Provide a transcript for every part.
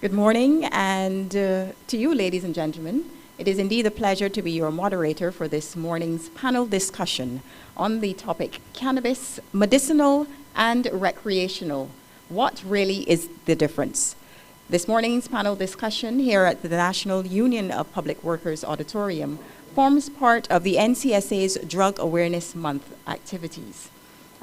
Good morning, and to you, ladies and gentlemen. It is indeed a pleasure to be your moderator for this morning's panel discussion on the topic Cannabis, Medicinal and Recreational. What really is the difference? This morning's panel discussion here at the National Union of Public Workers Auditorium forms part of the NCSA's Drug Awareness Month activities.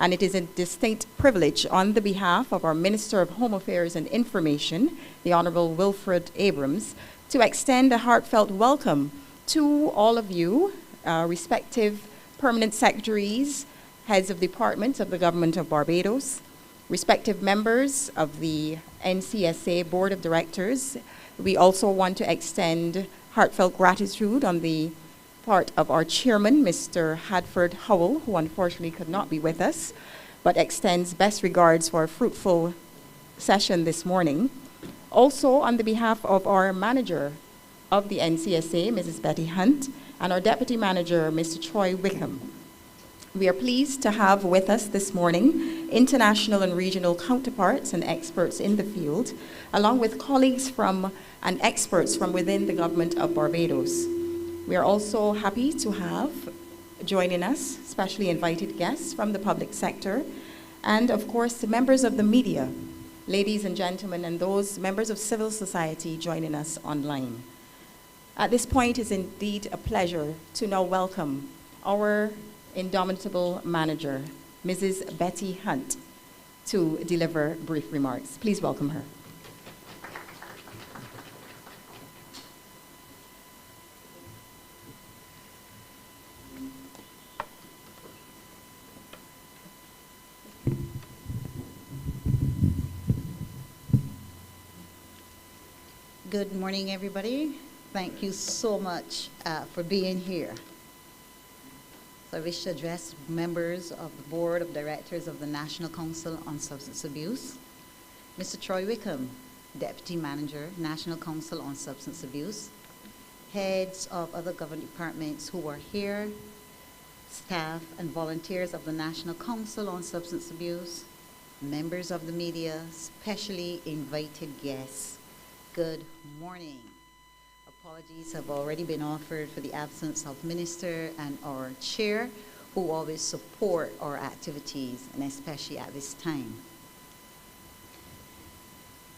And it is a distinct privilege on the behalf of our Minister of Home Affairs and Information, the Honorable Wilfred Abrams, to extend a heartfelt welcome to all of you, respective permanent secretaries, heads of departments of the Government of Barbados, respective members of the NCSA Board of Directors. We also want to extend heartfelt gratitude on the part of our chairman, Mr. Hadford Howell, who unfortunately could not be with us, but extends best regards for a fruitful session this morning. Also, on the behalf of our manager of the NCSA, Mrs. Betty Hunt, and our deputy manager, Mr. Troy Wickham. We are pleased to have with us this morning international and regional counterparts and experts in the field, along with colleagues from and experts from within the Government of Barbados. We are also happy to have joining us specially invited guests from the public sector, and of course the members of the media, ladies and gentlemen, and those members of civil society joining us online. At this point, it is indeed a pleasure to now welcome our indomitable manager, Mrs. Betty Hunt, to deliver brief remarks. Please welcome her. Good morning, everybody. Thank you so much for being here. So I wish to address members of the Board of Directors of the National Council on Substance Abuse, Mr. Troy Wickham, Deputy Manager, National Council on Substance Abuse, heads of other government departments who are here, staff and volunteers of the National Council on Substance Abuse, members of the media, specially invited guests. Good morning. Apologies have already been offered for the absence of Minister and our Chair, who always support our activities, and especially at this time.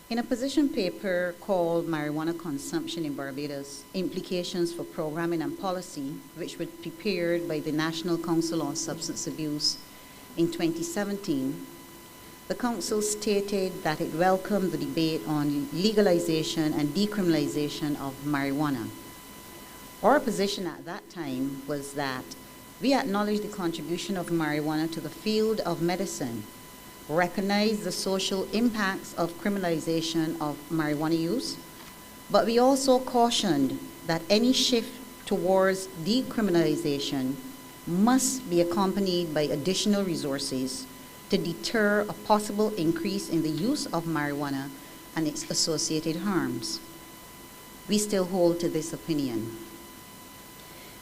In a position paper called Marijuana Consumption in Barbados, Implications for Programming and Policy, which was prepared by the National Council on Substance Abuse in 2017, the Council stated that it welcomed the debate on legalization and decriminalization of marijuana. Our position at that time was that we acknowledge the contribution of marijuana to the field of medicine, recognize the social impacts of criminalization of marijuana use, but we also cautioned that any shift towards decriminalization must be accompanied by additional resources to deter a possible increase in the use of marijuana and its associated harms. We still hold to this opinion.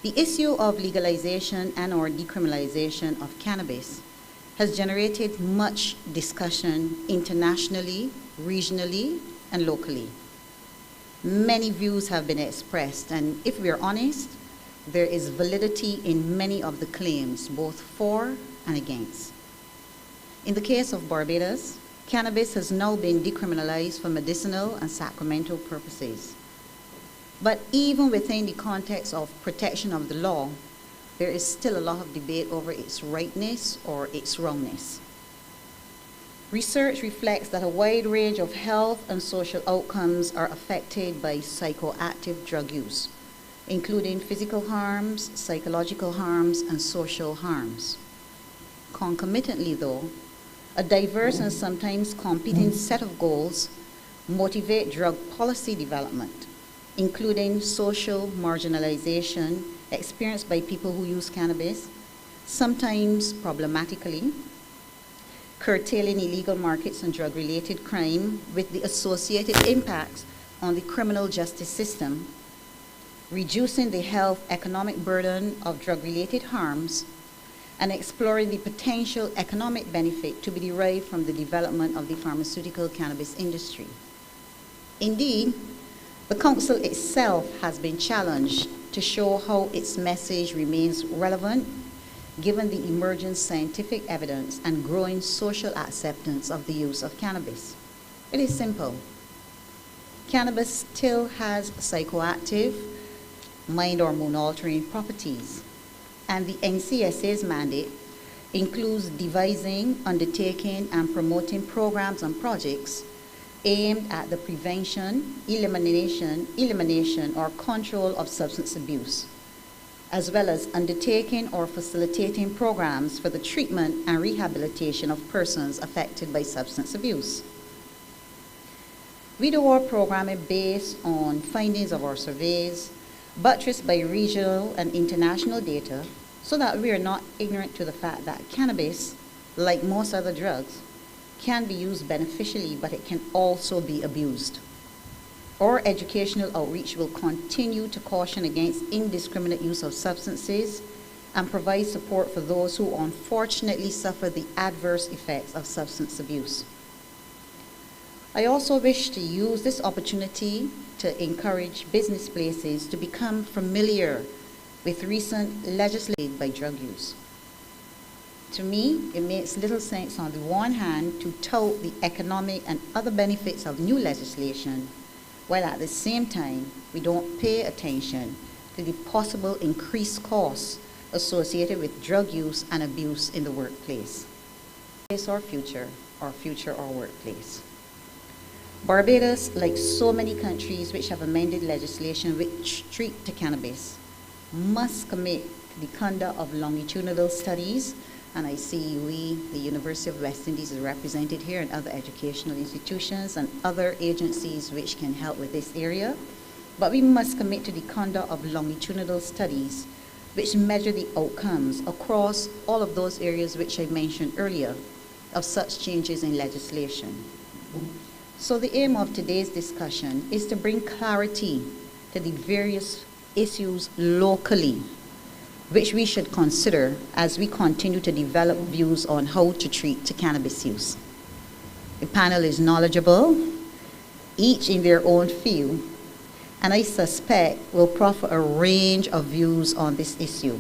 The issue of legalization and or decriminalization of cannabis has generated much discussion internationally, regionally, and locally. Many views have been expressed, and if we're honest, there is validity in many of the claims, both for and against. In the case of Barbados, cannabis has now been decriminalized for medicinal and sacramental purposes. But even within the context of protection of the law, there is still a lot of debate over its rightness or its wrongness. Research reflects that a wide range of health and social outcomes are affected by psychoactive drug use, including physical harms, psychological harms, and social harms. Concomitantly, though, a diverse and sometimes competing set of goals motivate drug policy development, including social marginalization experienced by people who use cannabis, sometimes problematically, curtailing illegal markets and drug-related crime with the associated impacts on the criminal justice system, reducing the health economic burden of drug-related harms, and exploring the potential economic benefit to be derived from the development of the pharmaceutical cannabis industry. Indeed, the Council itself has been challenged to show how its message remains relevant given the emerging scientific evidence and growing social acceptance of the use of cannabis. It is simple. Cannabis still has psychoactive, mind hormone altering properties, and the NCSA's mandate includes devising, undertaking, and promoting programs and projects aimed at the prevention, elimination, or control of substance abuse, as well as undertaking or facilitating programs for the treatment and rehabilitation of persons affected by substance abuse. We do our programming based on findings of our surveys, buttressed by regional and international data, so that we are not ignorant to the fact that cannabis, like most other drugs, can be used beneficially, but it can also be abused. Our educational outreach will continue to caution against indiscriminate use of substances and provide support for those who unfortunately suffer the adverse effects of substance abuse. I also wish to use this opportunity to encourage business places to become familiar with recent legislation by drug use. To me, it makes little sense on the one hand to tout the economic and other benefits of new legislation, while at the same time we don't pay attention to the possible increased costs associated with drug use and abuse in the workplace. It's our future our workplace. Barbados, like so many countries which have amended legislation which treat to cannabis, must commit to the conduct of longitudinal studies, and I see the University of West Indies is represented here, and other educational institutions and other agencies which can help with this area. But we must commit to the conduct of longitudinal studies which measure the outcomes across all of those areas which I mentioned earlier of such changes in legislation. So the aim of today's discussion is to bring clarity to the various issues locally, which we should consider as we continue to develop views on how to treat to cannabis use. The panel is knowledgeable, each in their own field, and I suspect will proffer a range of views on this issue.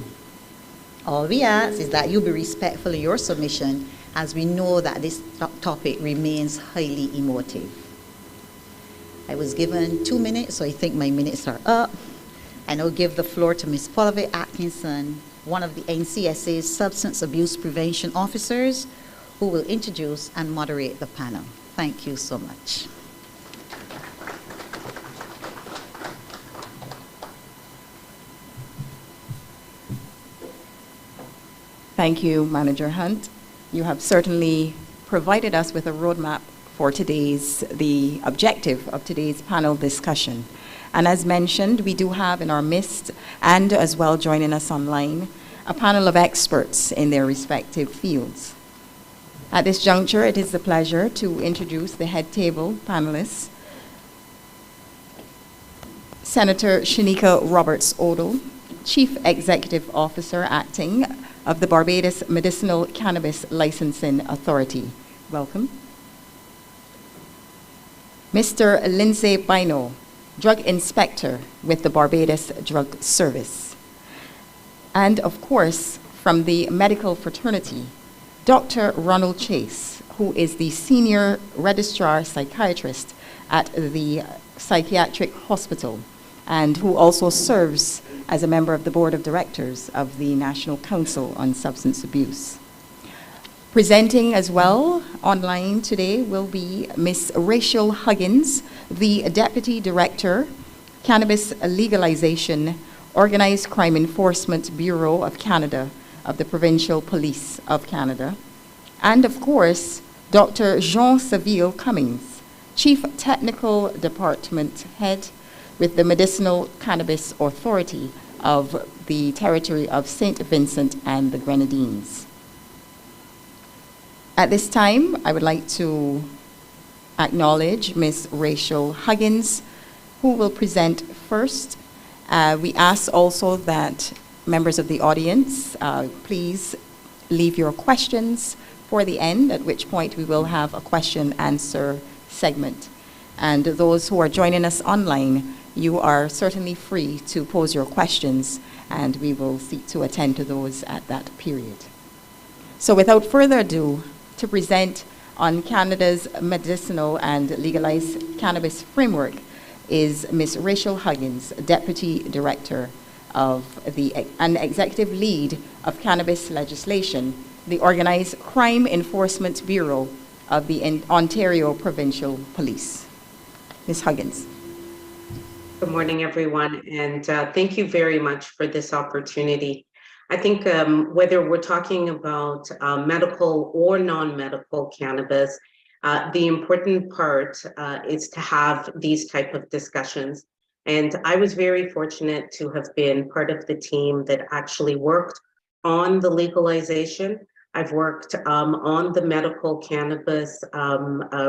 All we ask is that you be respectful in your submission, as we know that this topic remains highly emotive. I was given 2 minutes, so I think my minutes are up. And I'll give the floor to Ms. Paulave Atkinson, one of the NCSA's Substance Abuse Prevention Officers, who will introduce and moderate the panel. Thank you so much. Thank you, Manager Hunt. You have certainly provided us with a roadmap for the objective of today's panel discussion. And as mentioned, we do have in our midst, and as well joining us online, a panel of experts in their respective fields. At this juncture, it is a pleasure to introduce the head table panelists. Senator Shanika Roberts-Odle, Chief Executive Officer Acting of the Barbados Medicinal Cannabis Licensing Authority. Welcome. Mr. Lindsay Bino, Drug Inspector with the Barbados Drug Service. And of course, from the medical fraternity, Dr. Ronald Chase, who is the Senior Registrar Psychiatrist at the Psychiatric Hospital, and who also serves as a member of the Board of Directors of the National Council on Substance Abuse. Presenting as well online today will be Ms. Rachel Huggins, the Deputy Director, Cannabis Legalization, Organized Crime Enforcement Bureau of Canada, of the Provincial Police of Canada. And of course, Dr. Jean Saville Cummings, Chief Technical Department Head with the Medicinal Cannabis Authority of the Territory of St. Vincent and the Grenadines. At this time, I would like to acknowledge Ms. Rachel Huggins, who will present first. We ask also that members of the audience please leave your questions for the end, at which point we will have a question-answer segment. And those who are joining us online, you are certainly free to pose your questions, and we will seek to attend to those at that period. So without further ado, to present on Canada's medicinal and legalized cannabis framework is Ms. Rachel Huggins, Deputy Director and Executive Lead of Cannabis Legislation, the Organized Crime Enforcement Bureau of the Ontario Provincial Police. Ms. Huggins. Good morning, everyone, and thank you very much for this opportunity. I think whether we're talking about medical or non-medical cannabis, the important part is to have these type of discussions. And I was very fortunate to have been part of the team that actually worked on the legalization. I've worked on the medical cannabis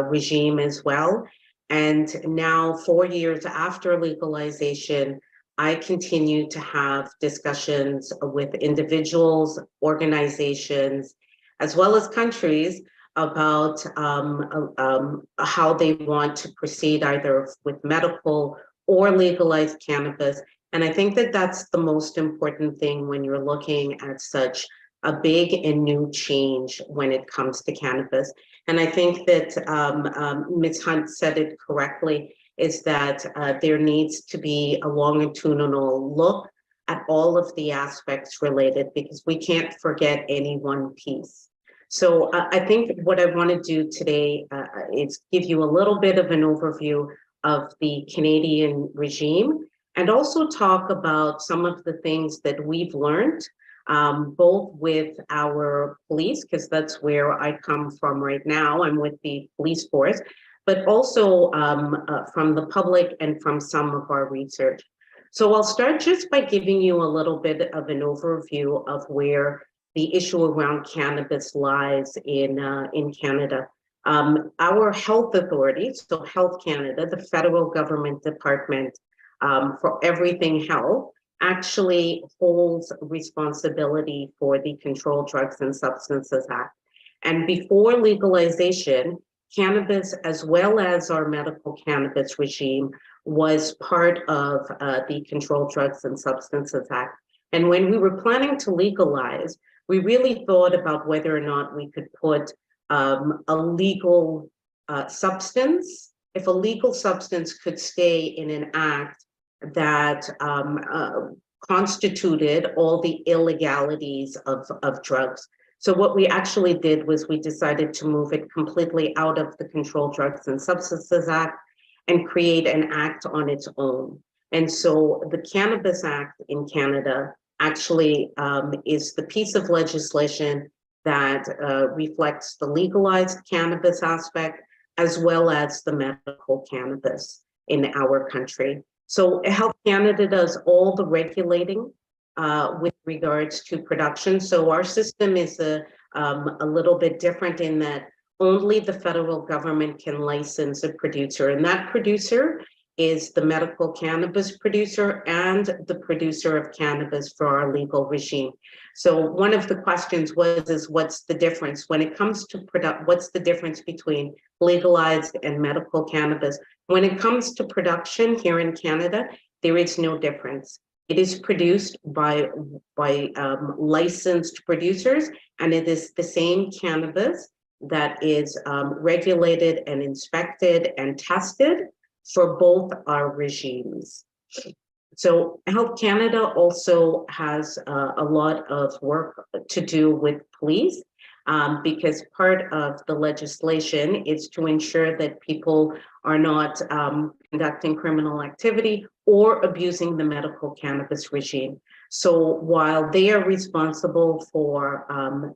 regime as well. And now, 4 years after legalization, I continue to have discussions with individuals, organizations, as well as countries about how they want to proceed either with medical or legalized cannabis. And I think that that's the most important thing when you're looking at such a big and new change when it comes to cannabis. And I think that Ms. Hunt said it correctly, is that there needs to be a longitudinal look at all of the aspects related, because we can't forget any one piece. So I think what I want to do today is give you a little bit of an overview of the Canadian regime, and also talk about some of the things that we've learned, both with our police, because that's where I come from right now. I'm with the police force, but also from the public and from some of our research. So I'll start just by giving you a little bit of an overview of where the issue around cannabis lies in Canada. Our health authorities, so Health Canada, the federal government department for everything health, actually holds responsibility for the Controlled Drugs and Substances Act. And before legalization, cannabis, as well as our medical cannabis regime, was part of the Controlled Drugs and Substances Act. And when we were planning to legalize, we really thought about whether or not we could put a legal substance, if a legal substance could stay in an act that constituted all the illegalities of drugs. So what we actually did was we decided to move it completely out of the Controlled Drugs and Substances Act and create an act on its own. And so the Cannabis Act in Canada actually is the piece of legislation that reflects the legalized cannabis aspect, as well as the medical cannabis in our country. So Health Canada does all the regulating with regards to production. So our system is a little bit different in that only the federal government can license a producer, and that producer is the medical cannabis producer and the producer of cannabis for our legal regime. So one of the questions is what's the difference when it comes to what's the difference between legalized and medical cannabis? When it comes to production here in Canada, there is no difference. It is produced by licensed producers, and it is the same cannabis that is regulated and inspected and tested for both our regimes. So Health Canada also has a lot of work to do with police, because part of the legislation is to ensure that people are not conducting criminal activity or abusing the medical cannabis regime. So while they are responsible for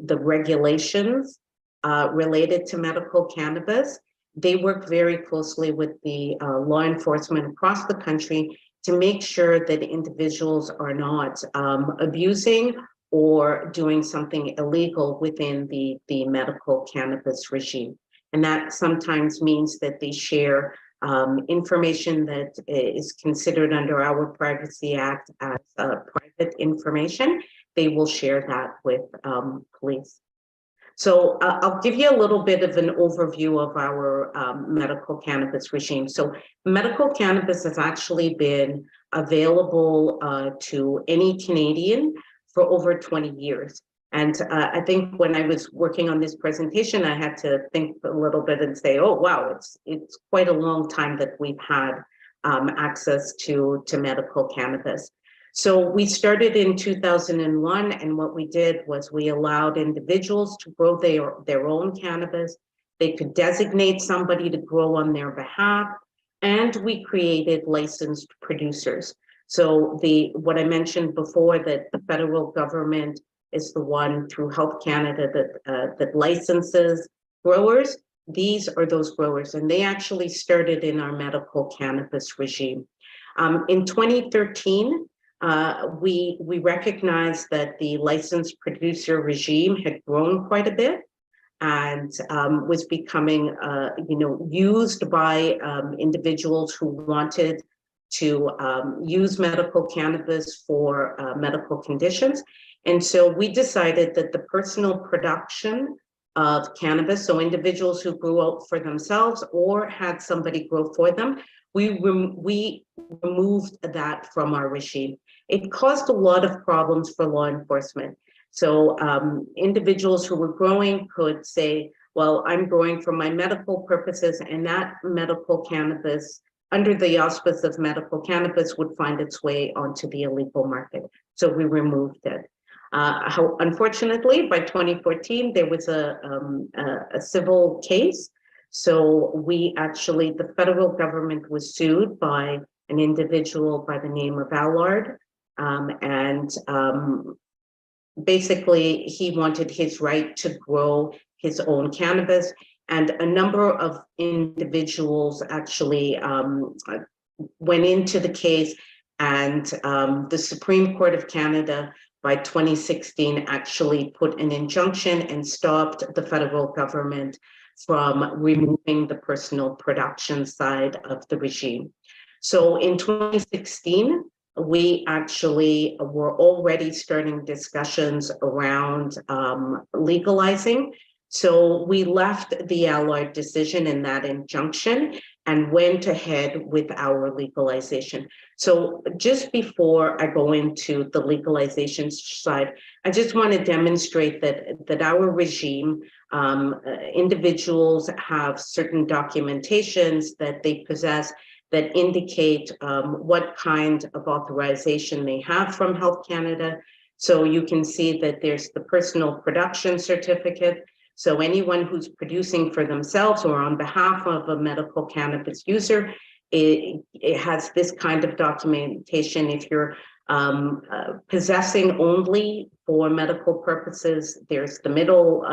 the regulations related to medical cannabis, they work very closely with the law enforcement across the country to make sure that individuals are not abusing or doing something illegal within the medical cannabis regime. And that sometimes means that they share information that is considered under our Privacy Act as private information. they will share that with police. So I'll give you a little bit of an overview of our medical cannabis regime. So medical cannabis has actually been available to any Canadian for over 20 years. And I think when I was working on this presentation, I had to think a little bit and say, oh, wow, it's quite a long time that we've had access to medical cannabis. So we started in 2001, and what we did was we allowed individuals to grow their own cannabis. They could designate somebody to grow on their behalf, and we created licensed producers. So what I mentioned before, that the federal government is the one through Health Canada that licenses growers. These are those growers, and they actually started in our medical cannabis regime. In 2013, we recognized that the licensed producer regime had grown quite a bit and was becoming, used by individuals who wanted to use medical cannabis for medical conditions. And so we decided that the personal production of cannabis, so individuals who grew out for themselves or had somebody grow for them, we removed that from our regime. It caused a lot of problems for law enforcement. So individuals who were growing could say, well, I'm growing for my medical purposes, and that medical cannabis, under the auspice of medical cannabis, would find its way onto the illegal market. So we removed it. Unfortunately, by 2014, there was a civil case. So the federal government was sued by an individual by the name of Allard. Basically, he wanted his right to grow his own cannabis. And a number of individuals actually went into the case, and the Supreme Court of Canada by 2016 actually put an injunction and stopped the federal government from removing the personal production side of the regime. So in 2016, we actually were already starting discussions around legalizing. So we left the Allard decision and that injunction and went ahead with our legalization. So just before I go into the legalization side, I just want to demonstrate that our regime, individuals have certain documentations that they possess that indicate what kind of authorization they have from Health Canada. So you can see that there's the personal production certificate. So anyone who's producing for themselves or on behalf of a medical cannabis user, it has this kind of documentation. If you're possessing only for medical purposes, there's the middle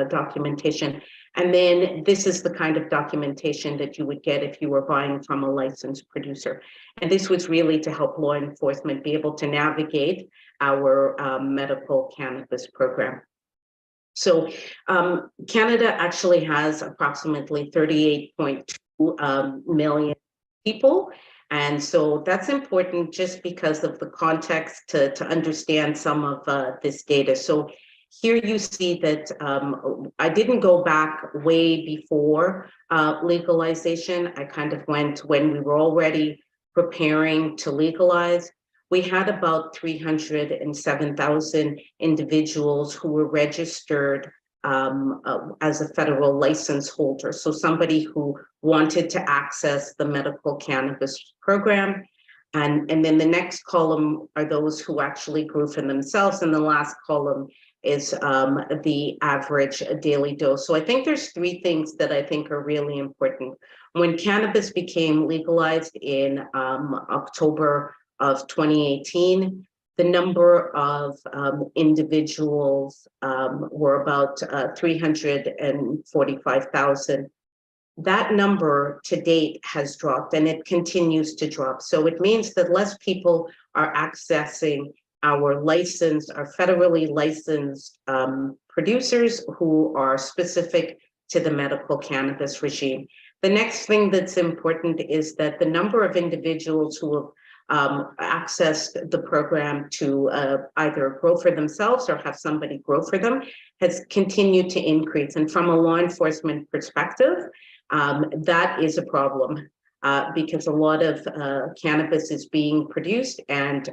documentation. And then this is the kind of documentation that you would get if you were buying from a licensed producer. And this was really to help law enforcement be able to navigate our medical cannabis program. So Canada actually has approximately 38.2 million people. And so that's important just because of the context to understand some of this data. So here you see that I didn't go back way before legalization. I kind of went when we were already preparing to legalize. We had about 307,000 individuals who were registered as a federal license holder. So somebody who wanted to access the medical cannabis program. And then the next column are those who actually grew for themselves. And the last column is the average daily dose. So I think there's three things that I think are really important. When cannabis became legalized in October of 2018, the number of individuals were about 345,000. That number to date has dropped and it continues to drop. So it means that less people are accessing our federally licensed producers who are specific to the medical cannabis regime. The next thing that's important is that the number of individuals who have accessed the program to either grow for themselves or have somebody grow for them has continued to increase. And from a law enforcement perspective, that is a problem because a lot of cannabis is being produced, and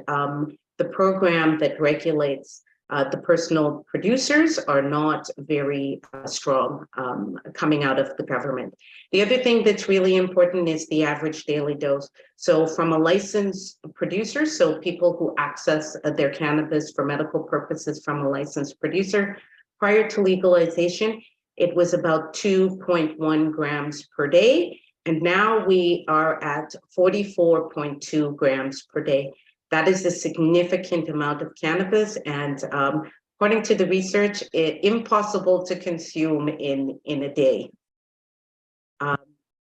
the program that regulates the personal producers are not very strong coming out of the government. The other thing that's really important is the average daily dose. So from a licensed producer, so people who access their cannabis for medical purposes from a licensed producer, prior to legalization, it was about 2.1 grams per day. And now we are at 44.2 grams per day. That is a significant amount of cannabis, and according to the research, impossible to consume in a day.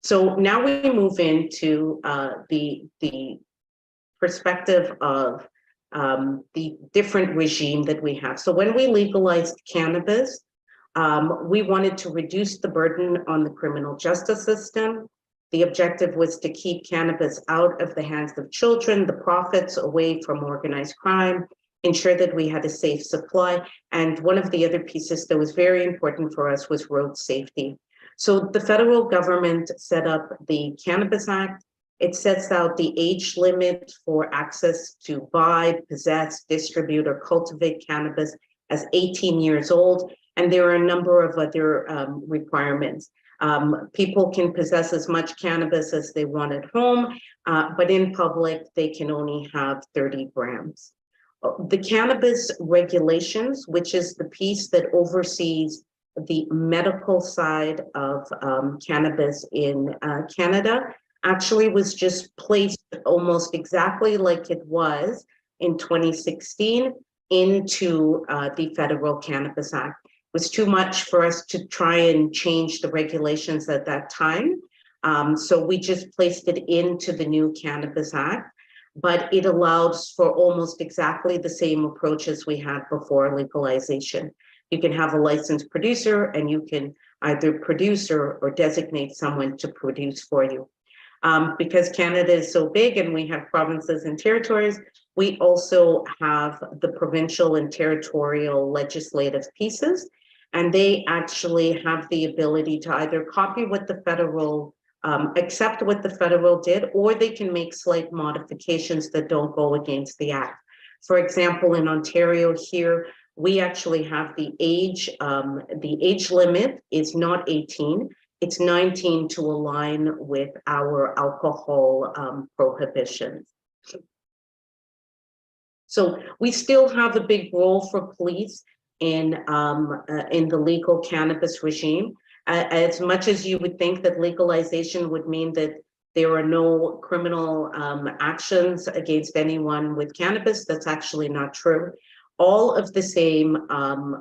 So now we move into the perspective of the different regime that we have. So when we legalized cannabis, we wanted to reduce the burden on the criminal justice system. The objective was to keep cannabis out of the hands of children, the profits away from organized crime, ensure that we had a safe supply. And one of the other pieces that was very important for us was road safety. So the federal government set up the Cannabis Act. It sets out the age limit for access to buy, possess, distribute, or cultivate cannabis as 18 years old. And there are a number of other requirements. People can possess as much cannabis as they want at home, but in public, they can only have 30 grams. The cannabis regulations, which is the piece that oversees the medical side of cannabis in Canada, actually was just placed almost exactly like it was in 2016 into the Federal Cannabis Act. Was too much for us to try and change the regulations at that time. So we just placed it into the new Cannabis Act, but it allows for almost exactly the same approach as we had before legalization. You can have a licensed producer and you can either produce or designate someone to produce for you. Because Canada is so big and we have provinces and territories, we also have the provincial and territorial legislative pieces, and they actually have the ability to either copy what the federal, accept what the federal did, or they can make slight modifications that don't go against the act. For example, in Ontario here, we actually have the age limit is not 18, it's 19 to align with our alcohol prohibitions. So we still have a big role for police in the legal cannabis regime. As much as you would think that legalization would mean that there are no criminal actions against anyone with cannabis, that's actually not true. All of the same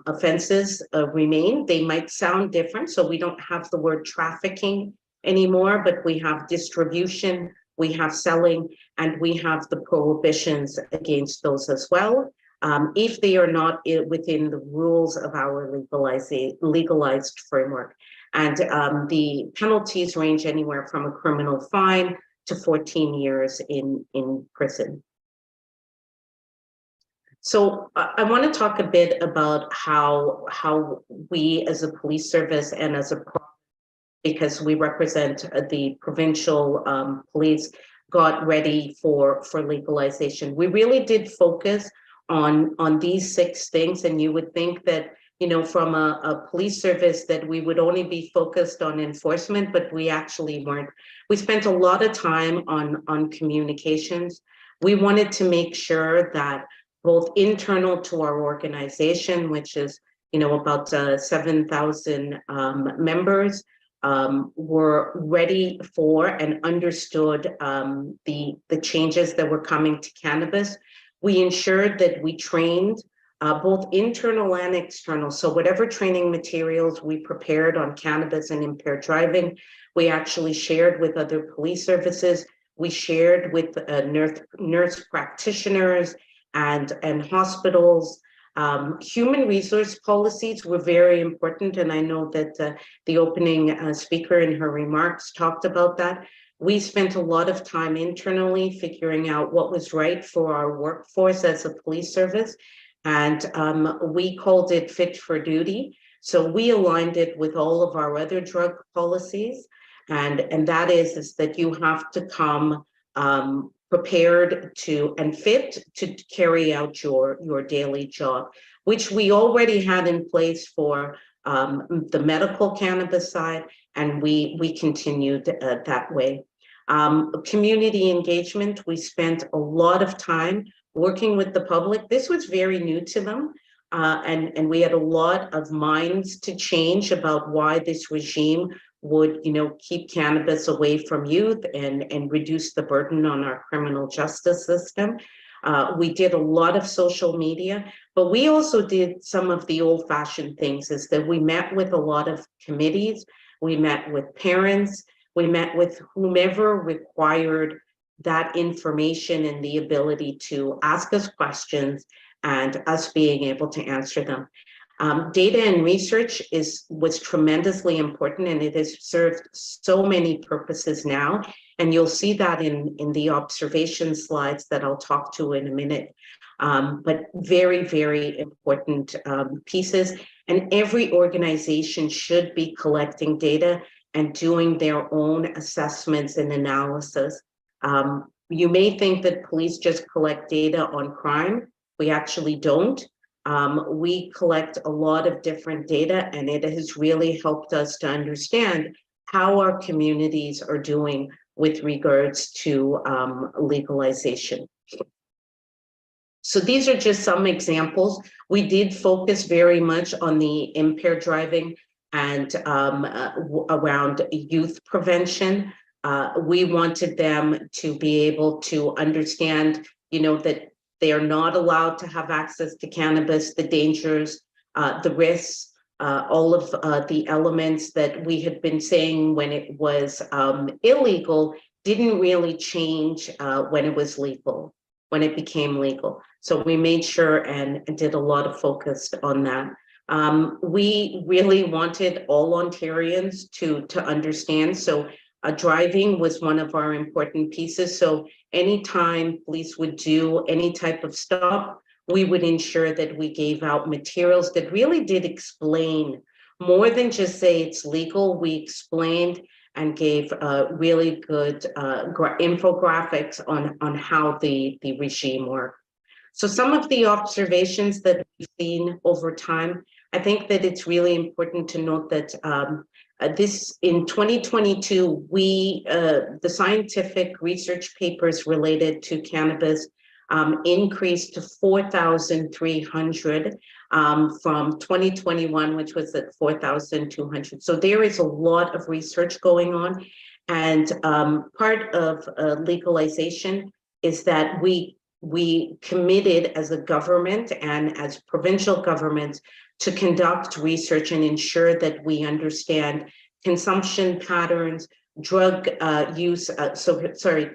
offenses remain. They might sound different, so we don't have the word trafficking anymore, but we have distribution, we have selling, and we have the prohibitions against those as well, if they are not within the rules of our legalized framework. And the penalties range anywhere from a criminal fine to 14 years in prison. So I want to talk a bit about how we as a police service and as a because we represent the provincial police, got ready for legalization. We really did focus on these 6 things, and you would think that, you know, from a police service that we would only be focused on enforcement, but we actually weren't. We spent a lot of time on communications. We wanted to make sure that both internal to our organization, which is, you know, about 7,000 members, were ready for and understood the changes that were coming to cannabis. We ensured that we trained both internal and external. So whatever training materials we prepared on cannabis and impaired driving, we actually shared with other police services. We shared with nurse practitioners and hospitals. Human resource policies were very important, and I know that the opening speaker in her remarks talked about that. we spent a lot of time internally figuring out what was right for our workforce as a police service. And we called it Fit for Duty. So we aligned it with all of our other drug policies. And that is that you have to come prepared to and fit to carry out your daily job, which we already had in place for the medical cannabis side, and we continued that way. Community engagement, we spent a lot of time working with the public. This was very new to them, and we had a lot of minds to change about why this regime would, keep cannabis away from youth and reduce the burden on our criminal justice system. We did a lot of social media, but we also did some of the old-fashioned things, is that we met with a lot of committees, we met with parents, we met with whomever required that information and the ability to ask us questions and us being able to answer them. Data and research was tremendously important, and it has served so many purposes now. And you'll see that in the observation slides that I'll talk to in a minute. But very, very important pieces. And every organization should be collecting data and doing their own assessments and analysis. You may think that police just collect data on crime. We actually don't. We collect a lot of different data, and it has really helped us to understand how our communities are doing with regards to legalization. So these are just some examples. We did focus very much on the impaired driving and around youth prevention. We wanted them to be able to understand, that they are not allowed to have access to cannabis, the dangers, the risks, all of the elements that we had been saying when it was illegal didn't really change when it was legal, when it became legal. So we made sure and did a lot of focus on that. We really wanted all Ontarians to understand. So driving was one of our important pieces. So anytime police would do any type of stop, we would ensure that we gave out materials that really did explain, more than just say it's legal. We explained and gave really good infographics on how the regime worked. So some of the observations that we've seen over time, I think that it's really important to note that this in 2022, the scientific research papers related to cannabis increased to 4,300 from 2021, which was at 4,200. So there is a lot of research going on. And part of legalization is that we committed as a government and as provincial governments to conduct research and ensure that we understand consumption patterns, drug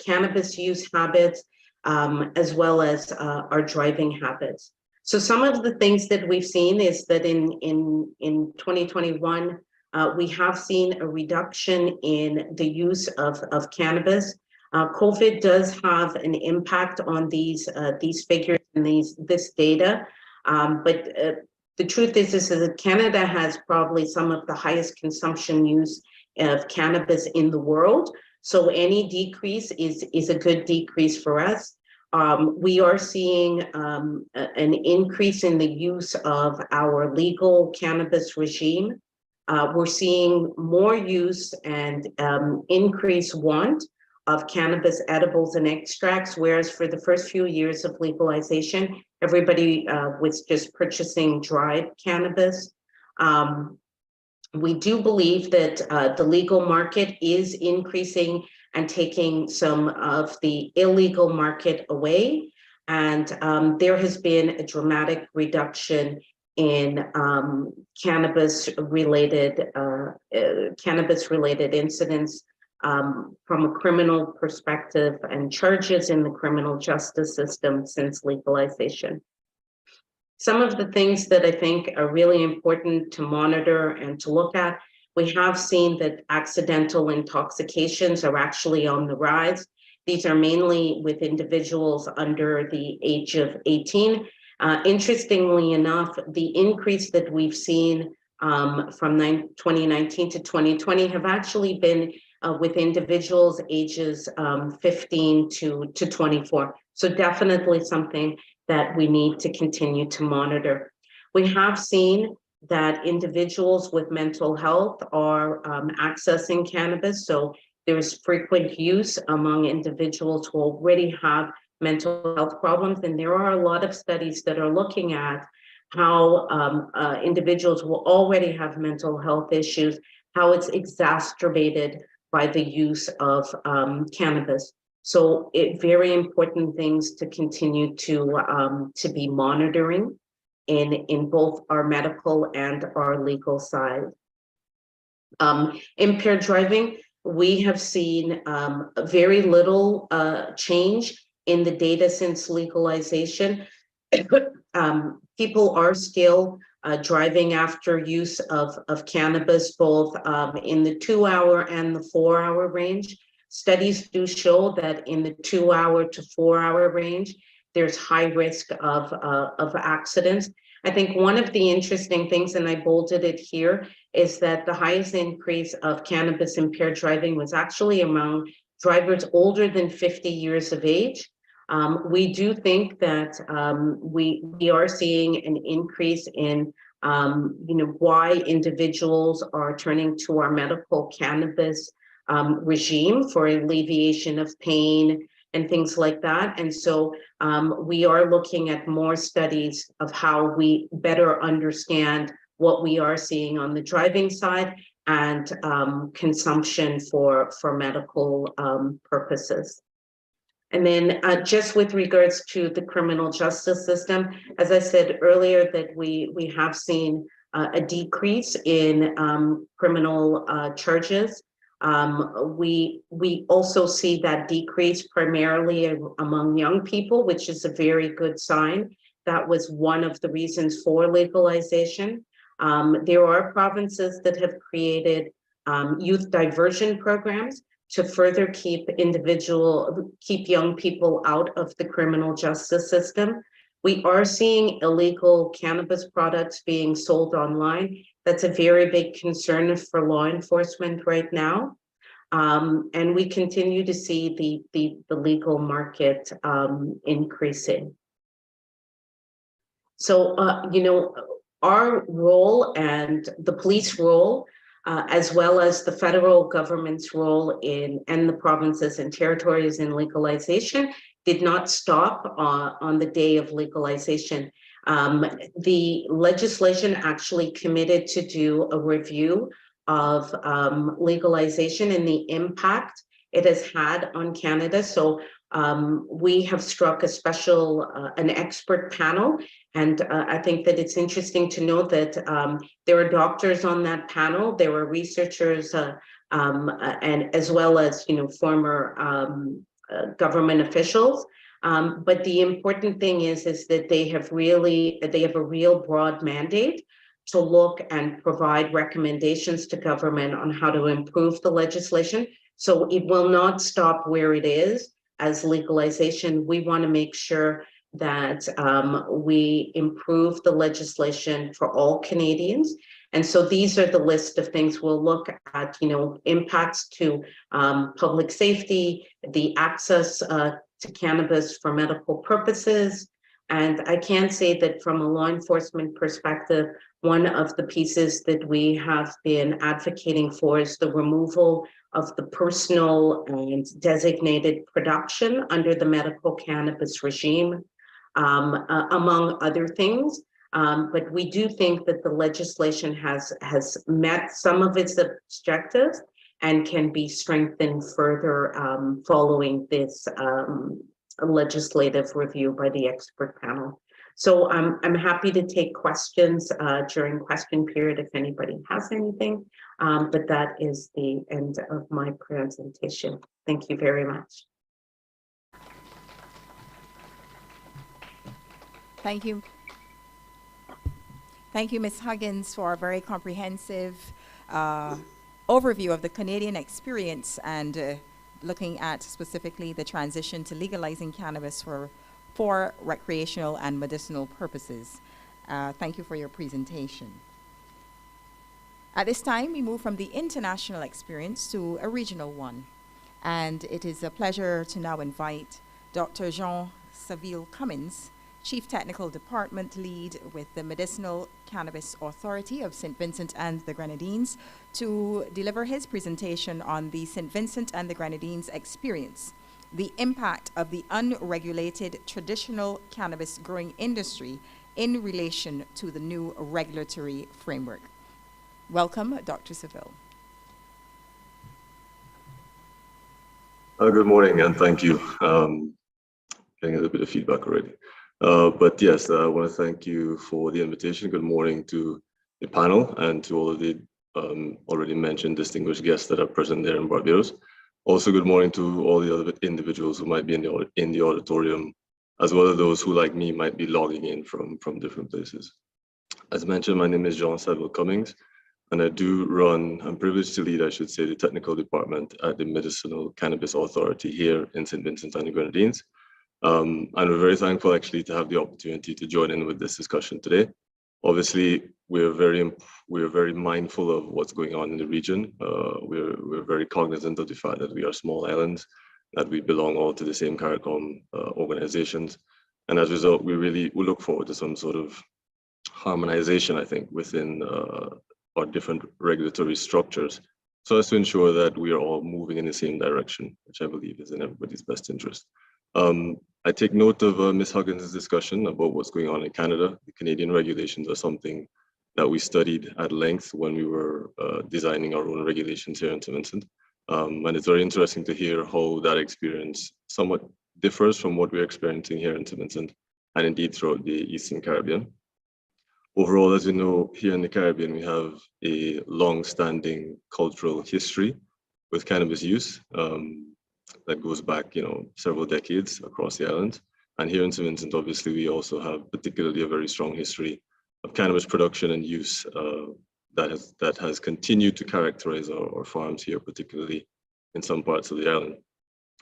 cannabis use habits, as well as our driving habits. So some of the things that we've seen is that in 2021, we have seen a reduction in the use of cannabis. COVID does have an impact on these figures and this data, but the truth is that Canada has probably some of the highest consumption use of cannabis in the world. So any decrease is a good decrease for us. We are seeing an increase in the use of our legal cannabis regime. We're seeing more use and increased want of cannabis edibles and extracts, whereas for the first few years of legalization, everybody was just purchasing dried cannabis. We do believe that the legal market is increasing and taking some of the illegal market away. And there has been a dramatic reduction in cannabis-related incidents from a criminal perspective and charges in the criminal justice system since legalization. Some of the things that I think are really important to monitor and to look at, We have seen that accidental intoxications are actually on the rise. These are mainly with individuals under the age of 18. Interestingly enough, the increase that we've seen from 2019 to 2020 have actually been with individuals ages 15 to 24. So definitely something that we need to continue to monitor. We have seen that individuals with mental health are accessing cannabis. So there's frequent use among individuals who already have mental health problems. And there are a lot of studies that are looking at how individuals who already have mental health issues, how it's exacerbated by the use of cannabis. So very important things to continue to be monitoring in both our medical and our legal side. Impaired driving, we have seen very little change in the data since legalization. People are still driving after use of cannabis, both in the 2-hour and the 4-hour range. Studies do show that in the 2-hour to 4-hour range, there's high risk of accidents. I think one of the interesting things, and I bolded it here, is that the highest increase of cannabis impaired driving was actually among drivers older than 50 years of age. We do think that we are seeing an increase in why individuals are turning to our medical cannabis regime for alleviation of pain and things like that. And so we are looking at more studies of how we better understand what we are seeing on the driving side and consumption for medical purposes. And then just with regards to the criminal justice system, as I said earlier, that we have seen a decrease in criminal charges. We also see that decrease primarily among young people, which is a very good sign. That was one of the reasons for legalization. There are provinces that have created youth diversion programs to further keep young people out of the criminal justice system. We are seeing illegal cannabis products being sold online. That's a very big concern for law enforcement right now. And we continue to see the legal market increasing. So, our role and the police role, as well as the federal government's role and the provinces and territories in legalization, did not stop on the day of legalization. The legislation actually committed to do a review of legalization and the impact it has had on Canada. So we have struck an expert panel. And I think that it's interesting to note that there are doctors on that panel, there were researchers, and as well as former government officials. But the important thing is that they have a real broad mandate to look and provide recommendations to government on how to improve the legislation. So it will not stop where it is as legalization. We want to make sure that we improve the legislation for all Canadians. And so these are the list of things we'll look at, impacts to public safety, the access to cannabis for medical purposes. And I can say that from a law enforcement perspective, one of the pieces that we have been advocating for is the removal of the personal and designated production under the medical cannabis regime, among other things. But we do think that the legislation has met some of its objectives and can be strengthened further following this legislative review by the expert panel. So I'm happy to take questions during question period if anybody has anything, but that is the end of my presentation. Thank you very much. Thank you. Thank you, Ms. Huggins, for a very comprehensive overview of the Canadian experience and looking at specifically the transition to legalizing cannabis for recreational and medicinal purposes. Thank you for your presentation. At this time, we move from the international experience to a regional one. And it is a pleasure to now invite Dr. Jean Saville Cummins, Chief Technical Department Lead with the Medicinal Cannabis Authority of St. Vincent and the Grenadines, to deliver his presentation on the St. Vincent and the Grenadines experience, the impact of the unregulated traditional cannabis growing industry in relation to the new regulatory framework. Welcome, Dr. Saville. Good morning, and thank you. Getting a little bit of feedback already. But yes, I want to thank you for the invitation. Good morning to the panel and to all of the already mentioned distinguished guests that are present there in Barbados. Also, good morning to all the other individuals who might be in the auditorium, as well as those who, like me, might be logging in from different places. As mentioned, my name is Jean Saville Cummins, and I'm privileged to lead, I should say, the technical department at the Medicinal Cannabis Authority here in St. Vincent and the Grenadines. And we're very thankful actually to have the opportunity to join in with this discussion today. Obviously, we're very mindful of what's going on in the region. We're very cognizant of the fact that we are small islands, that we belong all to the same CARICOM organizations. And as a result, we look forward to some sort of harmonization, I think, within our different regulatory structures, so as to ensure that we are all moving in the same direction, which I believe is in everybody's best interest. I take note of Ms. Huggins' discussion about what's going on in Canada. The Canadian regulations are something that we studied at length when we were designing our own regulations here in St. Vincent. And it's very interesting to hear how that experience somewhat differs from what we're experiencing here in St. Vincent and indeed throughout the Eastern Caribbean. Overall, as you know, here in the Caribbean, we have a long-standing cultural history with cannabis use that goes back, several decades across the island. And here in St. Vincent, obviously, we also have particularly a very strong history of cannabis production and use that has continued to characterize our farms here, particularly in some parts of the island.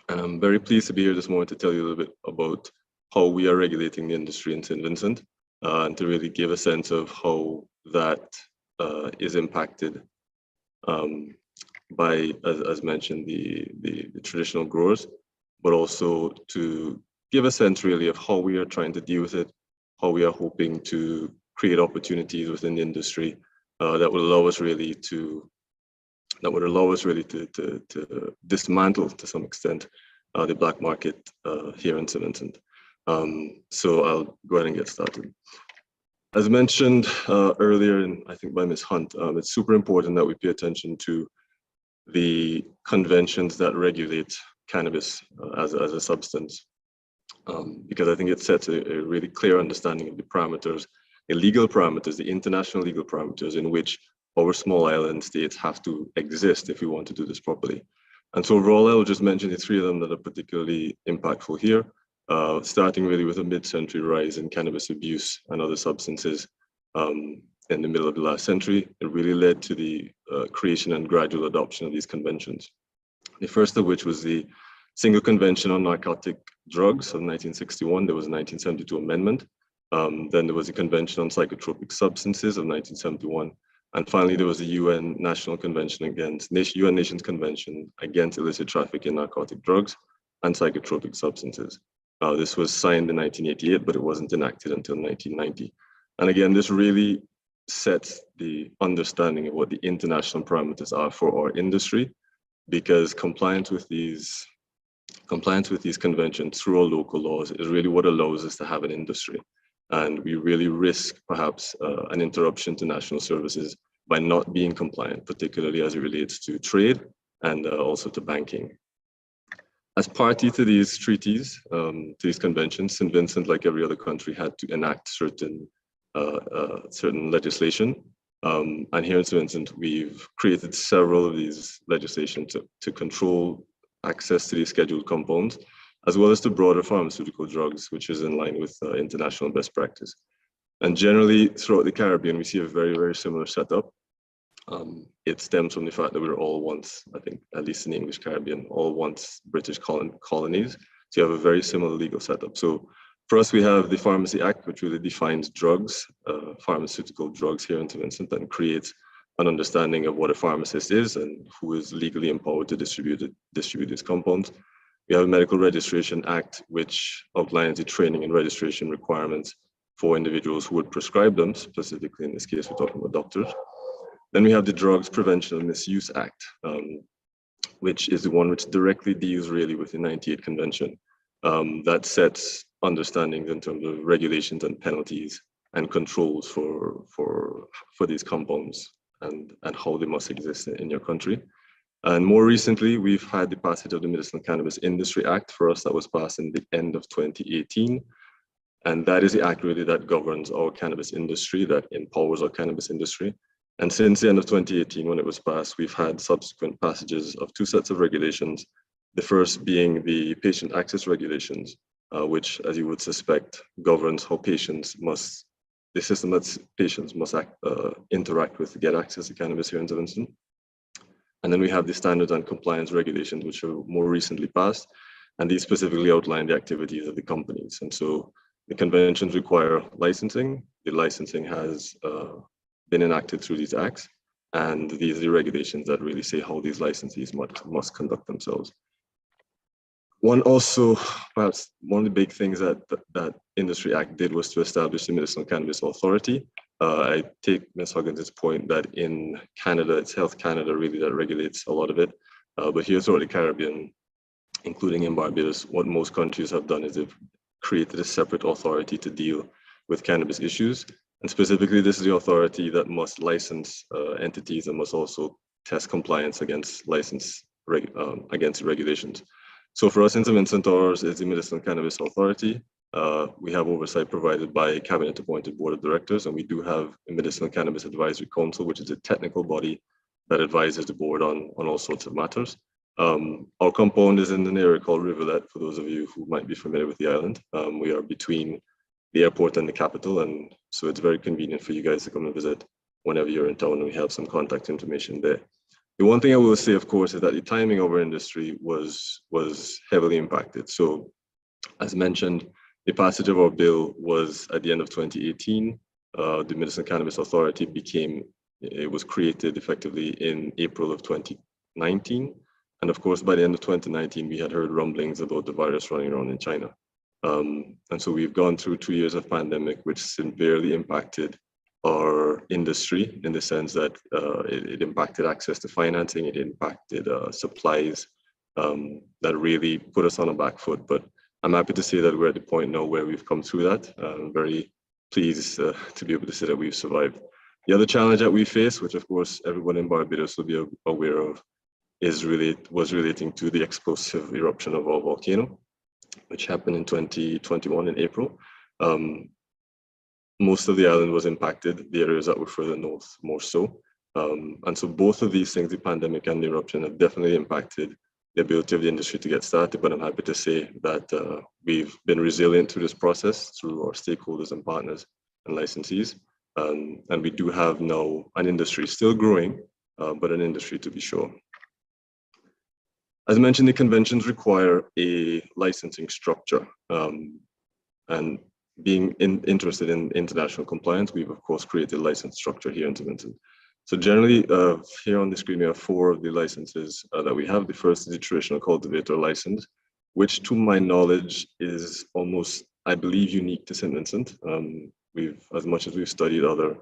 And I'm very pleased to be here this morning to tell you a little bit about how we are regulating the industry in St. Vincent, and to really give a sense of how that is impacted by, as mentioned, the traditional growers, but also to give a sense really of how we are trying to deal with it, how we are hoping to create opportunities within the industry that would allow us really to dismantle to some extent the black market here in St. Vincent. So I'll go ahead and get started. As mentioned earlier, and I think by Ms. Hunt, it's super important that we pay attention to the conventions that regulate cannabis as a substance, because I think it sets a really clear understanding of the parameters, the legal parameters, the international legal parameters in which our small island states have to exist if we want to do this properly. And so overall, I'll just mention the three of them that are particularly impactful here. Starting really with a mid-century rise in cannabis abuse and other substances in the middle of the last century. It really led to the creation and gradual adoption of these conventions. The first of which was the Single Convention on Narcotic Drugs of 1961. There was a 1972 amendment. Then there was a Convention on Psychotropic Substances of 1971. And finally, there was the UN National Convention UN Nations Convention against illicit traffic in narcotic drugs and psychotropic substances. This was signed in 1988, but it wasn't enacted until 1990. And again, this really sets the understanding of what the international parameters are for our industry, because compliance with these conventions through our local laws is really what allows us to have an industry. And we really risk perhaps an interruption to national services by not being compliant, particularly as it relates to trade and also to banking. As party to these treaties, to these conventions, St. Vincent, like every other country, had to enact certain legislation. And here in St. Vincent, we've created several of these legislation to control access to these scheduled compounds, as well as to broader pharmaceutical drugs, which is in line with international best practice. And generally, throughout the Caribbean, we see a very, very similar setup. It stems from the fact that we were all once, I think, at least in the English Caribbean, all once British colonies. So you have a very similar legal setup. So for us, we have the Pharmacy Act, which really defines drugs, pharmaceutical drugs here in St. Vincent, and creates an understanding of what a pharmacist is and who is legally empowered to distribute these compounds. We have a Medical Registration Act, which outlines the training and registration requirements for individuals who would prescribe them. Specifically, in this case, we're talking about doctors. Then we have the Drugs Prevention and Misuse Act, which is the one which directly deals really with the 98 Convention that sets understandings in terms of regulations and penalties and controls for these compounds and how they must exist in your country. And more recently, we've had the passage of the Medicinal Cannabis Industry Act. For us, that was passed in the end of 2018. And that is the act really that governs our cannabis industry, that empowers our cannabis industry. And since the end of 2018, when it was passed, we've had subsequent passages of 2 sets of regulations. The first being the patient access regulations, which, as you would suspect, governs how patients must, the system that patients must interact with to get access to cannabis here in St. Vincent. And then we have the standards and compliance regulations, which are more recently passed. And these specifically outline the activities of the companies. And so the conventions require licensing. The licensing has been enacted through these acts. And these are the regulations that really say how these licensees must conduct themselves. Perhaps one of the big things that Industry Act did was to establish the Medicinal Cannabis Authority. I take Ms. Huggins' point that in Canada, it's Health Canada really that regulates a lot of it. But here throughout the Caribbean, including in Barbados, what most countries have done is they've created a separate authority to deal with cannabis issues. And specifically, this is the authority that must license entities and must also test compliance against against regulations. So for us in St. Vincent, ours is the Medicinal Cannabis Authority. We have oversight provided by a cabinet-appointed board of directors, and we do have a Medicinal Cannabis Advisory Council, which is a technical body that advises the board on all sorts of matters. Our compound is in an area called Rivulet, for those of you who might be familiar with the island. We are between the airport and the capital, and so it's very convenient for you guys to come and visit whenever you're in town, and we have some contact information there. The one thing I will say, of course, is that the timing of our industry was heavily impacted. So as mentioned, the passage of our bill was at the end of 2018. The Medicinal Cannabis Authority was created effectively in April of 2019. And of course, by the end of 2019, we had heard rumblings about the virus running around in China. And so we've gone through 2 years of pandemic, which severely impacted our industry in the sense that it impacted access to financing, it impacted supplies that really put us on a back foot. But I'm happy to say that we're at the point now where we've come through that. I'm very pleased to be able to say that we've survived. The other challenge that we face, which of course everyone in Barbados will be aware of, was relating to the explosive eruption of our volcano, which happened in 2021 in April. Most of the island was impacted, the areas that were further north more so. And so both of these things, the pandemic and the eruption, have definitely impacted the ability of the industry to get started. But I'm happy to say that we've been resilient through this process, through our stakeholders and partners and licensees. And we do have now an industry still growing, but an industry to be sure. As mentioned, the conventions require a licensing structure. And being interested in international compliance, we've of course created a license structure here in St. Vincent. So generally, here on the screen, we have 4 of the licenses that we have. The first is the traditional cultivator license, which to my knowledge is almost, I believe, unique to St. Vincent. As much as we've studied other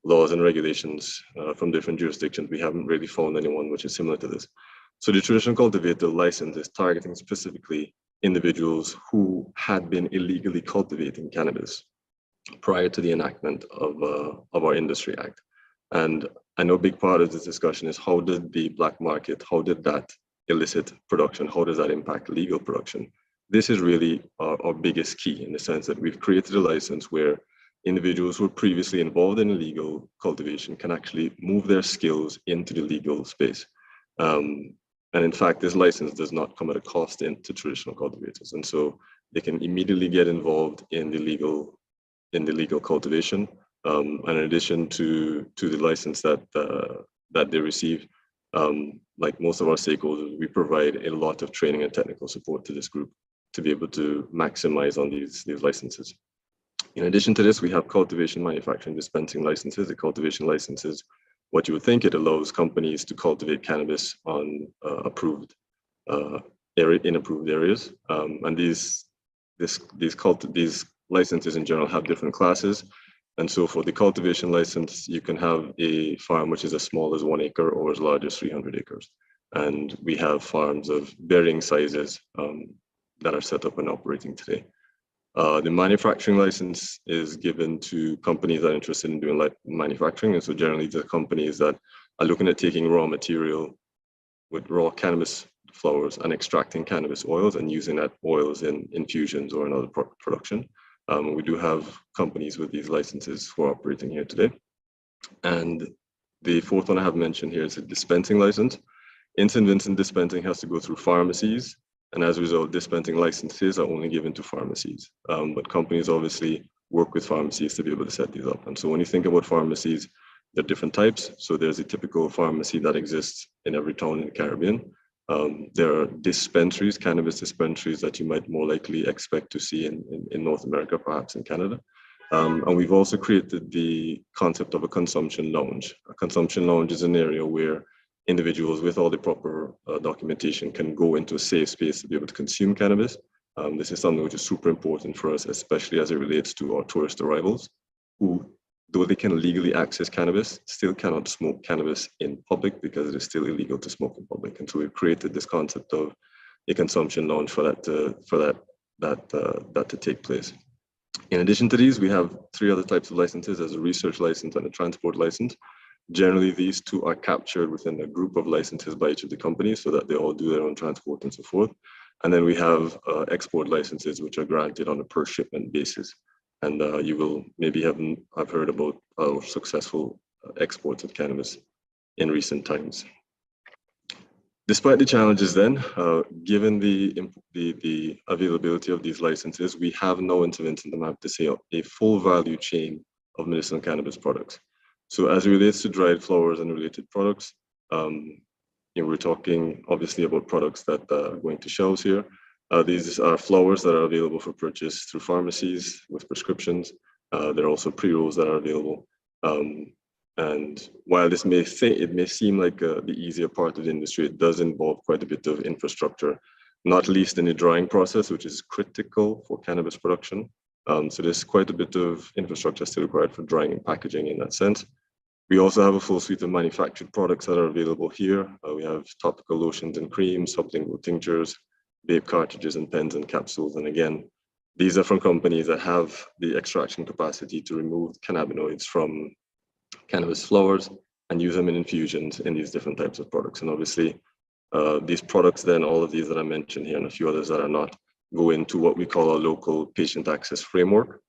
laws and regulations from different jurisdictions, we haven't really found anyone which is similar to this. So the traditional cultivator license is targeting specifically individuals who had been illegally cultivating cannabis prior to the enactment of our Industry Act. And I know a big part of this discussion is how did the black market, how did that illicit production, how does that impact legal production? This is really our biggest key, in the sense that we've created a license where individuals who were previously involved in illegal cultivation can actually move their skills into the legal space. And in fact, this license does not come at a cost into traditional cultivators. And so they can immediately get involved in the legal cultivation. And in addition to the license that that they receive. Like most of our stakeholders, we provide a lot of training and technical support to this group to be able to maximize on these licenses. In addition to this, we have cultivation, manufacturing, dispensing licenses. The cultivation licenses, what you would think, it allows companies to cultivate cannabis on approved in approved areas. And these licenses in general have different classes. And so for the cultivation license, you can have a farm which is as small as 1 acre or as large as 300 acres. And we have farms of varying sizes that are set up and operating today. The manufacturing license is given to companies that are interested in doing manufacturing. And so generally the companies that are looking at taking raw material with raw cannabis flowers and extracting cannabis oils and using that oils in infusions or in other production. We do have companies with these licenses who are operating here today. And the fourth one I have mentioned here is a dispensing license. In St. Vincent, dispensing has to go through pharmacies. And as a result, dispensing licenses are only given to pharmacies. But companies obviously work with pharmacies to be able to set these up. And so when you think about pharmacies, there are different types. So there's a typical pharmacy that exists in every town in the Caribbean. There are dispensaries, cannabis dispensaries that you might more likely expect to see in North America, perhaps in Canada. And we've also created the concept of a consumption lounge. A consumption lounge is an area where individuals with all the proper documentation can go into a safe space to be able to consume cannabis. This is something which is super important for us, especially as it relates to our tourist arrivals, who, though they can legally access cannabis, still cannot smoke cannabis in public because it is still illegal to smoke in public. And so we've created this concept of a consumption lounge for that to take place. In addition to these, we have 3 other types of licenses: as a research license and a transport license. Generally, these 2 are captured within a group of licenses by each of the companies so that they all do their own transport and so forth. And then we have export licenses, which are granted on a per shipment basis. And you will maybe have heard about our successful exports of cannabis in recent times. Despite the challenges then, given the availability of these licenses, we have now in St. Vincent, I'm happy to say, a full value chain of medicinal cannabis products. So as it relates to dried flowers and related products, we're talking obviously about products that are going to shelves here. These are flowers that are available for purchase through pharmacies with prescriptions. There are also pre-rolls that are available. And while this may seem like the easier part of the industry, it does involve quite a bit of infrastructure, not least in the drying process, which is critical for cannabis production. So there's quite a bit of infrastructure still required for drying and packaging in that sense. We also have a full suite of manufactured products that are available here. We have topical lotions and creams, sublingual tinctures, vape cartridges and pens and capsules. And again, these are from companies that have the extraction capacity to remove cannabinoids from cannabis flowers and use them in infusions in these different types of products. And obviously, these products then, all of these that I mentioned here and a few others that are not, go into what we call a local patient access framework,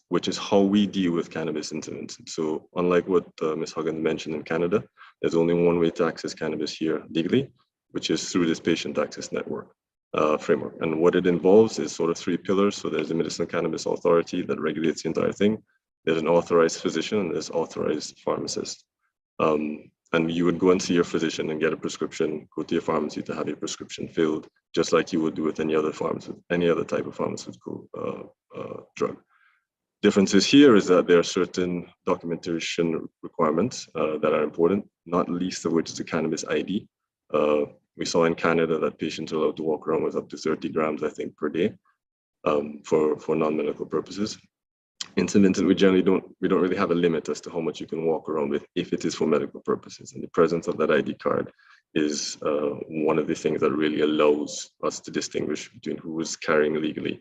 which is how we deal with cannabis in St. Vincent. So unlike what Ms. Huggins mentioned in Canada, there's only one way to access cannabis here legally, which is through this patient access network framework. And what it involves is sort of 3 pillars. So there's the Medicinal Cannabis Authority that regulates the entire thing. There's an authorized physician and there's authorized pharmacist. And you would go and see your physician and get a prescription, go to your pharmacy to have your prescription filled, just like you would do with any other type of pharmaceutical drug. Differences here is that there are certain documentation requirements that are important, not least of which is the cannabis ID. We saw in Canada that patients are allowed to walk around with up to 30 grams, I think, per day for non-medical purposes. In St. Vincent, we don't really have a limit as to how much you can walk around with if it is for medical purposes. And the presence of that ID card is one of the things that really allows us to distinguish between who is carrying legally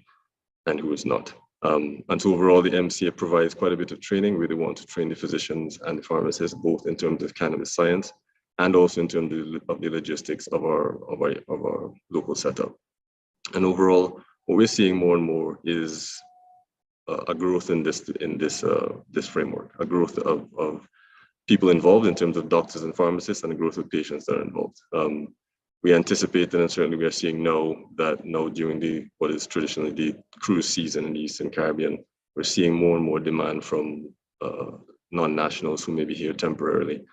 and who is not. And so overall, the MCA provides quite a bit of training. We really want to train the physicians and the pharmacists, both in terms of cannabis science and also in terms of the logistics of our local setup. And overall, what we're seeing more and more is a growth in this framework, a growth of people involved in terms of doctors and pharmacists, and a growth of patients that are involved. We anticipate, and certainly we are seeing now during what is traditionally the cruise season in the Eastern Caribbean, we're seeing more and more demand from non-nationals who may be here temporarily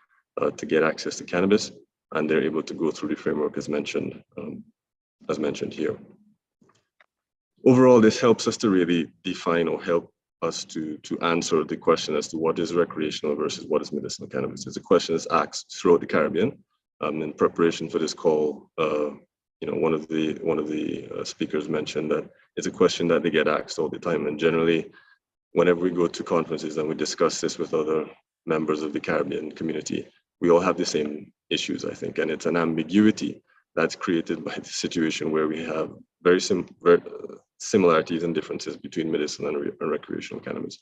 to get access to cannabis, and they're able to go through the framework as mentioned here. Overall, this helps us to really define or help us to answer the question as to what is recreational versus what is medicinal cannabis. It's a question that's asked throughout the Caribbean. In preparation for this call, one of the speakers mentioned that it's a question that they get asked all the time, and generally, whenever we go to conferences and we discuss this with other members of the Caribbean community, we all have the same issues, I think, and it's an ambiguity that's created by the situation where we have very similarities and differences between medicinal and recreational cannabis.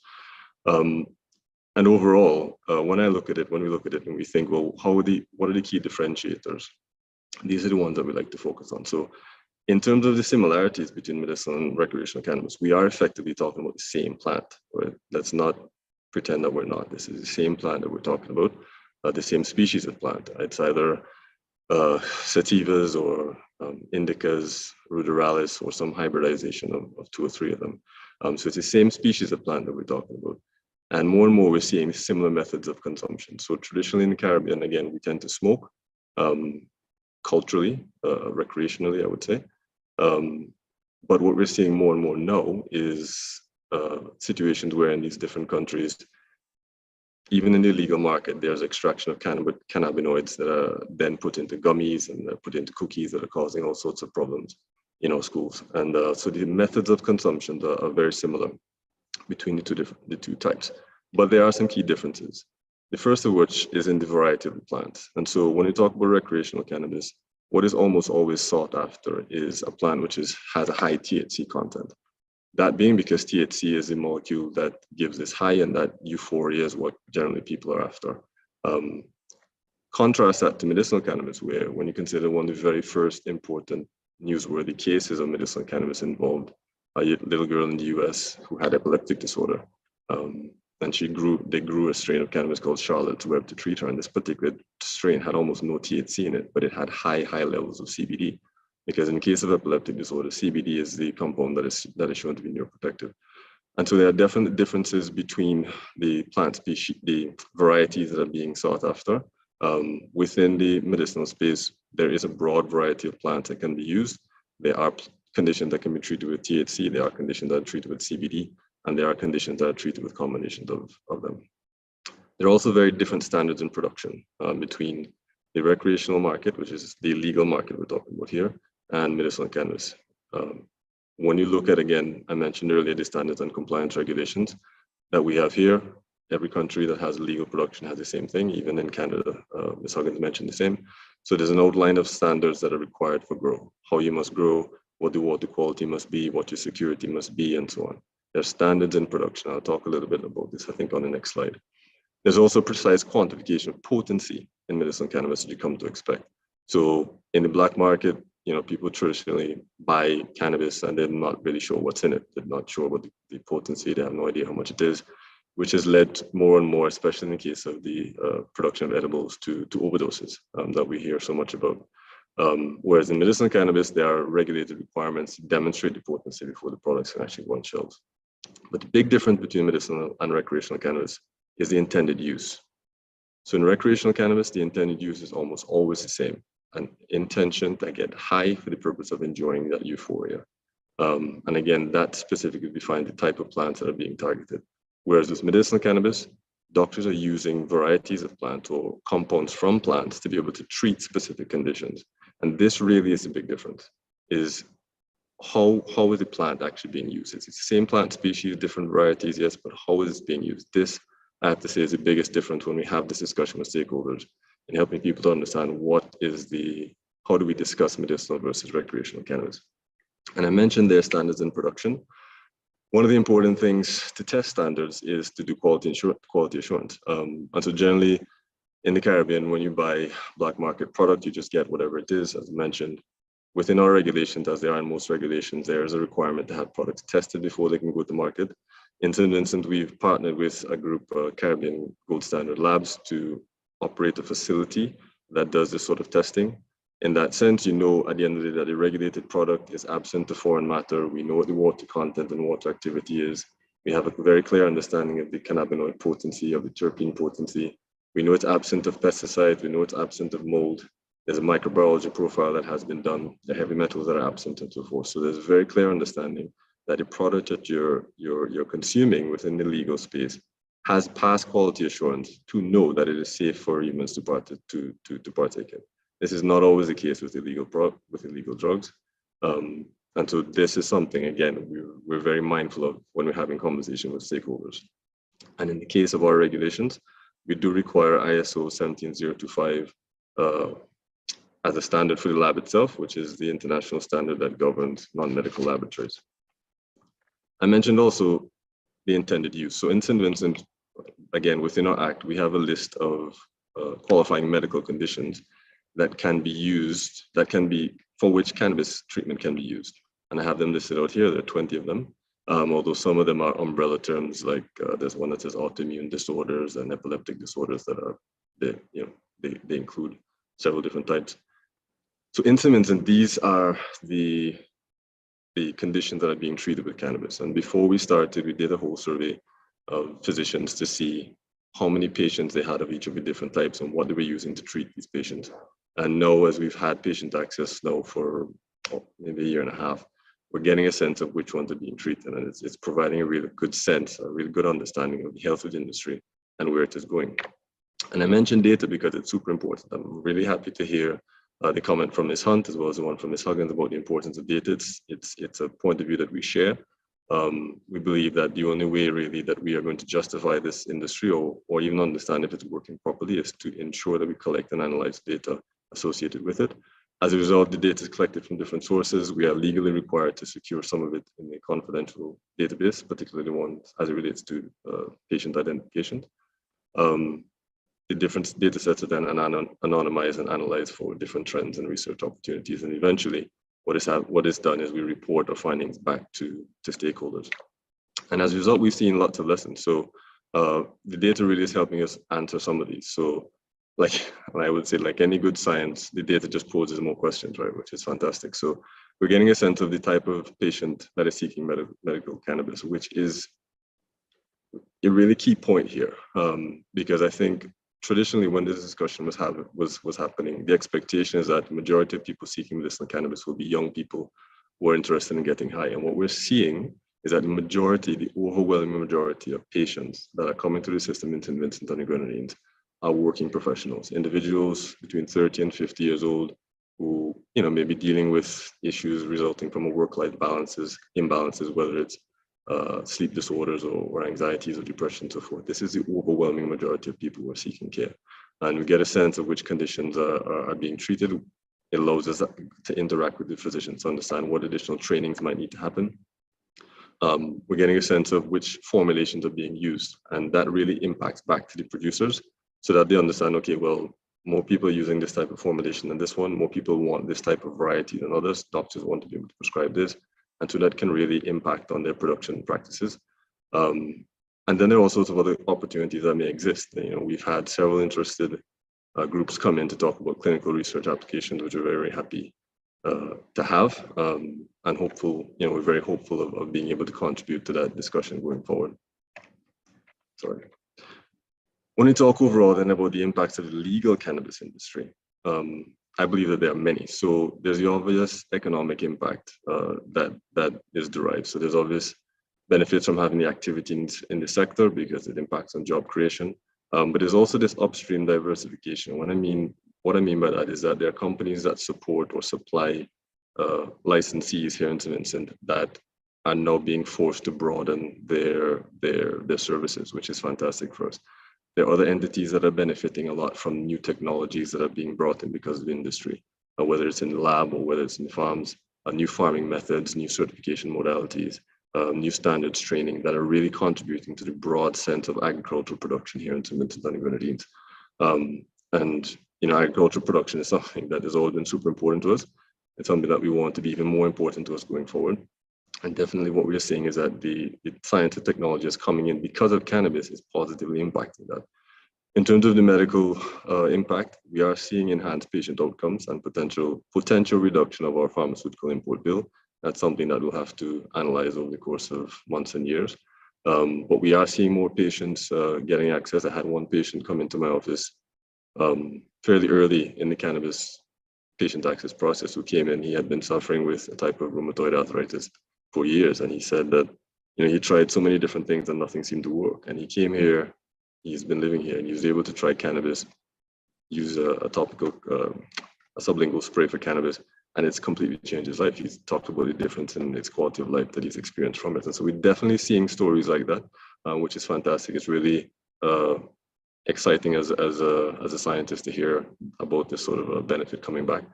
And overall, when we look at it and we think, well, what are the key differentiators? These are the ones that we like to focus on. So in terms of the similarities between medicinal and recreational cannabis, we are effectively talking about the same plant. Right? Let's not pretend that we're not. This is the same plant that we're talking about, the same species of plant. It's either sativas or indicas, ruderalis, or some hybridization of 2 or 3 of them. So it's the same species of plant that we're talking about. And more we're seeing similar methods of consumption. So traditionally in the Caribbean, again, we tend to smoke culturally, recreationally, I would say. But what we're seeing more and more now is situations where in these different countries, even in the legal market, there's extraction of cannabinoids that are then put into gummies and put into cookies that are causing all sorts of problems in our schools. And so the methods of consumption are very similar between the two types. But there are some key differences. The first of which is in the variety of the plants. And so when you talk about recreational cannabis, what is almost always sought after is a plant which has a high THC content. That being because THC is a molecule that gives this high, and that euphoria is what generally people are after. Contrast that to medicinal cannabis, where when you consider one of the very first important newsworthy cases of medicinal cannabis involved a little girl in the US who had epileptic disorder. And they grew a strain of cannabis called Charlotte's Web to treat her. And this particular strain had almost no THC in it, but it had high levels of CBD. Because in the case of epileptic disorder, CBD is the compound that is shown to be neuroprotective. And so there are definite differences between the plant species, the varieties that are being sought after. Within the medicinal space, there is a broad variety of plants that can be used. There are conditions that can be treated with THC, there are conditions that are treated with CBD, and there are conditions that are treated with combinations of them. There are also very different standards in production between the recreational market, which is the legal market we're talking about here, and medicinal cannabis. When you look at, again, I mentioned earlier, the standards and compliance regulations that we have here, every country that has legal production has the same thing, even in Canada, Ms. Huggins mentioned the same. So there's an outline of standards that are required for grow, how you must grow, what the water quality must be, what your security must be, and so on. There's standards in production. I'll talk a little bit about this, I think, on the next slide. There's also precise quantification of potency in medicinal cannabis that you come to expect. So in the black market, people traditionally buy cannabis and they're not really sure what's in it. They're not sure about the potency. They have no idea how much it is, which has led more and more, especially in the case of the production of edibles, to overdoses that we hear so much about. Whereas in medicinal cannabis, there are regulated requirements to demonstrate the potency before the products can actually go on shelves. But the big difference between medicinal and recreational cannabis is the intended use. So in recreational cannabis, the intended use is almost always the same, an intention to get high for the purpose of enjoying that euphoria. And again, that specifically defines the type of plants that are being targeted. Whereas with medicinal cannabis, doctors are using varieties of plants or compounds from plants to be able to treat specific conditions. And this really is the big difference, is how is the plant actually being used? It's the same plant species, different varieties, yes, but how is it being used? This, I have to say, is the biggest difference when we have this discussion with stakeholders and helping people to understand how do we discuss medicinal versus recreational cannabis. And I mentioned their standards in production. One of the important things to test standards is to do quality assurance. And so generally in the Caribbean, when you buy black market product, you just get whatever it is, as mentioned. Within our regulations, as there are in most regulations, there is a requirement to have products tested before they can go to market. In St. Vincent, we've partnered with a group, Caribbean Gold Standard Labs, to operate a facility that does this sort of testing. In that sense, at the end of the day that a regulated product is absent of foreign matter. We know what the water content and water activity is. We have a very clear understanding of the cannabinoid potency, of the terpene potency. We know it's absent of pesticides. We know it's absent of mold. There's a microbiology profile that has been done, the heavy metals that are absent and so forth. So there's a very clear understanding that the product that you're consuming within the legal space has passed quality assurance to know that it is safe for humans to partake in. This is not always the case with illegal drugs. And so this is something, again, we're very mindful of when we're having conversation with stakeholders. And in the case of our regulations, we do require ISO 17025 as a standard for the lab itself, which is the international standard that governs non-medical laboratories. I mentioned also the intended use. So in St. Vincent, again, within our act, we have a list of qualifying medical conditions that can be used, for which cannabis treatment can be used. And I have them listed out here. There are 20 of them, although some of them are umbrella terms, like there's one that says autoimmune disorders and epileptic disorders that are, they include several different types. So in St. Vincent, these are the conditions that are being treated with cannabis. And before we started, we did a whole survey of physicians to see how many patients they had of each of the different types and what they were using to treat these patients. And now, as we've had patient access now for maybe a year and a half, we're getting a sense of which ones are being treated. And it's providing a really good sense, a really good understanding of the health of the industry and where it is going. And I mentioned data because it's super important. I'm really happy to hear the comment from Ms. Hunt as well as the one from Ms. Huggins about the importance of data. It's a point of view that we share. We believe that the only way really that we are going to justify this industry or even understand if it's working properly is to ensure that we collect and analyze data associated with it. As a result, the data is collected from different sources. We are legally required to secure some of it in a confidential database, particularly the ones as it relates to patient identification. The different data sets are then anonymized and analyzed for different trends and research opportunities. And eventually, what is done is we report our findings back to stakeholders. And as a result, we've seen lots of lessons. So the data really is helping us answer some of these. So like I would say, like any good science, the data just poses more questions, right? Which is fantastic. So we're getting a sense of the type of patient that is seeking medical cannabis, which is a really key point here. Because I think traditionally, when this discussion was happening, the expectation is that the majority of people seeking medicinal cannabis will be young people who are interested in getting high. And what we're seeing is that the overwhelming majority of patients that are coming through the system in St. Vincent and the Grenadines are working professionals, individuals between 30 and 50 years old who, may be dealing with issues resulting from a work-life imbalances, whether it's sleep disorders or anxieties or depression and so forth. This is the overwhelming majority of people who are seeking care. And we get a sense of which conditions are being treated. It allows us to interact with the physicians to understand what additional trainings might need to happen. We're getting a sense of which formulations are being used, and that really impacts back to the producers so that they understand, okay, well, more people are using this type of formulation than this one, more people want this type of variety than others, doctors want to be able to prescribe this. And so that can really impact on their production practices. And then there are all sorts of other opportunities that may exist. We've had several interested groups come in to talk about clinical research applications, which we're very happy to have. And hopeful, we're very hopeful of being able to contribute to that discussion going forward. Sorry. When we talk overall then about the impacts of the legal cannabis industry, I believe that there are many. So there's the obvious economic impact that is derived. So there's obvious benefits from having the activities in the sector because it impacts on job creation. But there's also this upstream diversification. What I mean by that is that there are companies that support or supply licensees here in St. Vincent that are now being forced to broaden their services, which is fantastic for us. There are other entities that are benefiting a lot from new technologies that are being brought in because of the industry, whether it's in the lab or whether it's in the farms, new farming methods, new certification modalities, new standards training that are really contributing to the broad sense of agricultural production here in St. Vincent and the Grenadines. And agricultural production is something that has always been super important to us. It's something that we want to be even more important to us going forward. And definitely what we're seeing is that the science and technology is coming in because of cannabis is positively impacting that. In terms of the medical impact, we are seeing enhanced patient outcomes and potential reduction of our pharmaceutical import bill. That's something that we'll have to analyze over the course of months and years. But we are seeing more patients getting access. I had one patient come into my office fairly early in the cannabis patient access process who came in. He had been suffering with a type of rheumatoid arthritis for years, and he said that he tried so many different things and nothing seemed to work. And he came here, he's been living here, and he was able to try cannabis, use a topical, a sublingual spray for cannabis, and it's completely changed his life. He's talked about the difference in his quality of life that he's experienced from it. And so we're definitely seeing stories like that, which is fantastic. It's really exciting as a scientist to hear about this sort of a benefit coming back.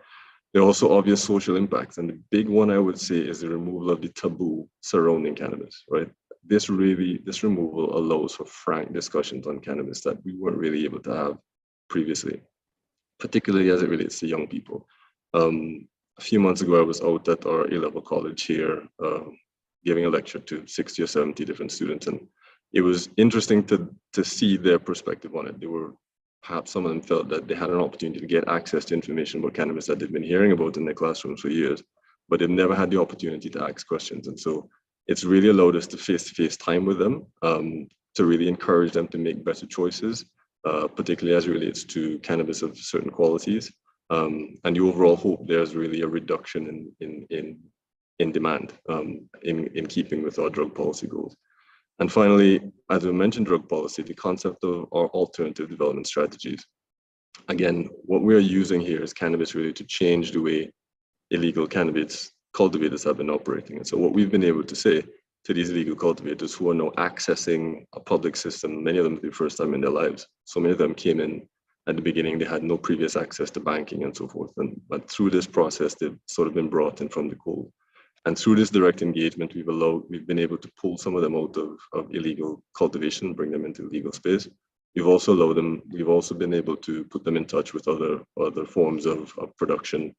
There are also obvious social impacts, and the big one I would say is the removal of the taboo surrounding cannabis, right? This removal allows for frank discussions on cannabis that we weren't really able to have previously, particularly as it relates to young people. A few months ago, I was out at our A-level college here, giving a lecture to 60 or 70 different students, and it was interesting to see their perspective on it. They were, perhaps some of them felt that they had an opportunity to get access to information about cannabis that they've been hearing about in their classrooms for years, but they've never had the opportunity to ask questions. And so it's really allowed us to face-to-face time with them, to really encourage them to make better choices, particularly as it relates to cannabis of certain qualities. And the overall hope there's really a reduction in demand, in keeping with our drug policy goals. And finally, as we mentioned drug policy, the concept of our alternative development strategies. Again, what we're using here is cannabis really to change the way illegal cannabis cultivators have been operating. And so what we've been able to say to these illegal cultivators who are now accessing a public system, many of them for the first time in their lives. So many of them came in at the beginning, they had no previous access to banking and so forth. But through this process, they've sort of been brought in from the cold. And through this direct engagement, we've been able to pull some of them out of illegal cultivation, bring them into legal space. We've also been able to put them in touch with other forms of production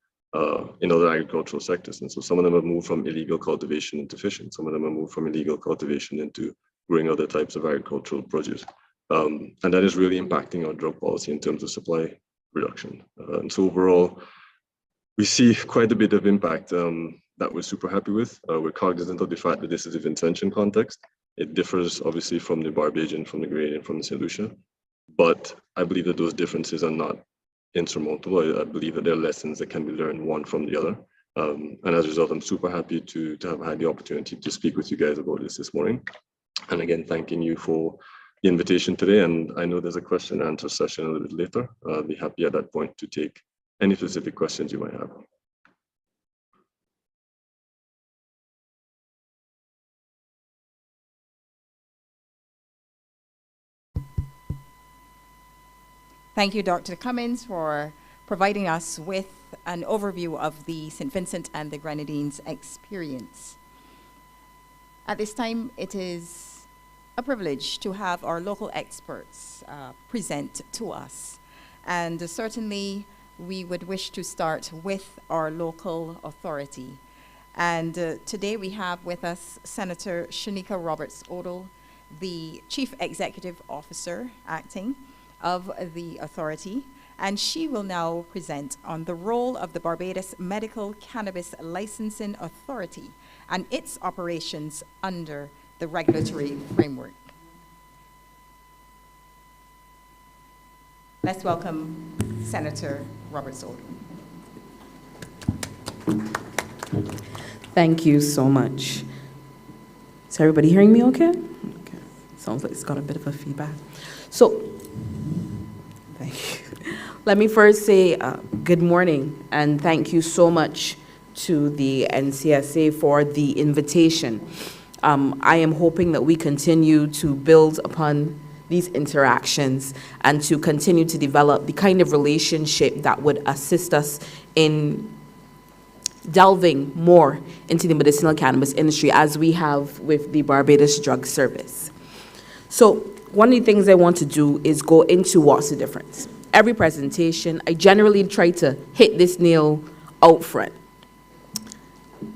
in other agricultural sectors. And so some of them have moved from illegal cultivation into fishing. Some of them have moved from illegal cultivation into growing other types of agricultural produce. And that is really impacting our drug policy in terms of supply reduction. And so overall, we see quite a bit of impact that we're super happy with. We're cognizant of the fact that this is a Vincentian context. It differs obviously from the Barbadian, from the Grenadine, from the St. Lucia. But I believe that those differences are not insurmountable. I believe that there are lessons that can be learned one from the other. And as a result, I'm super happy to have had the opportunity to speak with you guys about this morning. And again, thanking you for the invitation today. And I know there's a question and answer session a little bit later. I'll be happy at that point to take any specific questions you might have. Thank you, Dr. Cummins, for providing us with an overview of the St. Vincent and the Grenadines experience. At this time, it is a privilege to have our local experts present to us. And certainly, we would wish to start with our local authority. And today we have with us Senator Shanika Roberts-Odle, the Chief Executive Officer acting of the authority, and she will now present on the role of the Barbados Medical Cannabis Licensing Authority and its operations under the regulatory framework. Let's welcome Senator Roberts-Odle. Thank you so much. Is everybody hearing me okay? Okay. Sounds like it's got a bit of a feedback. So, thank you. Let me first say good morning and thank you so much to the NCSA for the invitation. I am hoping that we continue to build upon these interactions and to continue to develop the kind of relationship that would assist us in delving more into the medicinal cannabis industry as we have with the Barbados Drug Service. So one of the things I want to do is go into what's the difference. Every presentation, I generally try to hit this nail out front.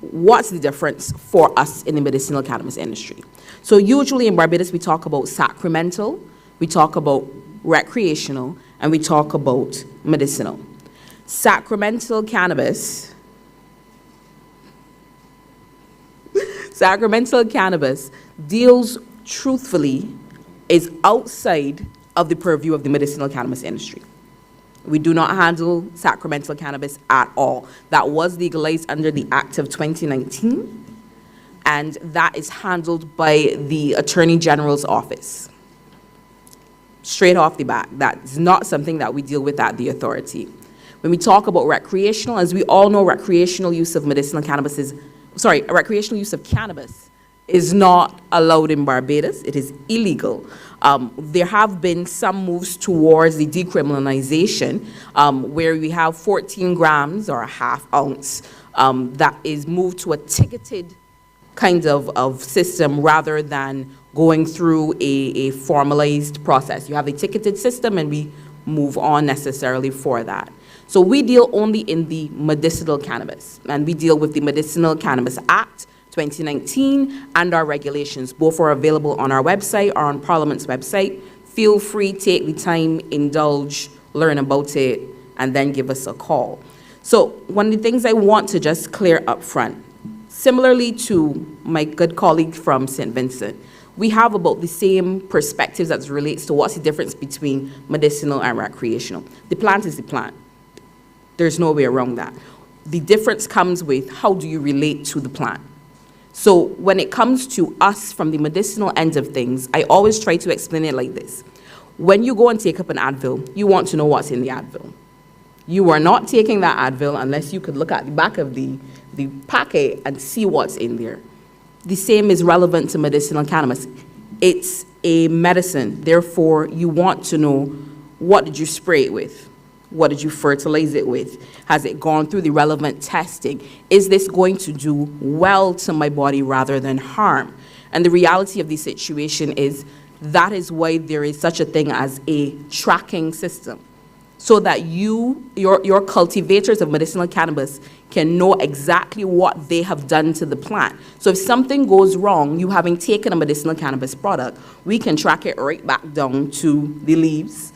What's the difference for us in the medicinal cannabis industry? So usually in Barbados, we talk about sacramental, we talk about recreational, and we talk about medicinal. Sacramental cannabis deals truthfully, is outside of the purview of the medicinal cannabis industry. We do not handle sacramental cannabis at all. That was legalized under the Act of 2019, and that is handled by the Attorney General's office. Straight off the bat, that's not something that we deal with at the authority. When we talk about recreational, as we all know, recreational use of cannabis is not allowed in Barbados. It is illegal. There have been some moves towards the decriminalization, where we have 14 grams or a half ounce that is moved to a ticketed kind of system rather than going through a formalized process. You have a ticketed system and we move on necessarily for that. So we deal only in the medicinal cannabis, and we deal with the Medicinal Cannabis Act 2019 and our regulations. Both are available on our website or on Parliament's website. Feel free, take the time, indulge, learn about it, and then give us a call. So one of the things I want to just clear up front, similarly to my good colleague from St. Vincent, we have about the same perspectives as it relates to what's the difference between medicinal and recreational. The plant is the plant. There's no way around that. The difference comes with how do you relate to the plant. So when it comes to us from the medicinal end of things, I always try to explain it like this. When you go and take up an Advil, you want to know what's in the Advil. You are not taking that Advil unless you could look at the back of the packet and see what's in there. The same is relevant to medicinal cannabis. It's a medicine, therefore you want to know, what did you spray it with? What did you fertilize it with? Has it gone through the relevant testing? Is this going to do well to my body rather than harm? And the reality of the situation is that is why there is such a thing as a tracking system, so that your cultivators of medicinal cannabis can know exactly what they have done to the plant. So if something goes wrong, you having taken a medicinal cannabis product, we can track it right back down to the leaves,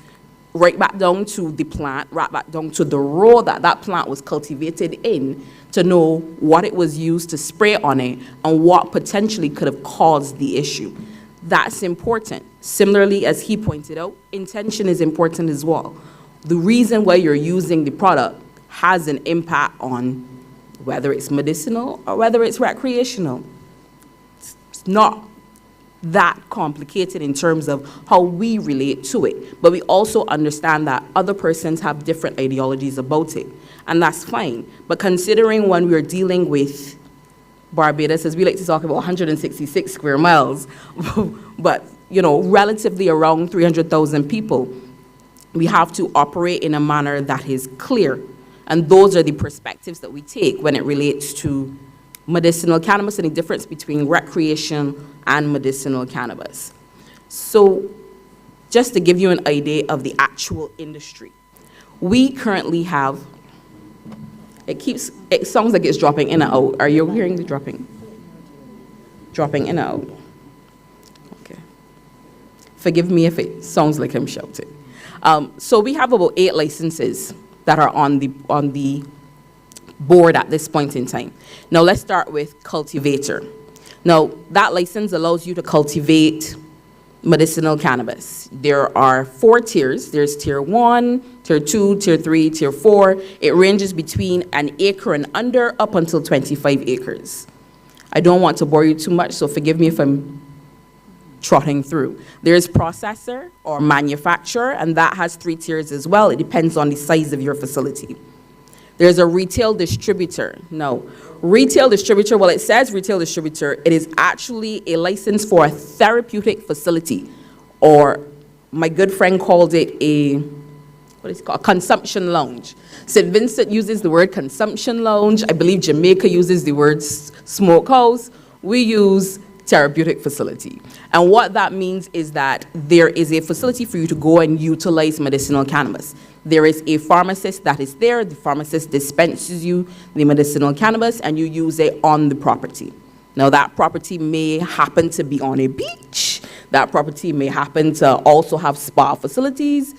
right back down to the plant, right back down to the row that plant was cultivated in, to know what it was used to spray on it and what potentially could have caused the issue. That's important. Similarly, as he pointed out, intention is important as well. The reason why you're using the product has an impact on whether it's medicinal or whether it's recreational. It's not that complicated in terms of how we relate to it, but we also understand that other persons have different ideologies about it, and that's fine. But considering when we're dealing with Barbados, as we like to talk about 166 square miles, but relatively around 300,000 people, we have to operate in a manner that is clear. And those are the perspectives that we take when it relates to medicinal cannabis and the difference between recreation and medicinal cannabis. So just to give you an idea of the actual industry, we currently have, it sounds like it's dropping in and out. Are you hearing the dropping? Dropping in and out. Okay. Forgive me if it sounds like I'm shouting. So we have about 8 licenses that are on the board at this point in time. Now let's start with cultivator. Now that license allows you to cultivate medicinal cannabis. There are 4 tiers. There's tier 1, tier 2, tier 3, tier 4. It ranges between an acre and under up until 25 acres. I don't want to bore you too much, so forgive me if I'm trotting through. There's processor or manufacturer, and that has 3 tiers as well. It depends on the size of your facility. There's a retail distributor. No, retail distributor, well, it says retail distributor. It is actually a license for a therapeutic facility, or my good friend called it a consumption lounge. St. Vincent uses the word consumption lounge. I believe Jamaica uses the word smokehouse. We use therapeutic facility. And what that means is that there is a facility for you to go and utilize medicinal cannabis. There is a pharmacist that is there. The pharmacist dispenses you the medicinal cannabis and you use it on the property. Now that property may happen to be on a beach. That property may happen to also have spa facilities.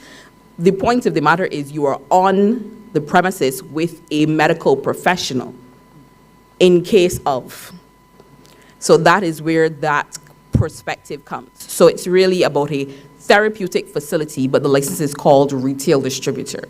The point of the matter is you are on the premises with a medical professional in case of. So that is where that perspective comes. So it's really about a therapeutic facility, but the license is called retail distributor.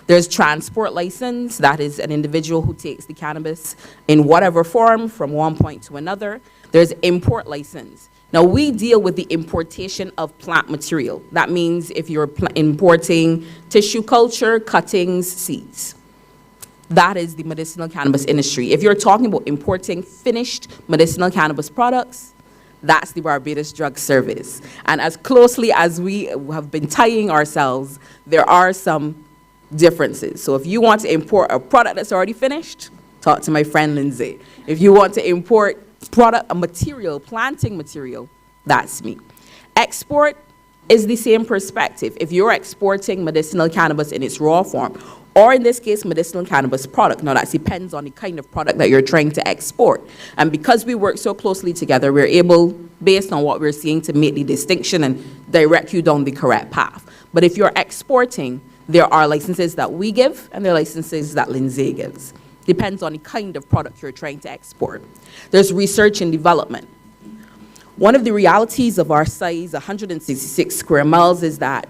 There's transport license, that is an individual who takes the cannabis in whatever form from one point to another. There's import license. Now, we deal with the importation of plant material. That means if you're importing tissue culture, cuttings, seeds. That is the medicinal cannabis industry. If you're talking about importing finished medicinal cannabis products, that's the Barbados Drug Service. And as closely as we have been tying ourselves, there are some differences. So if you want to import a product that's already finished, talk to my friend Lindsay. If you want to import a material, planting material, that's me. Export is the same perspective. If you're exporting medicinal cannabis in its raw form, or in this case, medicinal cannabis product. Now, that depends on the kind of product that you're trying to export. And because we work so closely together, we're able, based on what we're seeing, to make the distinction and direct you down the correct path. But if you're exporting, there are licenses that we give, and there are licenses that Lindsay gives. Depends on the kind of product you're trying to export. There's research and development. One of the realities of our size, 166 square miles, is that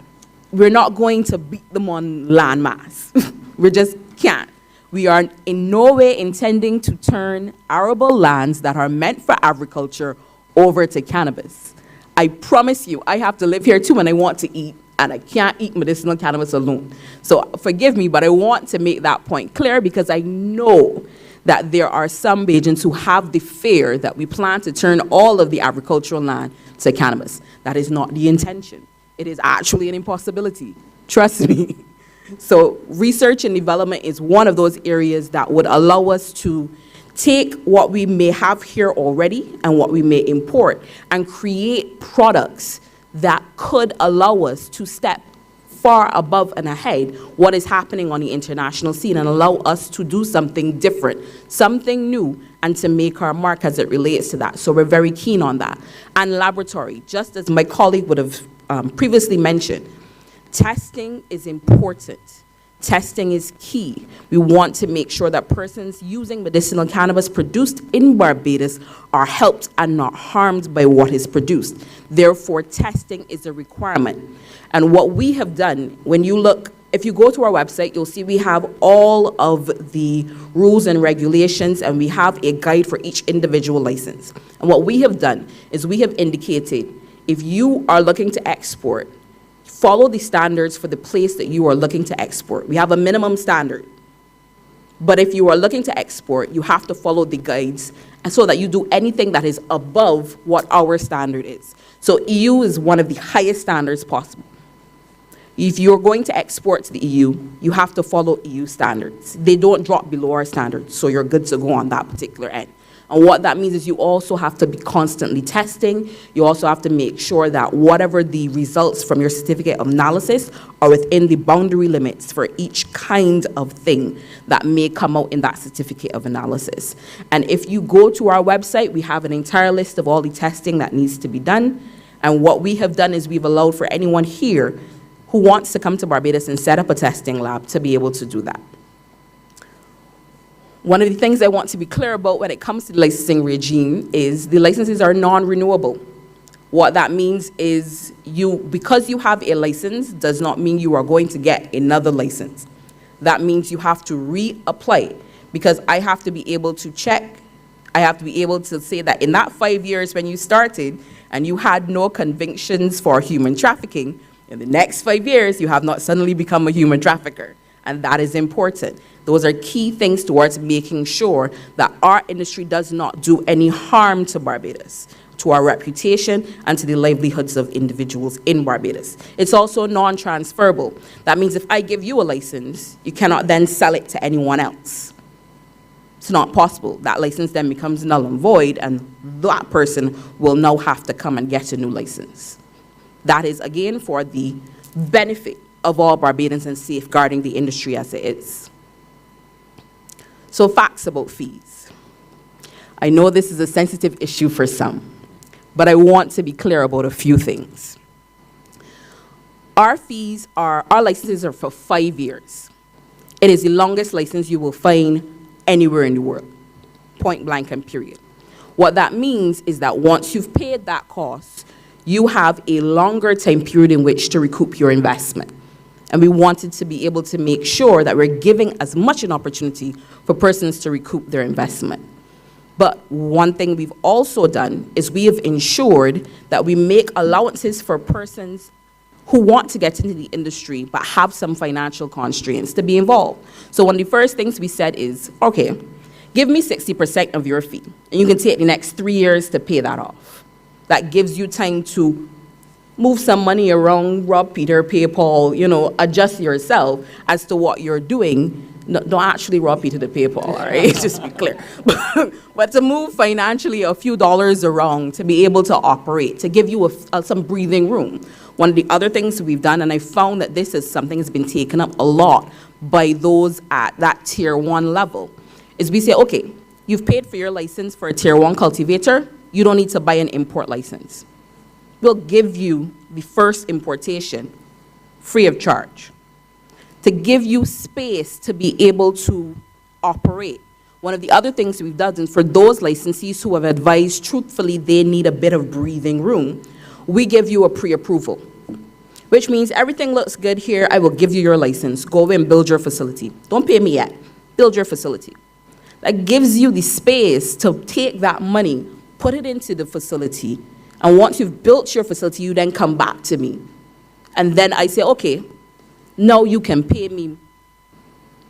we're not going to beat them on land mass. We just can't. We are in no way intending to turn arable lands that are meant for agriculture over to cannabis. I promise you, I have to live here too and I want to eat, and I can't eat medicinal cannabis alone. So forgive me, but I want to make that point clear because I know that there are some Bajans who have the fear that we plan to turn all of the agricultural land to cannabis. That is not the intention. It is actually an impossibility. Trust me. So research and development is one of those areas that would allow us to take what we may have here already and what we may import and create products that could allow us to step far above and ahead what is happening on the international scene and allow us to do something different, something new, and to make our mark as it relates to that. So we're very keen on that. And laboratory, just as my colleague would have previously mentioned, testing is important. Testing is key. We want to make sure that persons using medicinal cannabis produced in Barbados are helped and not harmed by what is produced. Therefore, testing is a requirement. And what we have done, when you look, if you go to our website, you'll see we have all of the rules and regulations, and we have a guide for each individual license. And what we have done is we have indicated, if you are looking to export, follow the standards for the place that you are looking to export. We have a minimum standard. But if you are looking to export, you have to follow the guides and so that you do anything that is above what our standard is. So EU is one of the highest standards possible. If you're going to export to the EU, you have to follow EU standards. They don't drop below our standards, so you're good to go on that particular end. And what that means is you also have to be constantly testing. You also have to make sure that whatever the results from your certificate of analysis are within the boundary limits for each kind of thing that may come out in that certificate of analysis. And if you go to our website, we have an entire list of all the testing that needs to be done. And what we have done is we've allowed for anyone here who wants to come to Barbados and set up a testing lab to be able to do that. One of the things I want to be clear about when it comes to the licensing regime is the licenses are non-renewable. What that means is because you have a license does not mean you are going to get another license. That means you have to reapply, because I have to be able to check, I have to be able to say that in that 5 years when you started and you had no convictions for human trafficking, in the next 5 years you have not suddenly become a human trafficker. And that is important. Those are key things towards making sure that our industry does not do any harm to Barbados, to our reputation, and to the livelihoods of individuals in Barbados. It's also non-transferable. That means if I give you a license, you cannot then sell it to anyone else. It's not possible. That license then becomes null and void, and that person will now have to come and get a new license. That is, again, for the benefit of all Barbadians and safeguarding the industry as it is. So facts about fees. I know this is a sensitive issue for some, but I want to be clear about a few things. Our licenses are for 5 years. It is the longest license you will find anywhere in the world, point blank and period. What that means is that once you've paid that cost, you have a longer time period in which to recoup your investment. And we wanted to be able to make sure that we're giving as much an opportunity for persons to recoup their investment. But one thing we've also done is we have ensured that we make allowances for persons who want to get into the industry but have some financial constraints to be involved. So one of the first things we said is, okay, give me 60% of your fee, and you can take the next 3 years to pay that off. That gives you time to move some money around, rob Peter, pay Paul, adjust yourself as to what you're doing. No, don't actually rob Peter to pay Paul, all right? Just to be clear. But to move financially a few dollars around to be able to operate, to give you some breathing room. One of the other things we've done, and I found that this is something that's been taken up a lot by those at that tier 1 level, is we say, okay, you've paid for your license for a tier 1 cultivator, you don't need to buy an import license. We'll give you the first importation free of charge to give you space to be able to operate. One of the other things we've done is for those licensees who have advised truthfully they need a bit of breathing room, we give you a pre-approval, which means everything looks good here, I will give you your license. Go away and build your facility. Don't pay me yet. Build your facility. That gives you the space to take that money, put it into the facility, and once you've built your facility, you then come back to me. And then I say, okay, now you can pay me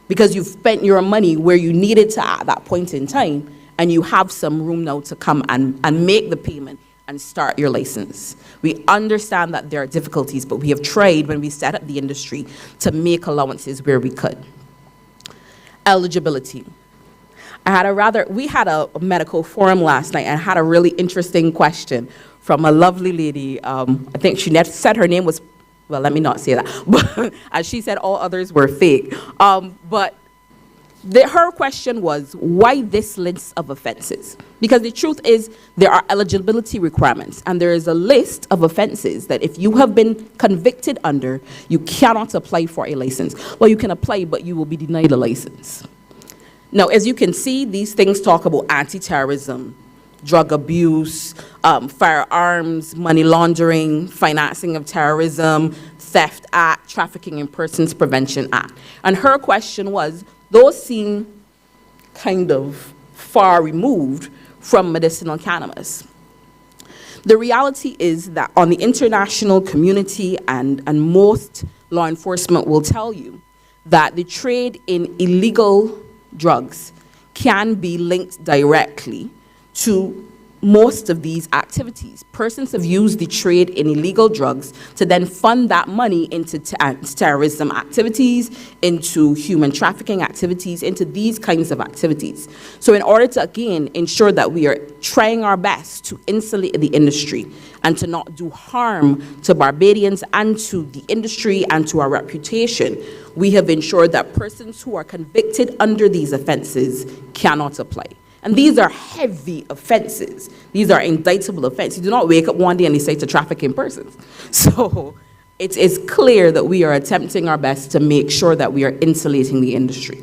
because you've spent your money where you needed to at that point in time, and you have some room now to come and make the payment and start your license. We understand that there are difficulties, but we have tried when we set up the industry to make allowances where we could. Eligibility. We had a medical forum last night and had a really interesting question from a lovely lady. I think she said her name was, well, let me not say that, but as she said, all others were fake. But her question was, why this list of offenses? Because the truth is, there are eligibility requirements, and there is a list of offenses that if you have been convicted under, you cannot apply for a license. Well, you can apply, but you will be denied a license. Now, as you can see, these things talk about anti-terrorism, drug abuse, firearms, money laundering, financing of terrorism, Theft Act, Trafficking in Persons Prevention Act. And her question was, those seem kind of far removed from medicinal cannabis. The reality is that on the international community and most law enforcement will tell you that the trade in illegal drugs can be linked directly to most of these activities. Persons have used the trade in illegal drugs to then fund that money into terrorism activities, into human trafficking activities, into these kinds of activities. So in order to, again, ensure that we are trying our best to insulate the industry and to not do harm to Barbadians and to the industry and to our reputation, we have ensured that persons who are convicted under these offenses cannot apply. And these are heavy offenses. These are indictable offenses. You do not wake up one day and decide to traffic in persons. So it is clear that we are attempting our best to make sure that we are insulating the industry.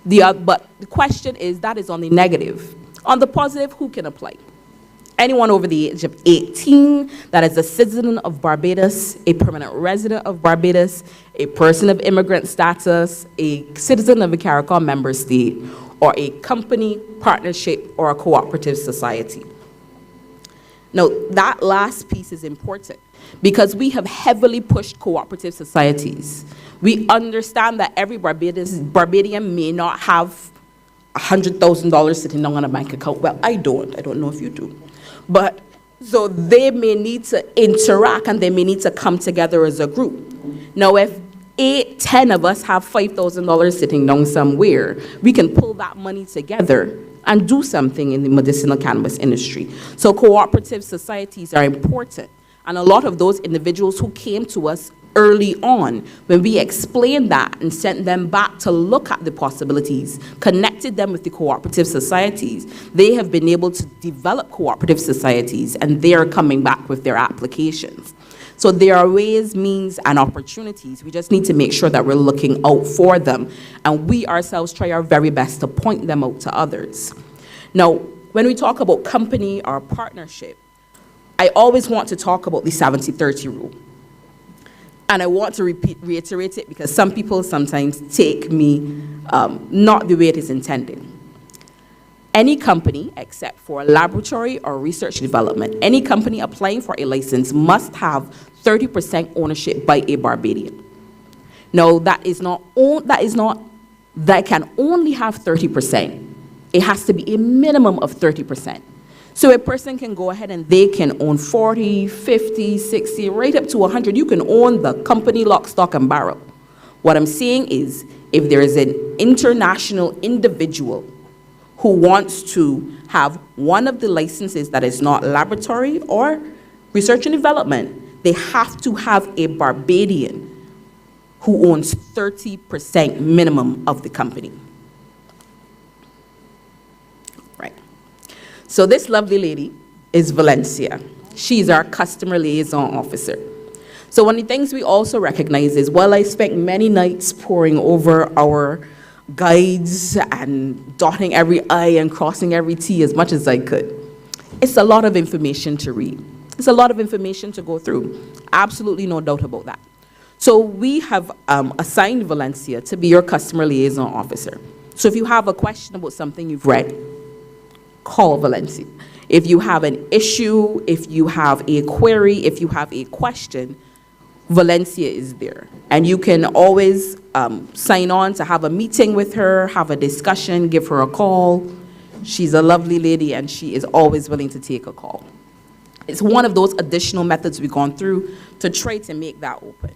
But the question is, that is on the negative. On the positive, who can apply? Anyone over the age of 18 that is a citizen of Barbados, a permanent resident of Barbados, a person of immigrant status, a citizen of a CARICOM member state, or a company, partnership, or a cooperative society. Now, that last piece is important because we have heavily pushed cooperative societies. We understand that every Barbadian may not have $100,000 sitting down on a bank account. Well, I don't know if you do. But, so they may need to interact and they may need to come together as a group. Now, if 8, 10 of us have $5,000 sitting down somewhere, we can pull that money together and do something in the medicinal cannabis industry. So cooperative societies are important. And a lot of those individuals who came to us early on, when we explained that and sent them back to look at the possibilities, connected them with the cooperative societies, they have been able to develop cooperative societies, and they are coming back with their applications. So there are ways, means, and opportunities. We just need to make sure that we're looking out for them, and we ourselves try our very best to point them out to others. Now, when we talk about company or partnership, I always want to talk about the 70-30 rule. And I want to reiterate it because some people sometimes take me not the way it is intended. Any company, except for laboratory or research and development, any company applying for a license must have 30% ownership by a Barbadian. Now, that can only have 30%. It has to be a minimum of 30%. So a person can go ahead and they can own 40, 50, 60, right up to 100. You can own the company lock, stock, and barrel. What I'm saying is, if there is an international individual who wants to have one of the licenses that is not laboratory or research and development, they have to have a Barbadian who owns 30% minimum of the company. Right. So this lovely lady is Valencia. She's our customer liaison officer. So one of the things we also recognize is, while I spent many nights poring over our guides and dotting every I and crossing every T as much as I could, it's a lot of information to read. It's a lot of information to go through. Absolutely no doubt about that. So we have assigned Valencia to be your customer liaison officer. So if you have a question about something you've read, call Valencia. If you have an issue, if you have a query, if you have a question, Valencia is there. And you can always sign on to have a meeting with her, have a discussion, give her a call. She's a lovely lady and she is always willing to take a call. It's one of those additional methods we've gone through to try to make that open.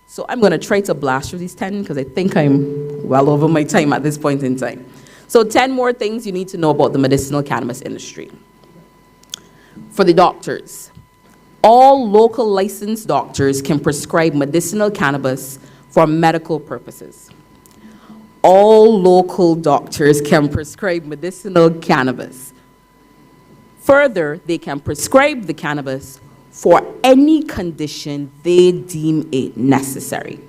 So I'm going to try to blast through these 10 because I think I'm well over my time at this point in time. So 10 more things you need to know about the medicinal cannabis industry. For the doctors, all local licensed doctors can prescribe medicinal cannabis for medical purposes. All local doctors can prescribe medicinal cannabis. Further, they can prescribe the cannabis for any condition they deem it necessary.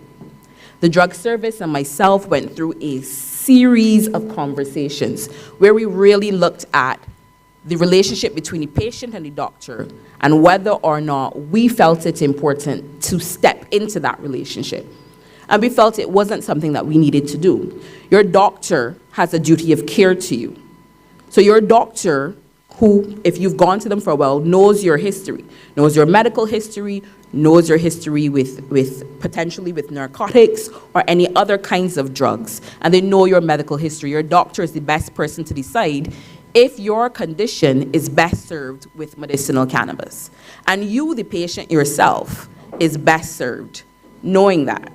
The drug service and myself went through a series of conversations where we really looked at the relationship between the patient and the doctor and whether or not we felt it important to step into that relationship. And we felt it wasn't something that we needed to do. Your doctor has a duty of care to you. So your doctor, who, if you've gone to them for a while, knows your history, knows your medical history, knows your history with potentially with narcotics or any other kinds of drugs, and they know your medical history. Your doctor is the best person to decide if your condition is best served with medicinal cannabis. And you, the patient yourself, is best served knowing that.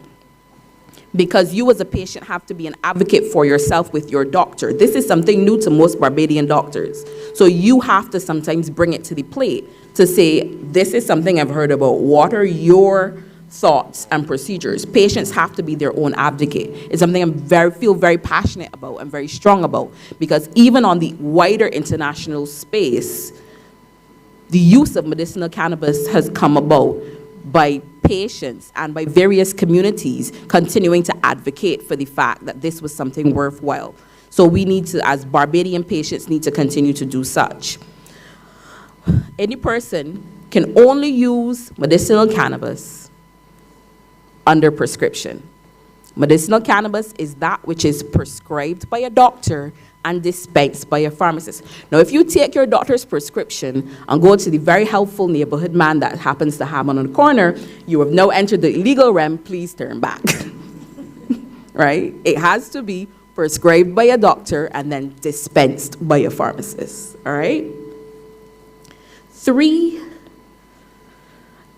Because you as a patient have to be an advocate for yourself with your doctor. This is something new to most Barbadian doctors. So you have to sometimes bring it to the plate to say, this is something I've heard about. What are your thoughts and procedures? Patients have to be their own advocate. It's something I feel very passionate about and very strong about, because even on the wider international space, the use of medicinal cannabis has come about by patients and by various communities continuing to advocate for the fact that this was something worthwhile. So we need to, as Barbadian patients, need to continue to do such. Any person can only use medicinal cannabis under prescription. Medicinal cannabis is that which is prescribed by a doctor and dispensed by a pharmacist. Now, if you take your doctor's prescription and go to the very helpful neighborhood man that happens to have one on the corner, you have now entered the illegal realm, please turn back. Right? It has to be prescribed by a doctor and then dispensed by a pharmacist. All right? 3,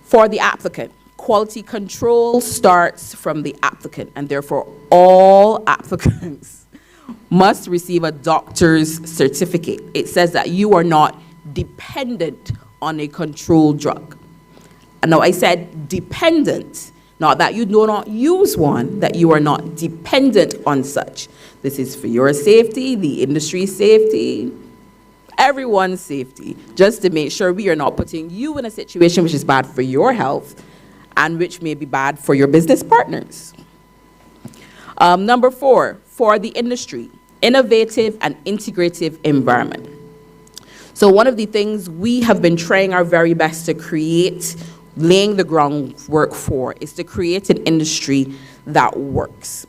for the applicant. Quality control starts from the applicant, and therefore all applicants must receive a doctor's certificate. It says that you are not dependent on a controlled drug. And now I said dependent, not that you do not use one, that you are not dependent on such. This is for your safety, the industry's safety, everyone's safety, just to make sure we are not putting you in a situation which is bad for your health and which may be bad for your business partners. Number 4, for the industry, innovative and integrative environment. So one of the things we have been trying our very best to create, laying the groundwork for, is to create an industry that works.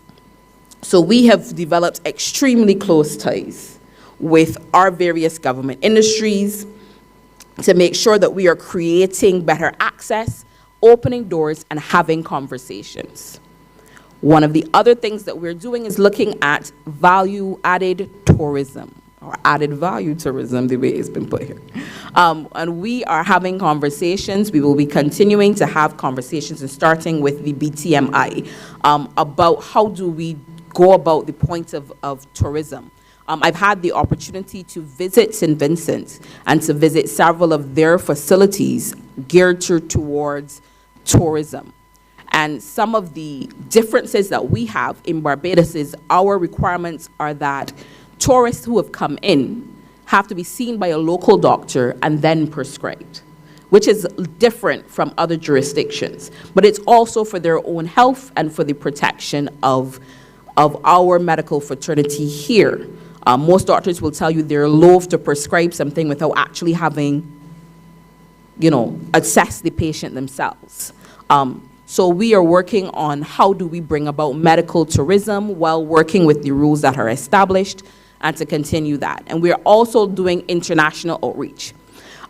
So we have developed extremely close ties with our various government industries to make sure that we are creating better access, opening doors, and having conversations. One of the other things that we're doing is looking at value-added tourism, or added value tourism, the way it's been put here. And we are having conversations. We will be continuing to have conversations, and starting with the BTMI, about how do we go about the point of tourism. I've had the opportunity to visit St. Vincent and to visit several of their facilities geared towards tourism. And some of the differences that we have in Barbados is our requirements are that tourists who have come in have to be seen by a local doctor and then prescribed, which is different from other jurisdictions. But it's also for their own health and for the protection of our medical fraternity here. Most doctors will tell you they're loath to prescribe something without actually having, assess the patient themselves. So we are working on how do we bring about medical tourism while working with the rules that are established, and to continue that. And we're also doing international outreach.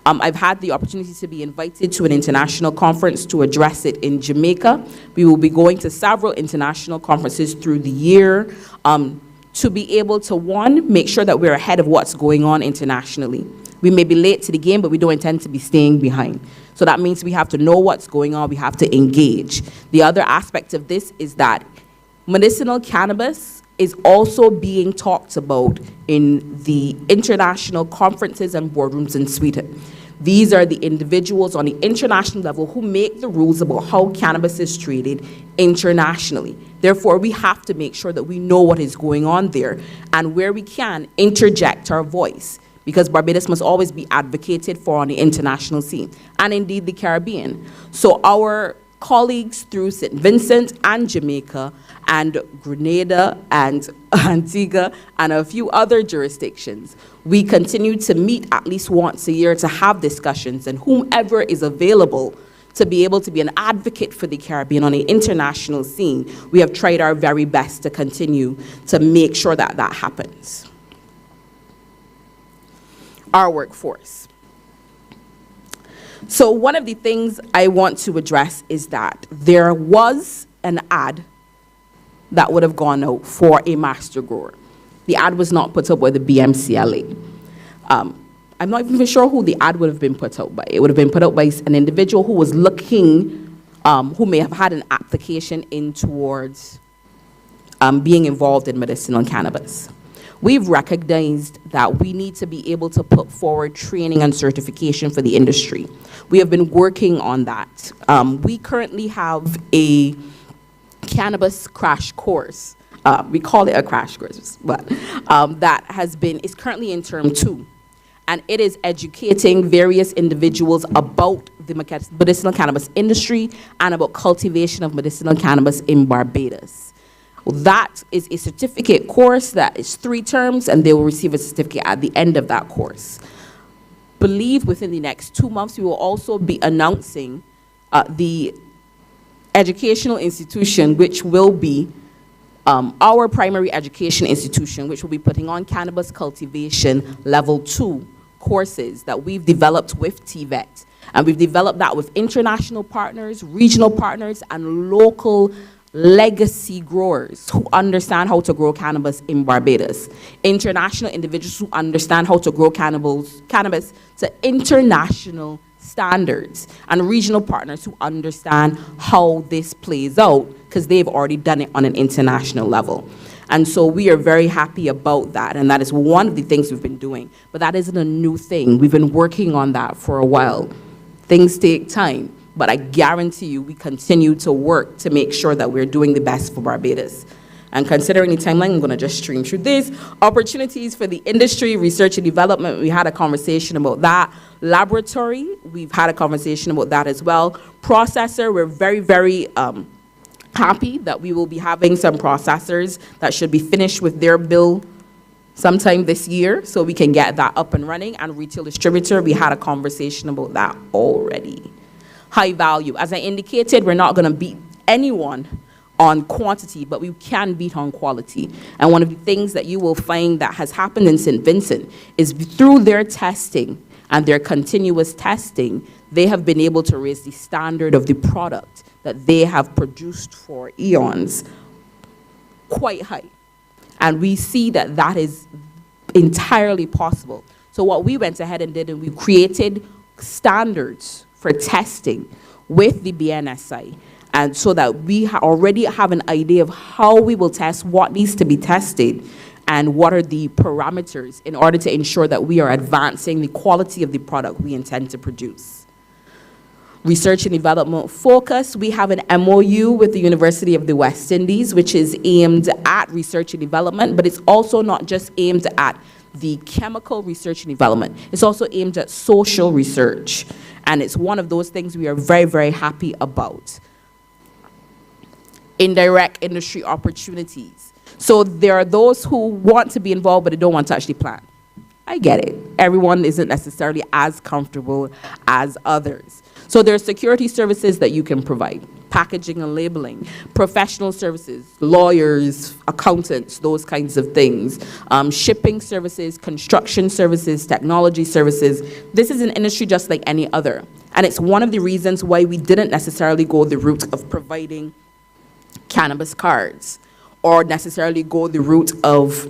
I've had the opportunity to be invited to an international conference to address it in Jamaica. We will be going to several international conferences through the year to be able to, one, make sure that we're ahead of what's going on internationally. We may be late to the game, but we don't intend to be staying behind. So that means we have to know what's going on, we have to engage. The other aspect of this is that medicinal cannabis is also being talked about in the international conferences and boardrooms in Sweden. These are the individuals on the international level who make the rules about how cannabis is traded internationally. Therefore, we have to make sure that we know what is going on there, and where we can, interject our voice, because Barbados must always be advocated for on the international scene, and indeed the Caribbean. So our colleagues through St. Vincent and Jamaica and Grenada and Antigua and a few other jurisdictions, we continue to meet at least once a year to have discussions, and whomever is available to be able to be an advocate for the Caribbean on the international scene, we have tried our very best to continue to make sure that that happens. Our workforce. So one of the things I want to address is that there was an ad that would have gone out for a master grower. The ad was not put up by the BMCLA. I'm not even sure who the ad would have been put out by. It would have been put out by an individual who was looking, who may have had an application in towards being involved in medicinal cannabis. We've recognized that we need to be able to put forward training and certification for the industry. We have been working on that. We currently have a cannabis crash course. We call it a crash course, but that is currently in term 2. And it is educating various individuals about the medicinal cannabis industry and about cultivation of medicinal cannabis in Barbados. That is a certificate course that is 3 terms, and they will receive a certificate at the end of that course. Believe within the next 2 months, we will also be announcing the educational institution, which will be our primary education institution, which will be putting on cannabis cultivation level 2 courses that we've developed with TVET. And we've developed that with international partners, regional partners, and local legacy growers who understand how to grow cannabis in Barbados. International individuals who understand how to grow cannabis to international standards, and regional partners who understand how this plays out because they've already done it on an international level. And so we are very happy about that, and that is one of the things we've been doing. But that isn't a new thing. We've been working on that for a while. Things take time, but I guarantee you we continue to work to make sure that we're doing the best for Barbados. And considering the timeline, I'm going to just stream through this. Opportunities for the industry, research and development, we had a conversation about that. Laboratory, we've had a conversation about that as well. Processor, we're very, very happy that we will be having some processors that should be finished with their bill sometime this year so we can get that up and running. And retail distributor, we had a conversation about that already. High value, as I indicated, we're not going to beat anyone on quantity, but we can beat on quality. And one of the things that you will find that has happened in St. Vincent is through their testing and their continuous testing, they have been able to raise the standard of the product that they have produced for eons quite high. And we see that that is entirely possible. So what we went ahead and did, and we created standards for testing with the BNSI, and so that we already have an idea of how we will test, what needs to be tested, and what are the parameters in order to ensure that we are advancing the quality of the product we intend to produce. Research and development focus, we have an MOU with the University of the West Indies, which is aimed at research and development, but it's also not just aimed at the chemical research and development. It's also aimed at social research. And it's one of those things we are very, very happy about. Indirect industry opportunities. So there are those who want to be involved, but they don't want to actually plan. I get it. Everyone isn't necessarily as comfortable as others. So there are security services that you can provide, packaging and labeling, professional services, lawyers, accountants, those kinds of things, shipping services, construction services, technology services. This is an industry just like any other. And it's one of the reasons why we didn't necessarily go the route of providing cannabis cards or necessarily go the route of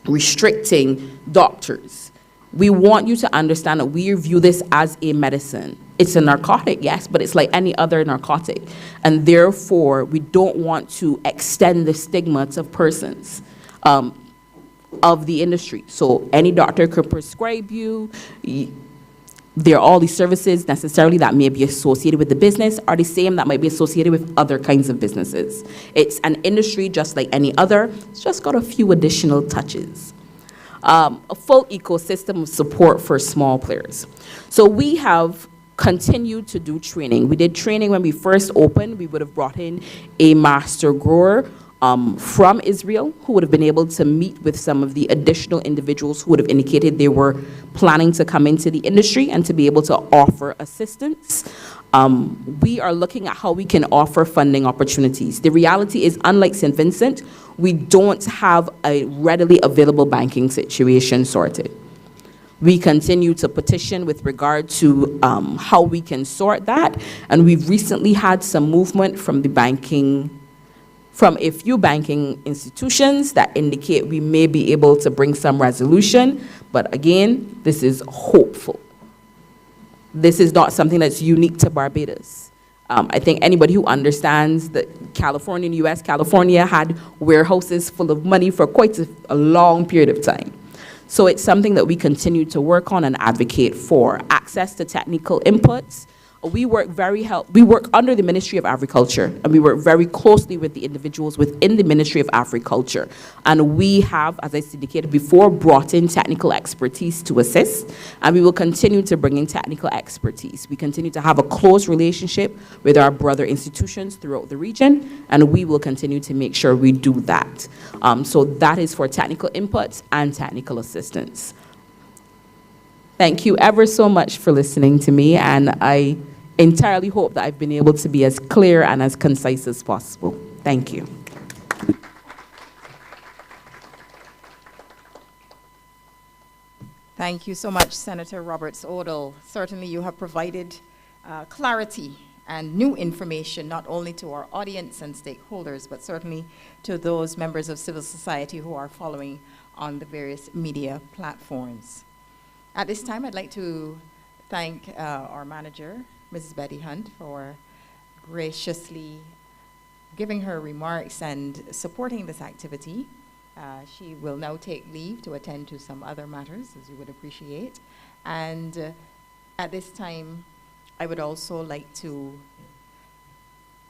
restricting doctors. We want you to understand that we view this as a medicine. It's a narcotic, yes, but it's like any other narcotic. And therefore, we don't want to extend the stigma to persons of the industry. So any doctor could prescribe you. There are all these services necessarily that may be associated with the business are the same that might be associated with other kinds of businesses. It's an industry just like any other. It's just got a few additional touches. A full ecosystem of support for small players. So we have continued to do training. We did training when we first opened. We would have brought in a master grower from Israel who would have been able to meet with some of the additional individuals who would have indicated they were planning to come into the industry and to be able to offer assistance. We are looking at how we can offer funding opportunities. The reality is, unlike St. Vincent, we don't have a readily available banking situation sorted. We continue to petition with regard to how we can sort that, and we've recently had some movement from from a few banking institutions that indicate we may be able to bring some resolution, but again, this is hopeful. This is not something that's unique to Barbados. I think anybody who understands that California and US, California had warehouses full of money for quite a long period of time. So it's something that we continue to work on and advocate for. Access to technical inputs. We work under the Ministry of Agriculture, and we work very closely with the individuals within the Ministry of Agriculture. And we have, as I indicated before, brought in technical expertise to assist, and we will continue to bring in technical expertise. We continue to have a close relationship with our brother institutions throughout the region, and we will continue to make sure we do that. So that is for technical inputs and technical assistance. Thank you ever so much for listening to me, and I entirely hope that I've been able to be as clear and as concise as possible. Thank you. Thank you so much, Senator Roberts-Odell. Certainly you have provided clarity and new information, not only to our audience and stakeholders, but certainly to those members of civil society who are following on the various media platforms. At this time, I'd like to thank our manager, Mrs. Betty Hunt, for graciously giving her remarks and supporting this activity. She will now take leave to attend to some other matters, as you would appreciate. And at this time, I would also like to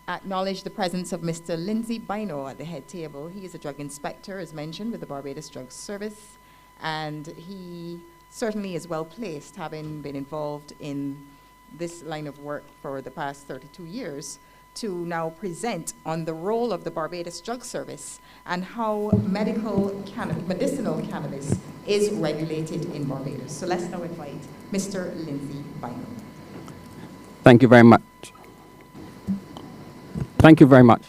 acknowledge the presence of Mr. Lindsay Bino at the head table. He is a drug inspector, as mentioned, with the Barbados Drug Service, and he certainly is well placed, having been involved in this line of work for the past 32 years, to now present on the role of the Barbados Drug Service and how medicinal cannabis is regulated in Barbados. So let's now invite Mr. Lindsay Bynum. Thank you very much. Thank you very much.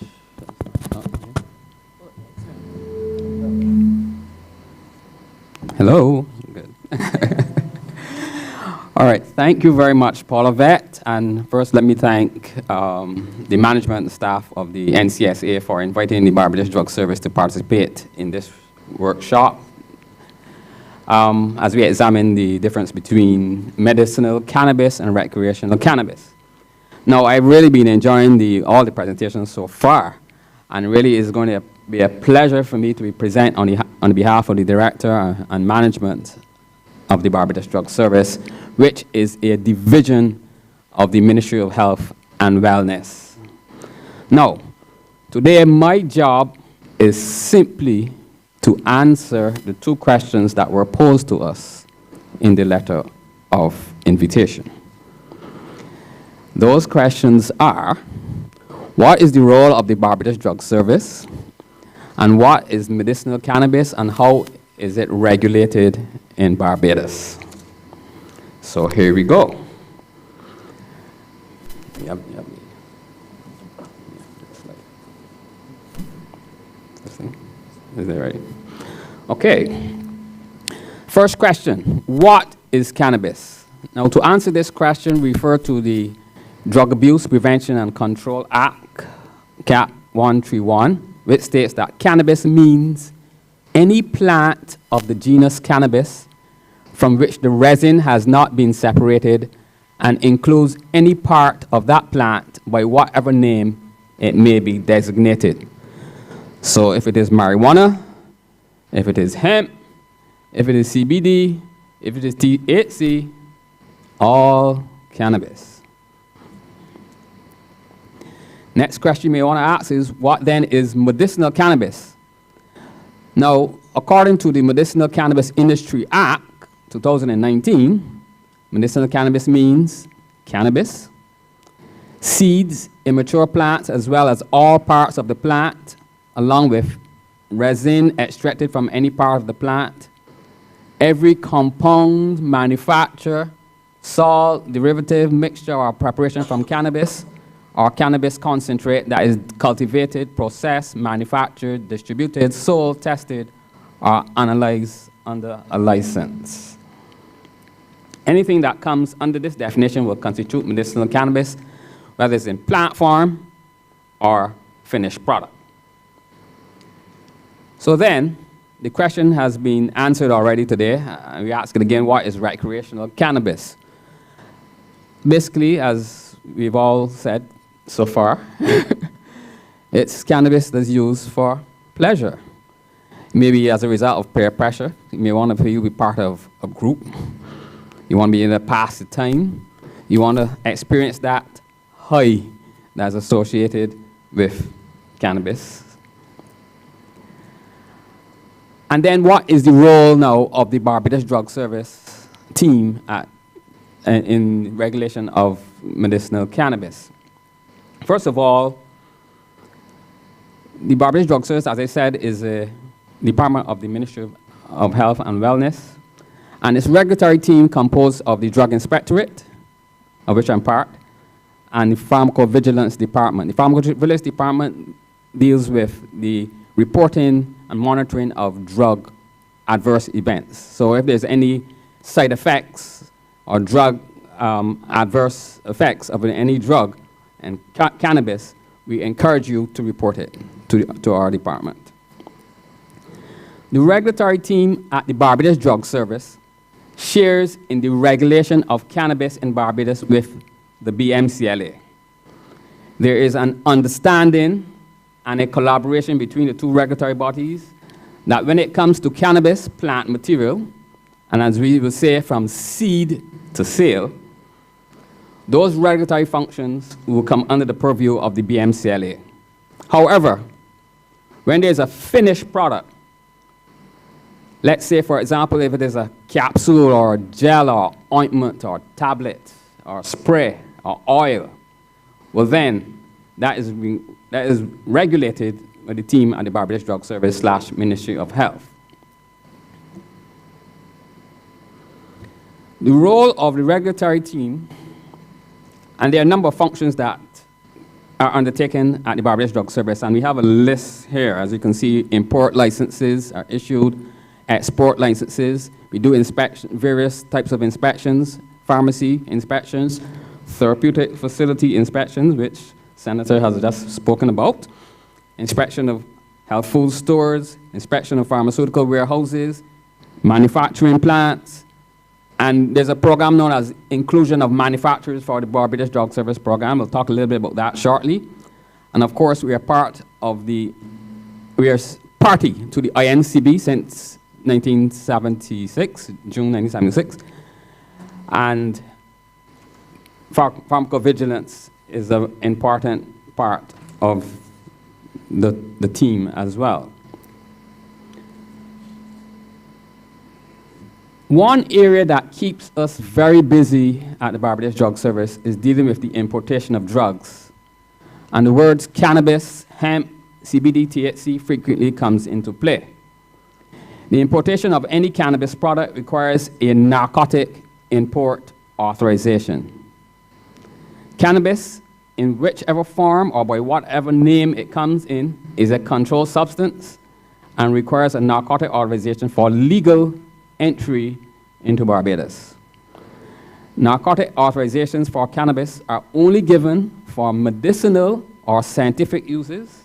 Hello. Good. All right. Thank you very much, Paula Vett. And first, let me thank the management and staff of the NCSA for inviting the Barbados Drug Service to participate in this workshop as we examine the difference between medicinal cannabis and recreational cannabis. Now, I've really been enjoying all the presentations so far, and really it's going to be a pleasure for me to be present on behalf of the director and management of the Barbados Drug Service, which is a division of the Ministry of Health and Wellness. Now, today my job is simply to answer the two questions that were posed to us in the letter of invitation. Those questions are, what is the role of the Barbados Drug Service? And what is medicinal cannabis, and how is it regulated in Barbados? So here we go. Yep. Is that right? Okay. First question, what is cannabis? Now, to answer this question, refer to the Drug Abuse Prevention and Control Act, Cap 131, which states that cannabis means any plant of the genus cannabis from which the resin has not been separated and includes any part of that plant by whatever name it may be designated. So if it is marijuana, if it is hemp, if it is CBD, if it is THC, all cannabis. Next question you may want to ask is, what then is medicinal cannabis? Now, according to the Medicinal Cannabis Industry Act, 2019, medicinal cannabis means cannabis, seeds, immature plants, as well as all parts of the plant, along with resin extracted from any part of the plant, every compound, manufacture, salt, derivative, mixture, or preparation from cannabis, or cannabis concentrate that is cultivated, processed, manufactured, distributed, sold, tested, or analyzed under a license. Anything that comes under this definition will constitute medicinal cannabis, whether it's in plant form or finished product. So then, the question has been answered already today. We ask it again, what is recreational cannabis? Basically, as we've all said so far, it's cannabis that's used for pleasure. Maybe as a result of peer pressure. You may want to be part of a group. You want to be able to pass the time. You want to experience that high that's associated with cannabis. And then what is the role now of the Barbados Drug Service team in regulation of medicinal cannabis? First of all, the Barbados Drug Service, as I said, is a department of the Ministry of Health and Wellness, and its regulatory team composed of the Drug Inspectorate, of which I'm part, and the Pharmacovigilance Department. The Pharmacovigilance Department deals with the reporting and monitoring of drug adverse events. So if there's any side effects or drug adverse effects of any drug and cannabis, we encourage you to report it to our department. The regulatory team at the Barbados Drug Service shares in the regulation of cannabis in Barbados with the BMCLA. There is an understanding and a collaboration between the two regulatory bodies that when it comes to cannabis plant material, and as we will say, from seed to sale, those regulatory functions will come under the purview of the BMCLA. However, when there's a finished product, let's say, for example, if it is a capsule or a gel or ointment or tablet or spray or oil, well then, that is regulated by the team at the Barbados Drug Service / Ministry of Health. The role of the regulatory team, and there are a number of functions that are undertaken at the Barbados Drug Service, and we have a list here. As you can see, import licenses are issued, export licenses. We do various types of inspections, pharmacy inspections, therapeutic facility inspections, which Senator has just spoken about, inspection of health food stores, inspection of pharmaceutical warehouses, manufacturing plants, and there's a program known as Inclusion of Manufacturers for the Barbados Drug Service program. We'll talk a little bit about that shortly. And of course, we are party to the INCB since 1976, June 1976. And pharmacovigilance is an important part of the team as well. One area that keeps us very busy at the Barbados Drug Service is dealing with the importation of drugs. And the words cannabis, hemp, CBD, THC frequently comes into play. The importation of any cannabis product requires a narcotic import authorization. Cannabis, in whichever form or by whatever name it comes in, is a controlled substance and requires a narcotic authorization for legal entry into Barbados. Narcotic authorizations for cannabis are only given for medicinal or scientific uses.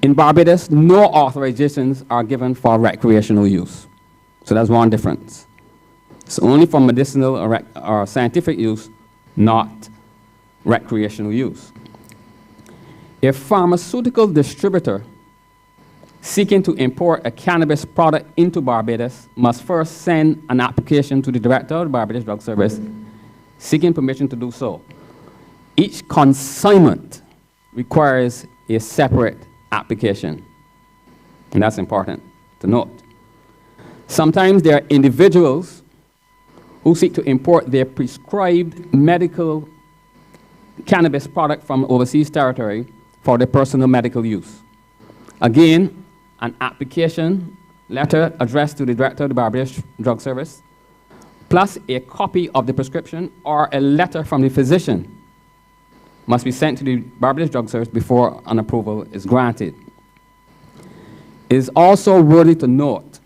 In Barbados, no authorizations are given for recreational use. So that's one difference. It's only for medicinal or scientific use, not recreational use. A pharmaceutical distributor seeking to import a cannabis product into Barbados must first send an application to the director of the Barbados Drug Service seeking permission to do so. Each consignment requires a separate application, and that's important to note. Sometimes there are individuals who seek to import their prescribed medical cannabis product from overseas territory for their personal medical use. Again, an application letter addressed to the director of the Barbados Drug Service, plus a copy of the prescription or a letter from the physician must be sent to the Barbados Drug Service before an approval is granted. It is also worthy to note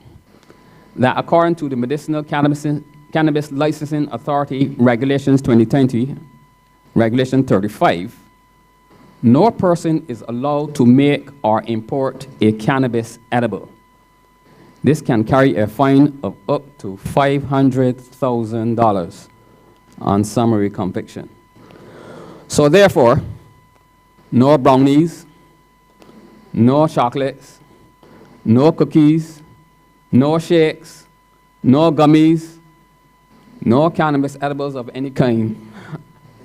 that according to the Medicinal Cannabis Licensing Authority Regulations 2020, Regulation 35, no person is allowed to make or import a cannabis edible. This can carry a fine of up to $500,000 on summary conviction. So therefore, no brownies, no chocolates, no cookies, no shakes, no gummies, no cannabis edibles of any kind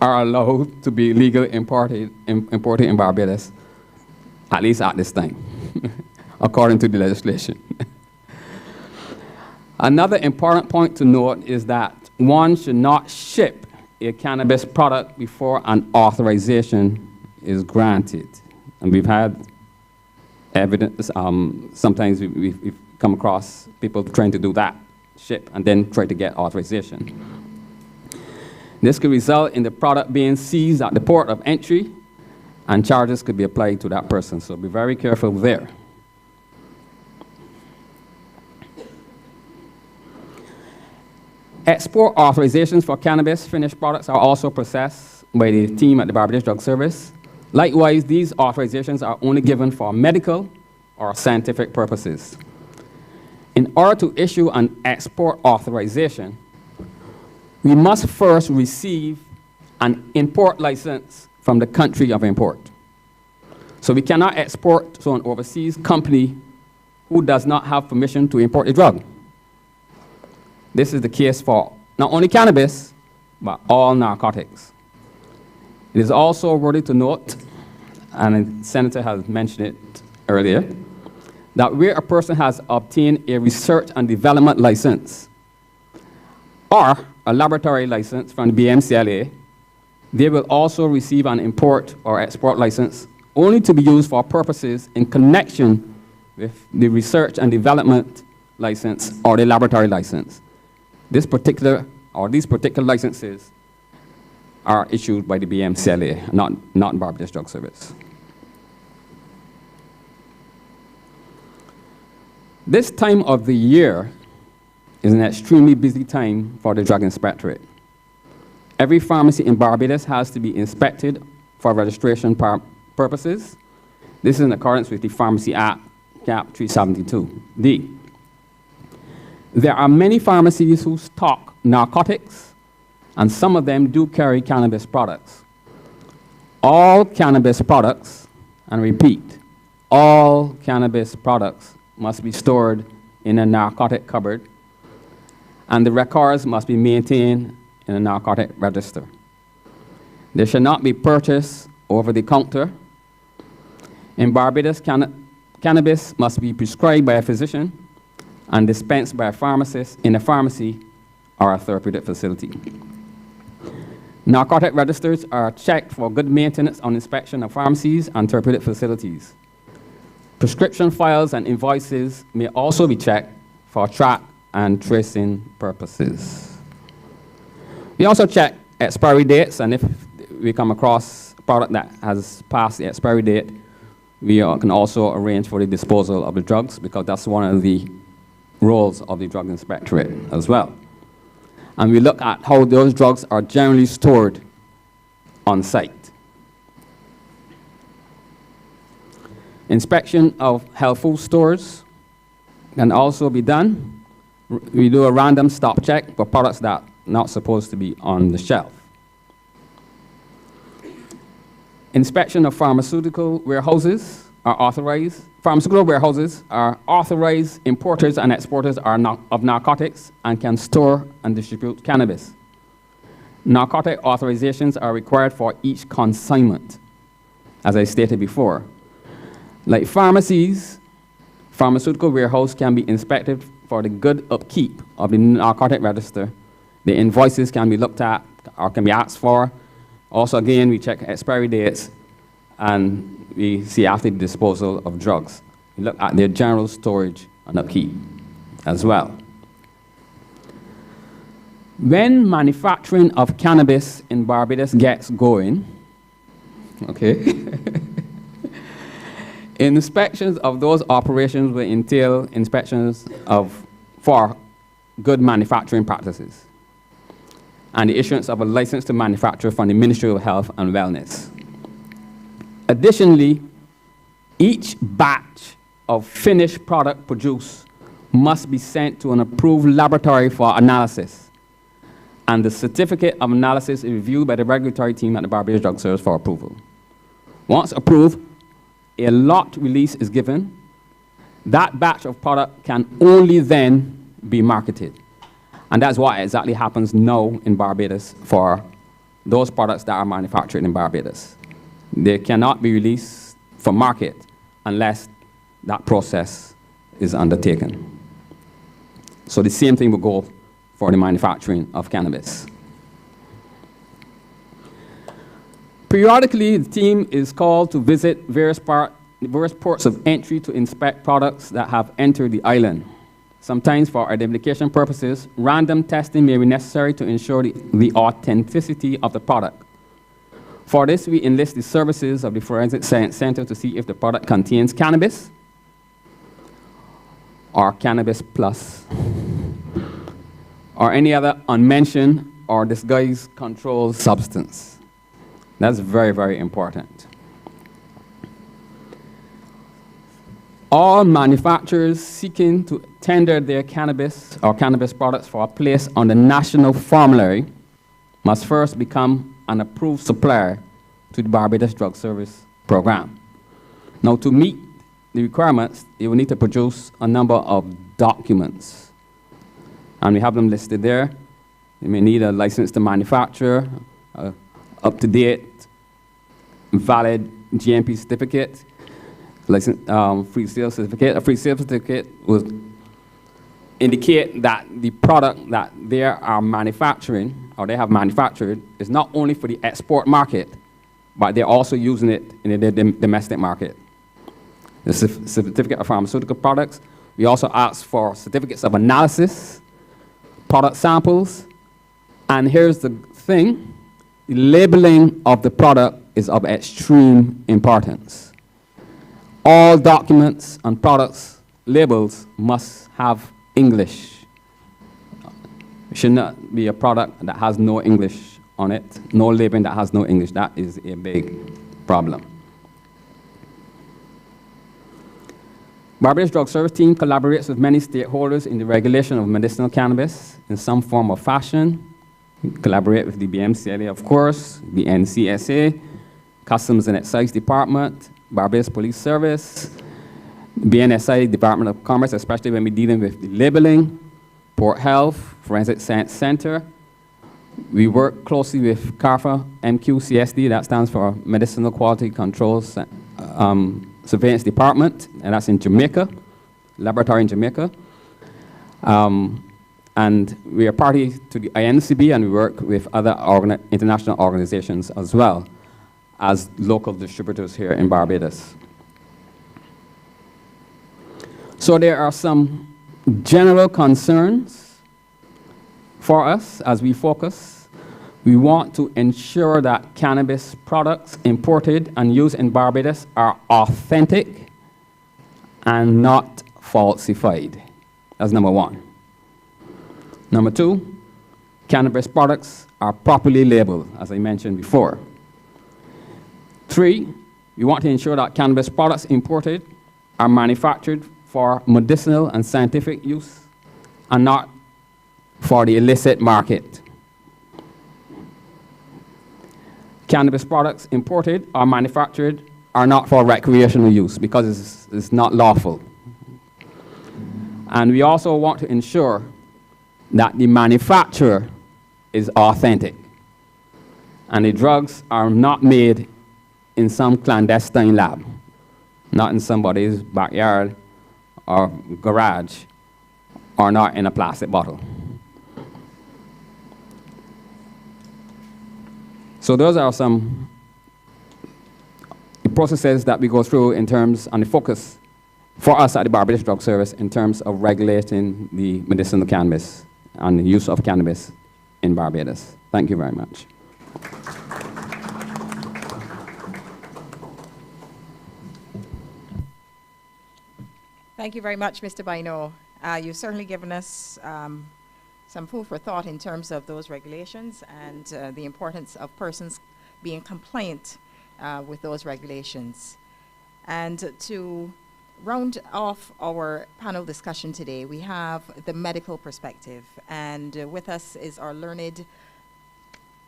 are allowed to be legally imported in Barbados, at least at this time, according to the legislation. Another important point to note is that one should not ship a cannabis product before an authorization is granted. And we've had evidence, sometimes we've come across people trying to do that, ship and then try to get authorization. This could result in the product being seized at the port of entry, and charges could be applied to that person. So be very careful there. Export authorizations for cannabis finished products are also processed by the team at the Barbados Drug Service. Likewise, these authorizations are only given for medical or scientific purposes. In order to issue an export authorization, we must first receive an import license from the country of import. So we cannot export to an overseas company who does not have permission to import a drug. This is the case for not only cannabis, but all narcotics. It is also worthy to note, and the Senator has mentioned it earlier, that where a person has obtained a research and development license or a laboratory license from the BMCLA, They will also receive an import or export license only to be used for purposes in connection with the research and development license or the laboratory license. These particular licenses are issued by the BMCLA, not Barbados Drug Service. This time of the year is an extremely busy time for the Drug Inspectorate. Every pharmacy in Barbados has to be inspected for registration purposes. This is in accordance with the Pharmacy Act, Cap 372D. There are many pharmacies who stock narcotics, and some of them do carry cannabis products. All cannabis products, and repeat, all cannabis products must be stored in a narcotic cupboard, and the records must be maintained in a narcotic register. They should not be purchased over the counter. In Barbados, cannabis must be prescribed by a physician and dispensed by a pharmacist in a pharmacy or a therapeutic facility. Narcotic registers are checked for good maintenance on inspection of pharmacies and therapeutic facilities. Prescription files and invoices may also be checked for track and tracing purposes. We also check expiry dates, and if we come across a product that has passed the expiry date, we can also arrange for the disposal of the drugs, because that's one of the roles of the Drug Inspectorate as well. And we look at how those drugs are generally stored on site. Inspection of health food stores can also be done. We do a random stop check for products that are not supposed to be on the shelf. Inspection of pharmaceutical warehouses are authorized. Pharmaceutical warehouses are authorized importers and exporters of narcotics and can store and distribute cannabis. Narcotic authorizations are required for each consignment, as I stated before. Like pharmacies, pharmaceutical warehouse can be inspected for the good upkeep of the narcotic register. The invoices can be looked at or can be asked for. Also, again, we check expiry dates, and we see after the disposal of drugs. We look at their general storage and upkeep as well. When manufacturing of cannabis in Barbados gets going, okay, inspections of those operations will entail inspections for good manufacturing practices and the issuance of a license to manufacture from the Ministry of Health and Wellness. Additionally, each batch of finished product produced must be sent to an approved laboratory for analysis, and the certificate of analysis is reviewed by the regulatory team at the Barbados Drug Service for approval. Once approved, a lot release is given. That batch of product can only then be marketed. And that's what exactly happens now in Barbados for those products that are manufactured in Barbados. They cannot be released for market unless that process is undertaken. So the same thing will go for the manufacturing of cannabis. Periodically, the team is called to visit various ports of entry to inspect products that have entered the island. Sometimes for identification purposes, random testing may be necessary to ensure the authenticity of the product. For this, we enlist the services of the Forensic Science Center to see if the product contains cannabis or cannabis plus or any other unmentioned or disguised controlled substance. That's very, very important. All manufacturers seeking to tender their cannabis or cannabis products for a place on the national formulary must first become an approved supplier to the Barbados Drug Service program. Now, to meet the requirements, they will need to produce a number of documents, and we have them listed there. They may need a license to manufacture, up-to-date, valid GMP certificate, license, free sale certificate. A free sale certificate will indicate that the product that they are manufacturing or they have manufactured is not only for the export market, but they're also using it in the domestic market. The certificate of pharmaceutical products, we also ask for certificates of analysis, product samples, and here's the thing, the labeling of the product is of extreme importance. All documents and products labels must have English. It should not be a product that has no English on it, no labeling that has no English. That is a big problem. Barbados Drug Service Team collaborates with many stakeholders in the regulation of medicinal cannabis in some form or fashion. We collaborate with the BMCLA, of course, the NCSA, Customs and Excise Department, Barbados Police Service, BNSI, Department of Commerce, especially when we're dealing with the labeling, Port Health, Forensic Science Center. We work closely with CARFA, MQCSD, that stands for Medicinal Quality Control Surveillance Department, and that's in Jamaica, laboratory in Jamaica. And we are party to the INCB, and we work with other international organizations as well as local distributors here in Barbados. So there are some general concerns for us as we focus. We want to ensure that cannabis products imported and used in Barbados are authentic and not falsified. That's number one. Number two, cannabis products are properly labeled, as I mentioned before. Three, we want to ensure that cannabis products imported are manufactured for medicinal and scientific use and not for the illicit market. Cannabis products imported or manufactured are not for recreational use because it's not lawful. And we also want to ensure that the manufacturer is authentic and the drugs are not made in some clandestine lab, not in somebody's backyard or garage, or not in a plastic bottle. So those are some processes that we go through in terms, and the focus for us at the Barbados Drug Service in terms of regulating the medicinal cannabis and the use of cannabis in Barbados. Thank you very much. Thank you very much, Mr. Baino. You've certainly given us some food for thought in terms of those regulations and the importance of persons being compliant with those regulations. And to round off our panel discussion today, we have the medical perspective. And with us is our learned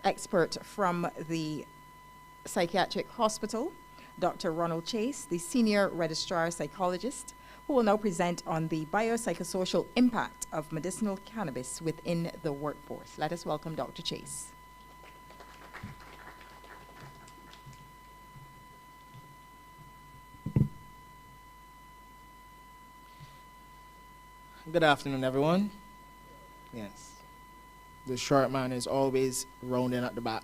expert from the psychiatric hospital, Dr. Ronald Chase, the senior registrar psychologist, who will now present on the biopsychosocial impact of medicinal cannabis within the workforce. Let us welcome Dr. Chase. Good afternoon, everyone. Yes. The short man is always rounding at the back,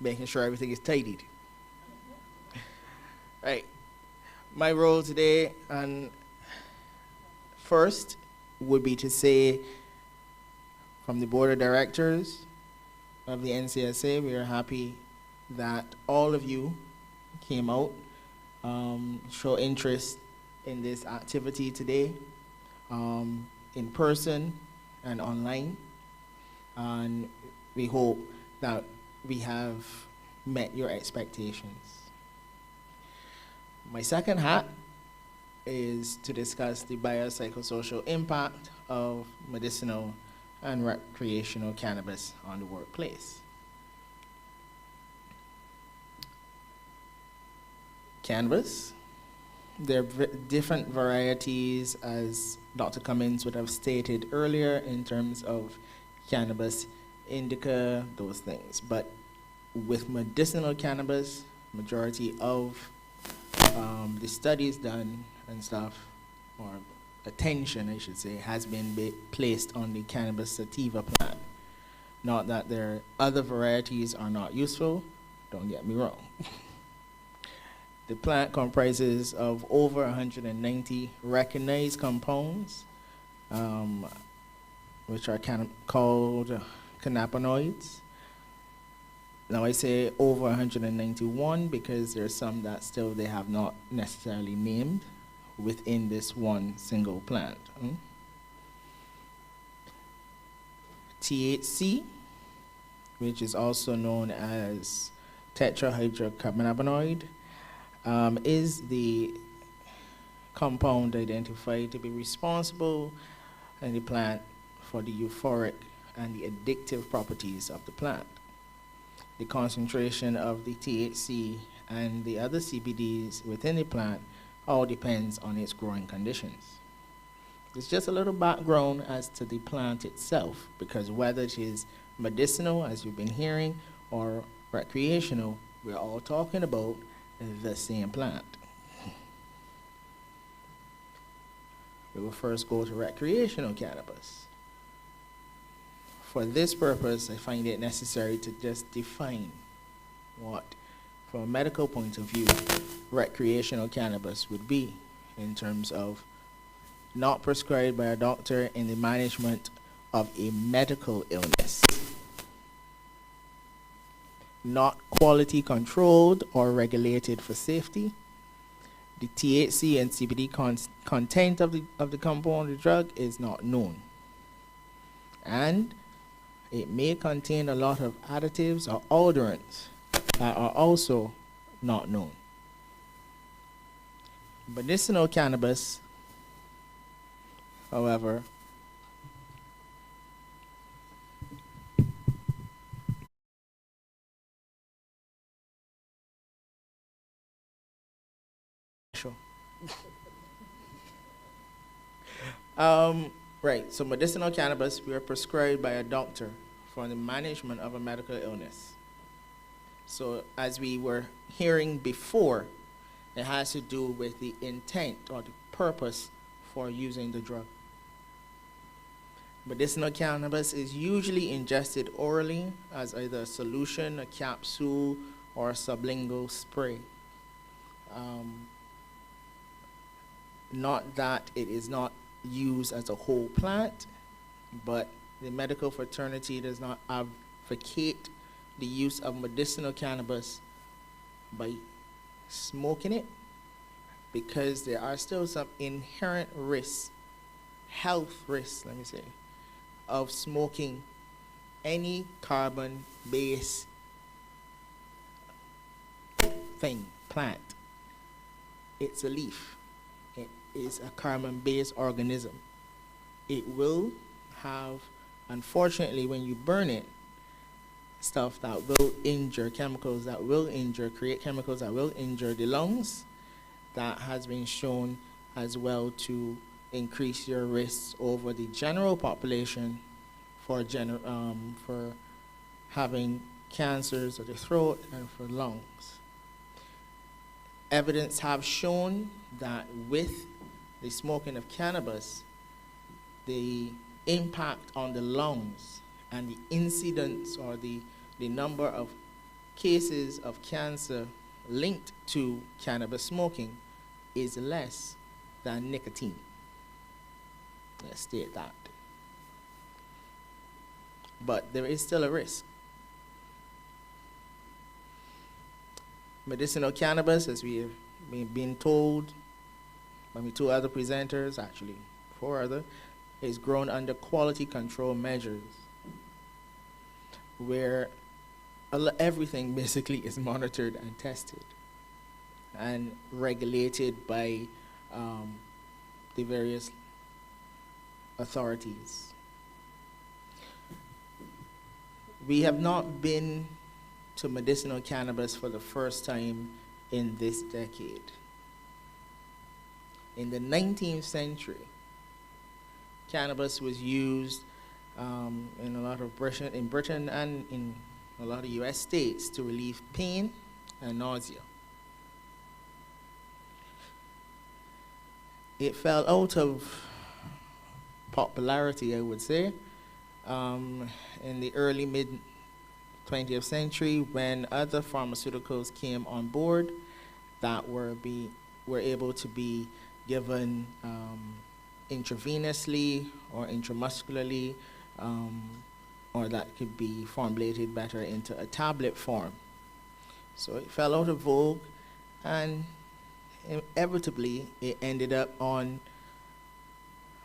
making sure everything is tidied. Right. My role today, and first, would be to say, from the board of directors of the NCSA, we are happy that all of you came out, show interest in this activity today, in person and online. And we hope that we have met your expectations. My second hat is to discuss the biopsychosocial impact of medicinal and recreational cannabis on the workplace. Cannabis, there are different varieties, as Dr. Cummins would have stated earlier, in terms of cannabis indica, those things. But with medicinal cannabis, majority of the studies done and stuff, or attention, I should say, has been placed on the cannabis sativa plant, Not that their other varieties are not useful, don't get me wrong. The plant comprises of over 190 recognized compounds, which are called cannabinoids. Now I say over 191 because there's some that still they have not necessarily named within this one single plant. THC, which is also known as tetrahydrocannabinoid, is the compound identified to be responsible in the plant for the euphoric and the addictive properties of the plant. The concentration of the THC and the other CBDs within the plant all depends on its growing conditions. It's just a little background as to the plant itself, because whether it is medicinal, as you've been hearing, or recreational, we're all talking about the same plant. We will first go to recreational cannabis. For this purpose, I find it necessary to just define what, from a medical point of view, recreational cannabis would be in terms of not prescribed by a doctor in the management of a medical illness, not quality controlled or regulated for safety. The THC and CBD content of the compound of the drug is not known, and it may contain a lot of additives or odorants that are also not known. Medicinal cannabis, however, right, so medicinal cannabis, we are prescribed by a doctor for the management of a medical illness. So as we were hearing before, it has to do with the intent or the purpose for using the drug. Medicinal cannabis is usually ingested orally as either a solution, a capsule, or a sublingual spray. Not that it is not used as a whole plant, but the medical fraternity does not advocate the use of medicinal cannabis by smoking it, because there are still some inherent risks, health risks, let me say, of smoking any carbon-based plant. It's a leaf. It is a carbon-based organism. It will have, unfortunately, when you burn it, stuff that will injure, chemicals that will injure, create chemicals that will injure the lungs. That has been shown as well to increase your risks over the general population for having cancers of the throat and for lungs. Evidence have shown that with the smoking of cannabis, the impact on the lungs and the incidence or the number of cases of cancer linked to cannabis smoking is less than nicotine. Let's state that. But there is still a risk. Medicinal cannabis, as we have been told by two other presenters, actually 4 other, is grown under quality control measures, where everything basically is monitored and tested and regulated by the various authorities. We have not been to medicinal cannabis for the first time in this decade. In the 19th century, cannabis was used in a lot of Britain and in a lot of US states to relieve pain and nausea. It fell out of popularity, I would say, in the early mid 20th century, when other pharmaceuticals came on board that were able to be given intravenously or intramuscularly, or that could be formulated better into a tablet form. So it fell out of vogue, and inevitably it ended up on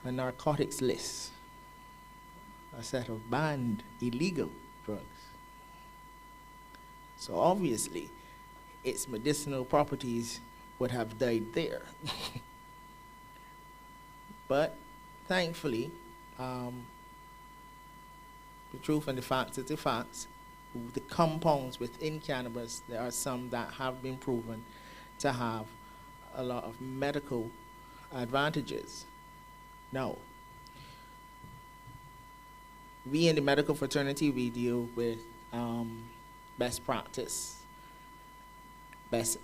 a narcotics list, a set of banned illegal drugs. So obviously its medicinal properties would have died there. But thankfully, the truth and the facts is the facts. The compounds within cannabis, there are some that have been proven to have a lot of medical advantages. Now, we in the medical fraternity, we deal with best practice, best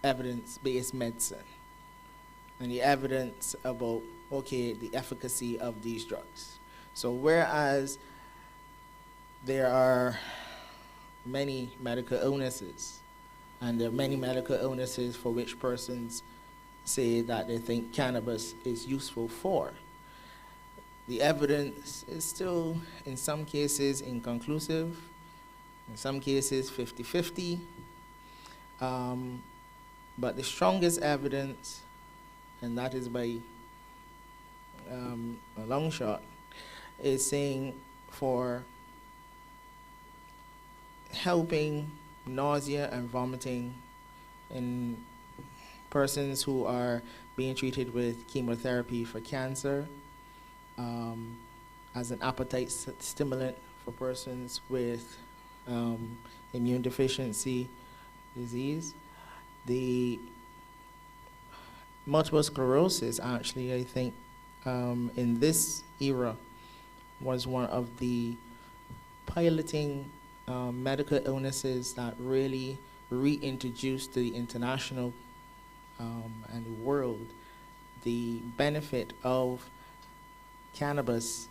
evidence-based medicine, and the evidence about, okay, the efficacy of these drugs. So whereas there are many medical illnesses, and there are many medical illnesses for which persons say that they think cannabis is useful for, the evidence is still, in some cases, inconclusive, in some cases 50-50, but the strongest evidence, and that is by a long shot, is saying for helping nausea and vomiting in persons who are being treated with chemotherapy for cancer, as an appetite stimulant for persons with immune deficiency disease. The multiple sclerosis, actually, I think, in this era was one of the piloting medical illnesses that really reintroduced to the international and the world the benefit of cannabis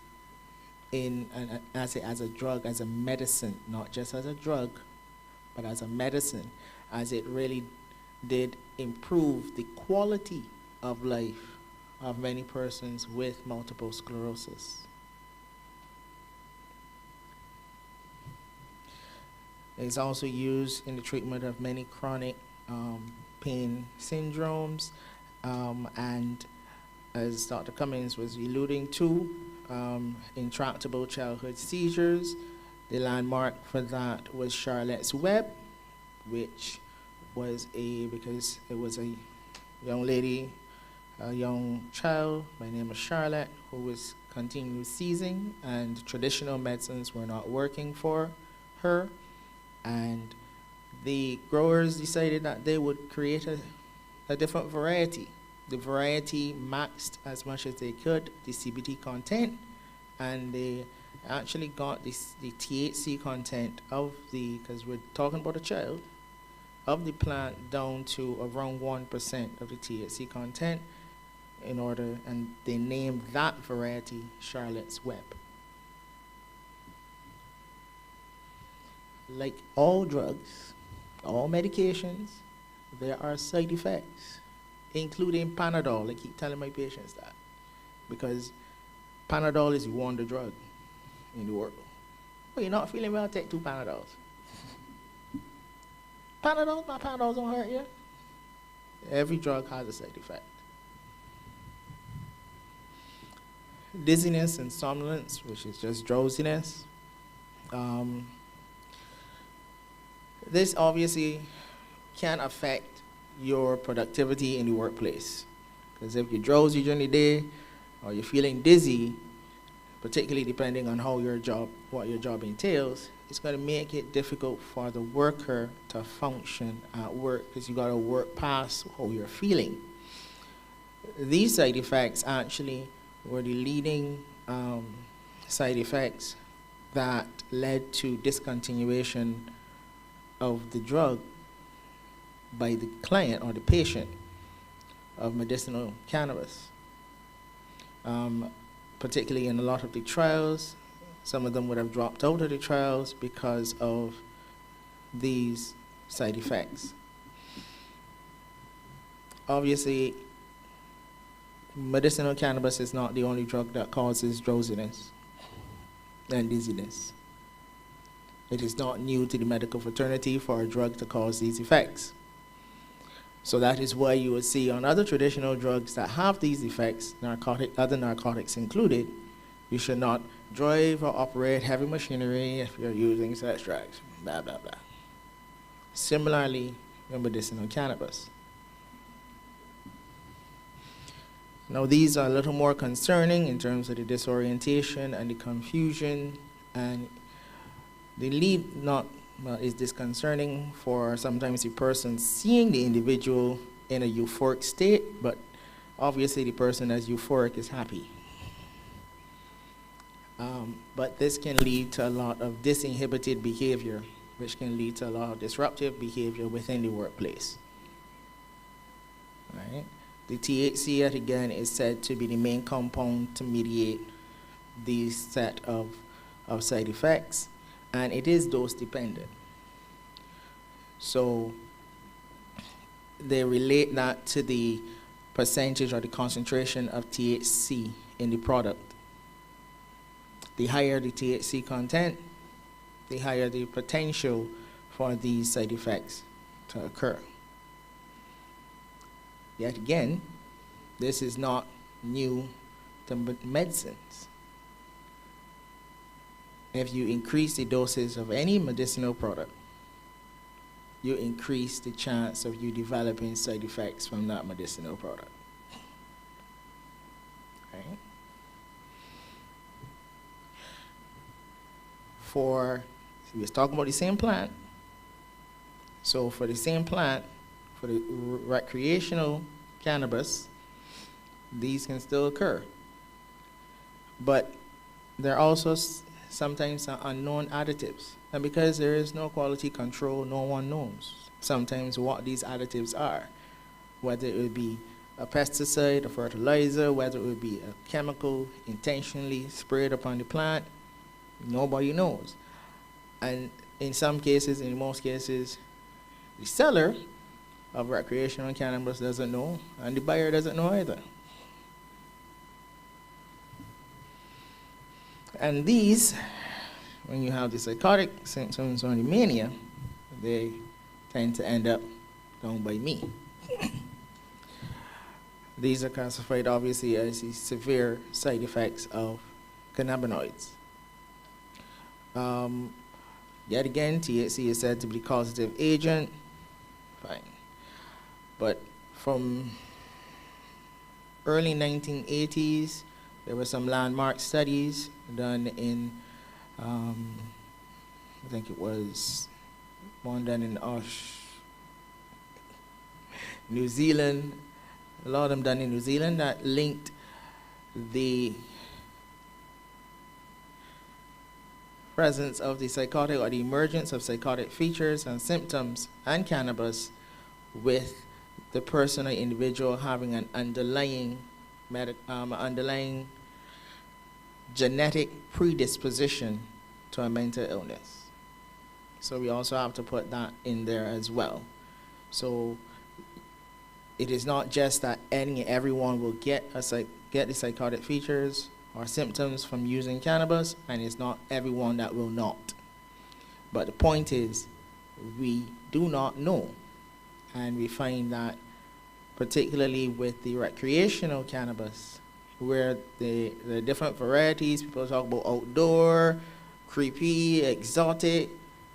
as a drug, as a medicine, not just as a drug, but as a medicine, as it really did improve the quality of life of many persons with multiple sclerosis. It's also used in the treatment of many chronic pain syndromes, and as Dr. Cummings was alluding to, intractable childhood seizures. The landmark for that was Charlotte's Web, which was because it was a young lady, a young child by the name of Charlotte, who was continually seizing, and traditional medicines were not working for her. And the growers decided that they would create a different variety. The variety maxed as much as they could the CBD content, and they actually got the THC content of because we're talking about a child, of the plant down to around 1% of the THC content and they named that variety Charlotte's Web. Like all drugs, all medications, there are side effects, including Panadol. I keep telling my patients that, because Panadol is the wonder drug in the world. Well, you're not feeling well, take 2 Panadols. Panadols don't hurt you. Every drug has a side effect. Dizziness and somnolence, which is just drowsiness. This obviously can affect your productivity in the workplace. Because if you're drowsy during the day, or you're feeling dizzy, particularly depending on what your job entails, it's going to make it difficult for the worker to function at work, because you got to work past how you're feeling. These side effects actually were the leading side effects that led to discontinuation of the drug by the client or the patient of medicinal cannabis. Particularly in a lot of the trials Some of them would have dropped out of the trials because of these side effects. Obviously, medicinal cannabis is not the only drug that causes drowsiness and dizziness. It is not new to the medical fraternity for a drug to cause these effects. So that is why you will see on other traditional drugs that have these effects, other narcotics included, you should not drive or operate heavy machinery if you're using such drugs, blah, blah, blah. Similarly, with medicinal cannabis. Now, these are a little more concerning in terms of the disorientation and the confusion, and the lead not is disconcerting for sometimes the person seeing the individual in a euphoric state, but obviously the person that's euphoric is happy. But this can lead to a lot of disinhibited behavior, which can lead to a lot of disruptive behavior within the workplace. All right. The THC, yet again, is said to be the main compound to mediate these set of side effects, and it is dose dependent. So they relate that to the percentage or the concentration of THC in the product. The higher the THC content, the higher the potential for these side effects to occur. Yet again, this is not new to medicines. If you increase the doses of any medicinal product, you increase the chance of you developing side effects from that medicinal product. Right? We was talking about the same plant. So for the same plant, for the recreational cannabis, these can still occur. But there are also sometimes some unknown additives. And because there is no quality control, no one knows sometimes what these additives are. Whether it would be a pesticide, a fertilizer, whether it would be a chemical intentionally sprayed upon the plant, nobody knows. And in some cases, in most cases, the seller of recreational cannabis doesn't know, and the buyer doesn't know either. And these, when you have the psychotic symptoms or the mania, they tend to end up down by me. These are classified obviously as the severe side effects of cannabinoids. Yet again, THC is said to be the causative agent. Fine. But from early 1980s, there were some landmark studies done in, I think it was one done in New Zealand, a lot of them done in New Zealand, that linked the presence of the psychotic or the emergence of psychotic features and symptoms and cannabis with the person or individual having an underlying genetic predisposition to a mental illness. So we also have to put that in there as well. So it is not just that everyone will get the psychotic features or symptoms from using cannabis, and it's not everyone that will not. But the point is, we do not know. And we find that particularly with the recreational cannabis, where the different varieties, people talk about outdoor, creepy, exotic,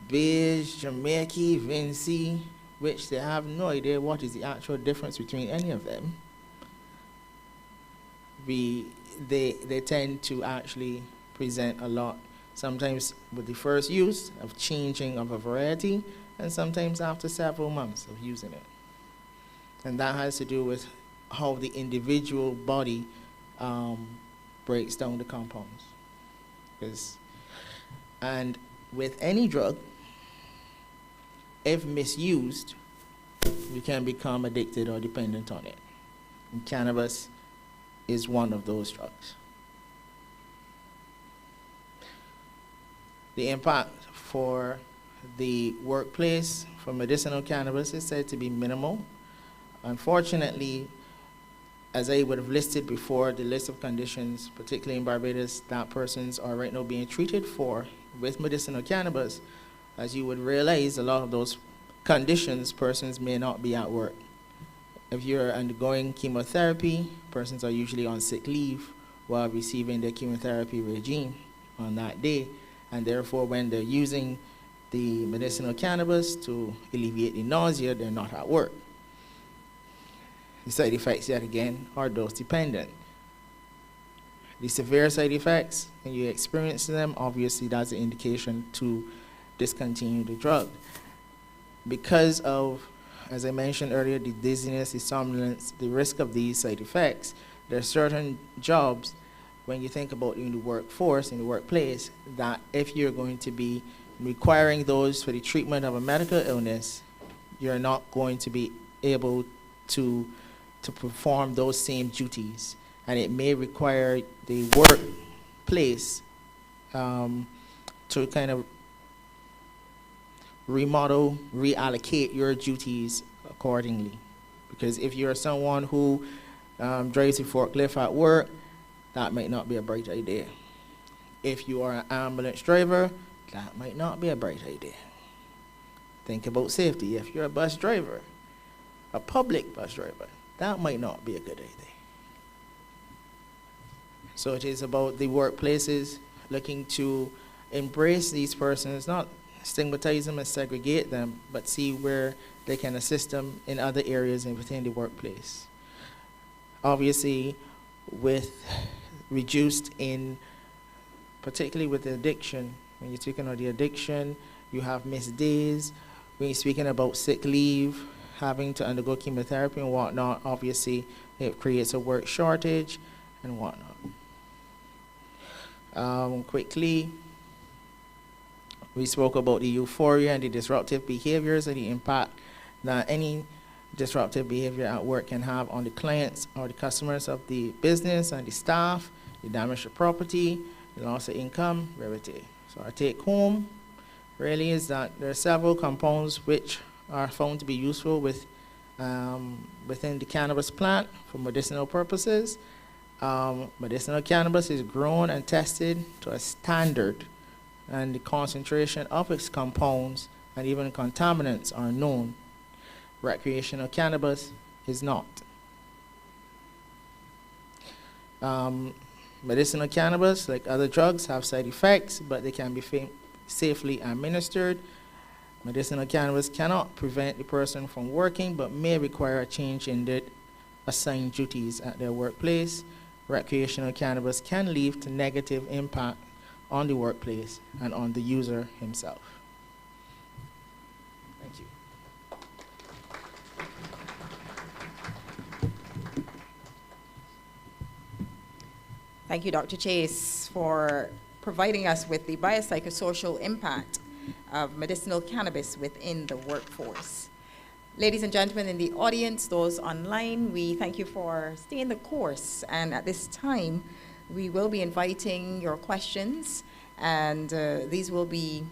beige, Jamaican, Vinci, which they have no idea what is the actual difference between any of them. They tend to actually present a lot, sometimes with the first use of changing of a variety, and sometimes after several months of using it. And that has to do with how the individual body breaks down the compounds. And with any drug, if misused, you can become addicted or dependent on it. And cannabis is one of those drugs. The impact for the workplace for medicinal cannabis is said to be minimal. Unfortunately, as I would have listed before, the list of conditions, particularly in Barbados, that persons are right now being treated for with medicinal cannabis, as you would realize, a lot of those conditions, persons may not be at work. If you're undergoing chemotherapy, persons are usually on sick leave while receiving their chemotherapy regime on that day, and therefore when they're using the medicinal cannabis to alleviate the nausea, they're not at work. The side effects, yet again, are dose dependent. The severe side effects, when you experience them, obviously that's an indication to discontinue the drug. Because of, as I mentioned earlier, the dizziness, the somnolence, the risk of these side effects, there are certain jobs, when you think about in the workforce, in the workplace, that if you're going to be requiring those for the treatment of a medical illness, you're not going to be able to perform those same duties. And it may require the workplace to kind of remodel, reallocate your duties accordingly. Because if you're someone who drives a forklift at work, that might not be a bright idea. If you are an ambulance driver, that might not be a bright idea. Think about safety. If you're a bus driver, a public bus driver, that might not be a good idea. So it is about the workplaces looking to embrace these persons, not stigmatize them and segregate them, but see where they can assist them in other areas and within the workplace. Obviously, with reduced in, particularly with the addiction, when you're speaking of the addiction, you have missed days. When you're speaking about sick leave, having to undergo chemotherapy and whatnot, obviously it creates a work shortage and whatnot. Quickly, we spoke about the euphoria and the disruptive behaviors and the impact that any disruptive behavior at work can have on the clients or the customers of the business and the staff, the damage to property, the loss of income, rarity. So our take home really is that there are several compounds which are found to be useful with, within the cannabis plant for medicinal purposes. Medicinal cannabis is grown and tested to a standard, and the concentration of its compounds and even contaminants are known. Recreational cannabis is not. Medicinal cannabis, like other drugs, have side effects, but they can be safely administered. Medicinal cannabis cannot prevent the person from working, but may require a change in their assigned duties at their workplace. Recreational cannabis can lead to negative impact on the workplace and on the user himself. Thank you. Thank you, Dr. Chase, for providing us with the biopsychosocial impact of medicinal cannabis within the workforce. Ladies and gentlemen in the audience, those online, we thank you for staying the course. And at this time, we will be inviting your questions, and these will be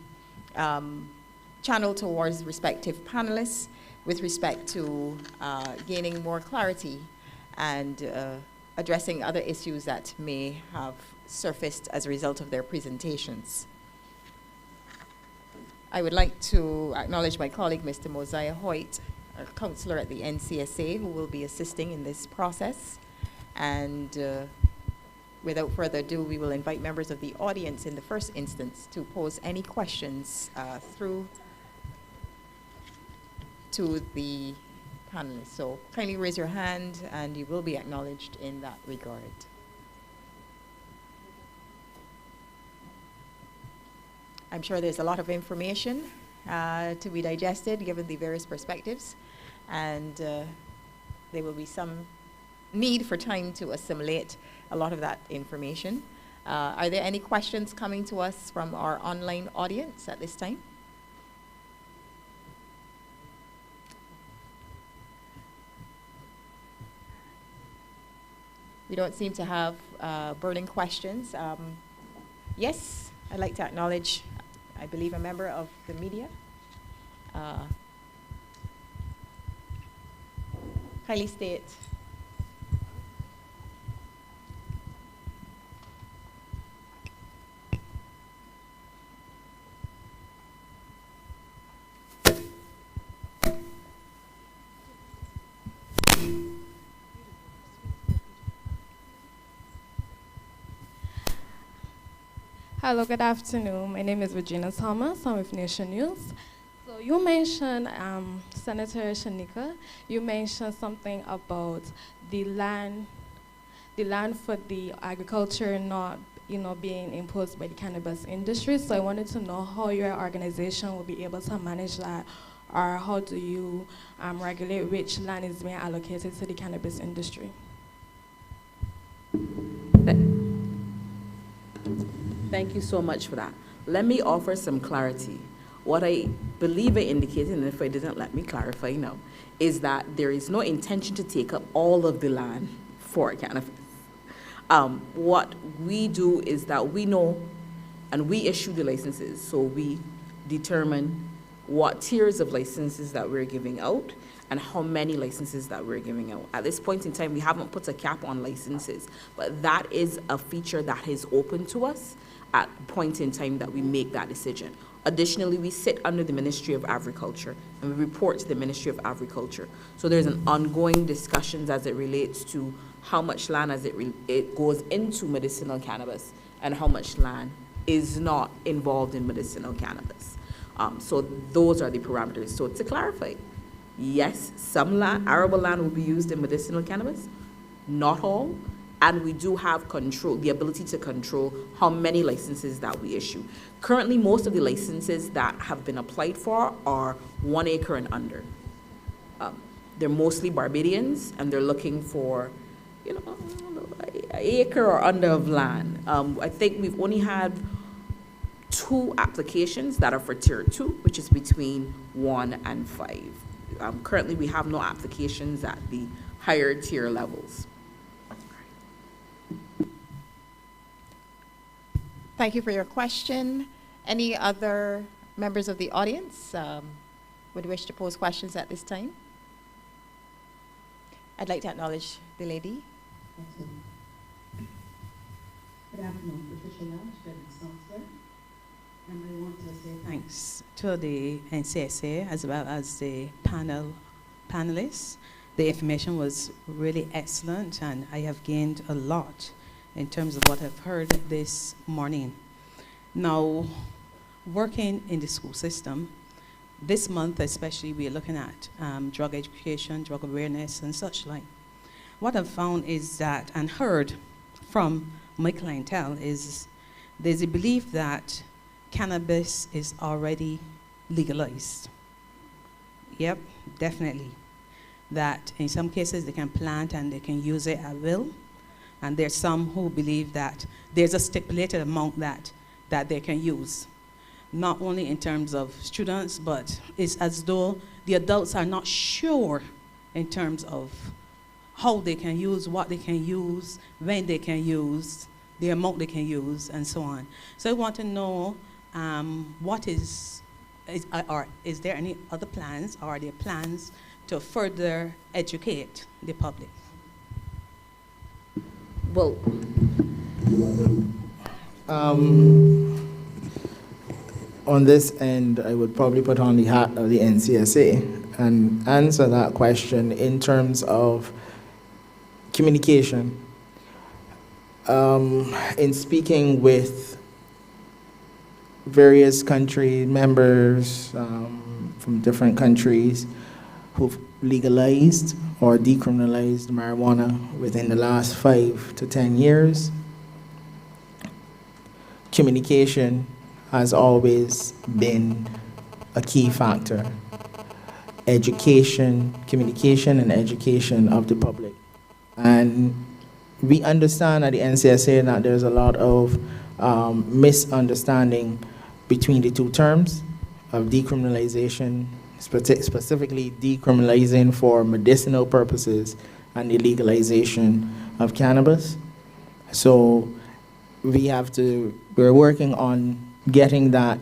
channeled towards respective panelists with respect to gaining more clarity and addressing other issues that may have surfaced as a result of their presentations. I would like to acknowledge my colleague, Mr. Mosiah Hoyt, a counselor at the NCSA, who will be assisting in this process. And without further ado, we will invite members of the audience in the first instance to pose any questions through to the panelists. So kindly raise your hand and you will be acknowledged in that regard. I'm sure there's a lot of information to be digested given the various perspectives, and there will be some need for time to assimilate a lot of that information. Are there any questions coming to us from our online audience at this time? We don't seem to have burning questions. Yes, I'd like to acknowledge I believe, a member of the media. Kindly state. Hello, good afternoon. My name is Regina Thomas. I'm with Nation News. So you mentioned, Senator Shanika, you mentioned something about the land for the agriculture not, being imposed by the cannabis industry. So I wanted to know how your organization will be able to manage that, or how do you regulate which land is being allocated to the cannabis industry? Thank you so much for that. Let me offer some clarity. What I believe I indicated, and if I didn't, let me clarify now, is that there is no intention to take up all of the land for cannabis. What we do is that we know, and we issue the licenses, so we determine what tiers of licenses that we're giving out and how many licenses that we're giving out. At this point in time, we haven't put a cap on licenses, but that is a feature that is open to us at the point in time that we make that decision. Additionally, we sit under the Ministry of Agriculture and we report to the Ministry of Agriculture. So there's an ongoing discussions as it relates to how much land as it goes into medicinal cannabis and how much land is not involved in medicinal cannabis. So those are the parameters. So to clarify, yes, some land, arable land will be used in medicinal cannabis, not all. And we do have control, the ability to control how many licenses that we issue. Currently, most of the licenses that have been applied for are 1 acre and under. They're mostly Barbadians, and they're looking for, an acre or under of land. I think we've only had 2 applications that are for tier 2, which is between 1 and 5. Currently, we have no applications at the higher tier levels. Thank you for your question. Any other members of the audience would wish to pose questions at this time? I'd like to acknowledge the lady. Good afternoon, Patricia Welch, and I want to say thanks to the NCSA as well as the panelists. The information was really excellent, and I have gained a lot in terms of what I've heard this morning. Now, working in the school system, this month especially, we are looking at drug education, drug awareness, and such like. What I've found is that, and heard from my clientele, is there's a belief that cannabis is already legalized. Yep, definitely. That in some cases they can plant and they can use it at will. And there's some who believe that there's a stipulated amount that they can use. Not only in terms of students, but it's as though the adults are not sure in terms of how they can use, what they can use, when they can use, the amount they can use, and so on. So I want to know is there any other plans, or are there plans to further educate the public? Well, on this end, I would probably put on the hat of the NCSA and answer that question in terms of communication. In speaking with various country members from different countries who've legalized or decriminalized marijuana within the last 5 to 10 years, communication has always been a key factor. Communication and education of the public. And we understand at the NCSA that there's a lot of misunderstanding between the two terms of decriminalization, specifically decriminalizing for medicinal purposes and the legalization of cannabis. So we're working on getting that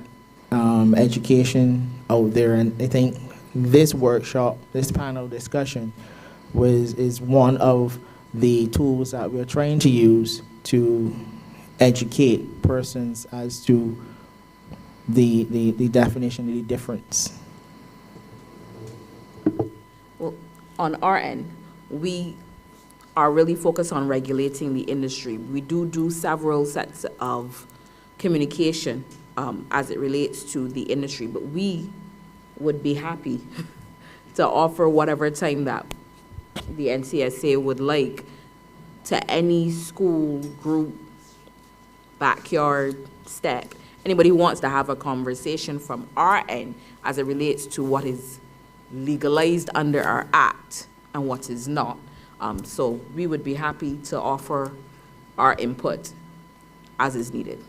education out there, and I think this workshop, this panel discussion, is one of the tools that we're trying to use to educate persons as to the definition, the difference. Well, on our end, we are really focused on regulating the industry. We do several sets of communication as it relates to the industry, but we would be happy to offer whatever time that the NCSA would like to any school, group, backyard, step, anybody who wants to have a conversation from our end as it relates to what is legalized under our act and what is not. So we would be happy to offer our input as is needed.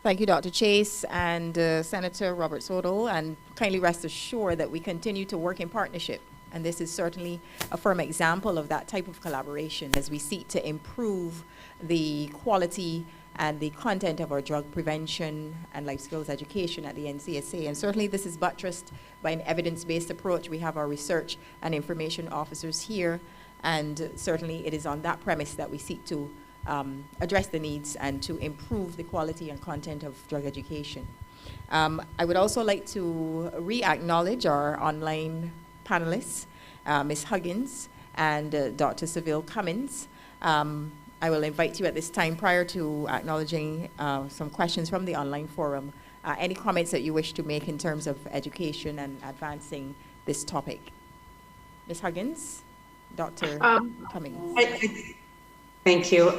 Thank you, Dr. Chase and Senator Robert Soto, and kindly rest assured that we continue to work in partnership. And this is certainly a firm example of that type of collaboration as we seek to improve the quality and the content of our drug prevention and life skills education at the NCSA. And certainly this is buttressed by an evidence-based approach. We have our research and information officers here, and certainly it is on that premise that we seek to address the needs and to improve the quality and content of drug education. I would also like to re-acknowledge our online panelists, Ms. Huggins and Dr. Seville Cummins. I will invite you at this time, prior to acknowledging some questions from the online forum, any comments that you wish to make in terms of education and advancing this topic. Ms. Huggins, Dr. Cummins. Thank you.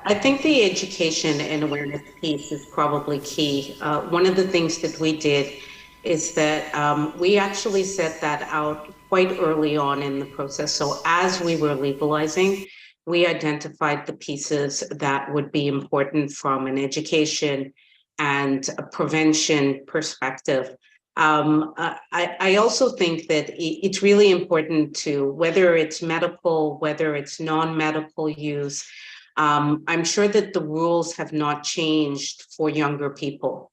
I think the education and awareness piece is probably key. One of the things that we did is that we actually set that out quite early on in the process. So as we were legalizing, we identified the pieces that would be important from an education and a prevention perspective. I also think that it's really important to, whether it's medical, whether it's non-medical use, I'm sure that the rules have not changed for younger people.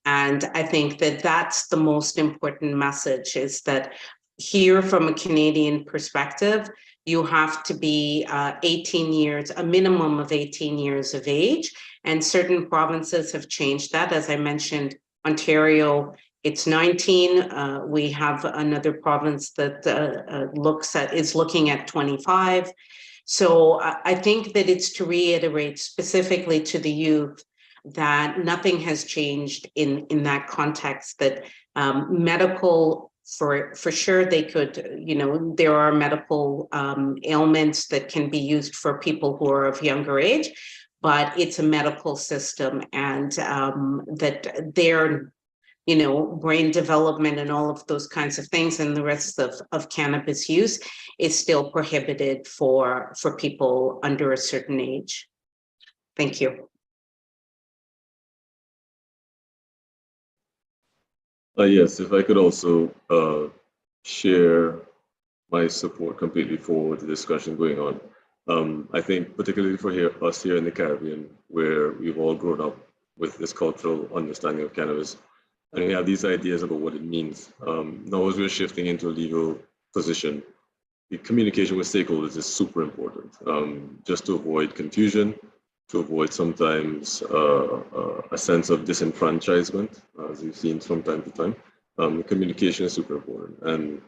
And I think that that's the most important message, is that here from a Canadian perspective, you have to be 18 years, a minimum of 18 years of age. And certain provinces have changed that. As I mentioned, Ontario, it's 19. We have another province that is looking at 25. So I think that it's to reiterate specifically to the youth that nothing has changed in that context, that medical, for sure they could, there are medical ailments that can be used for people who are of younger age, but it's a medical system, and that their brain development and all of those kinds of things and the rest of cannabis use is still prohibited for people under a certain age. Thank you. Yes, if I could also share my support completely for the discussion going on. I think particularly for us here in the Caribbean, where we've all grown up with this cultural understanding of cannabis, and we have these ideas about what it means. Now as we're shifting into a legal position, the communication with stakeholders is super important, just to avoid confusion, to avoid sometimes a sense of disenfranchisement, as we've seen from time to time. Communication is super important. And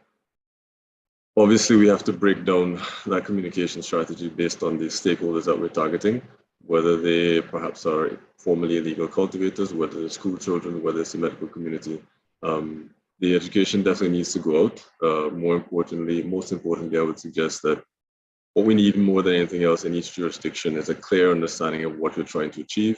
obviously we have to break down that communication strategy based on the stakeholders that we're targeting, whether they perhaps are formerly illegal cultivators, whether it's school children, whether it's the medical community. The education definitely needs to go out. Most importantly, I would suggest that what we need more than anything else in each jurisdiction is a clear understanding of what we're trying to achieve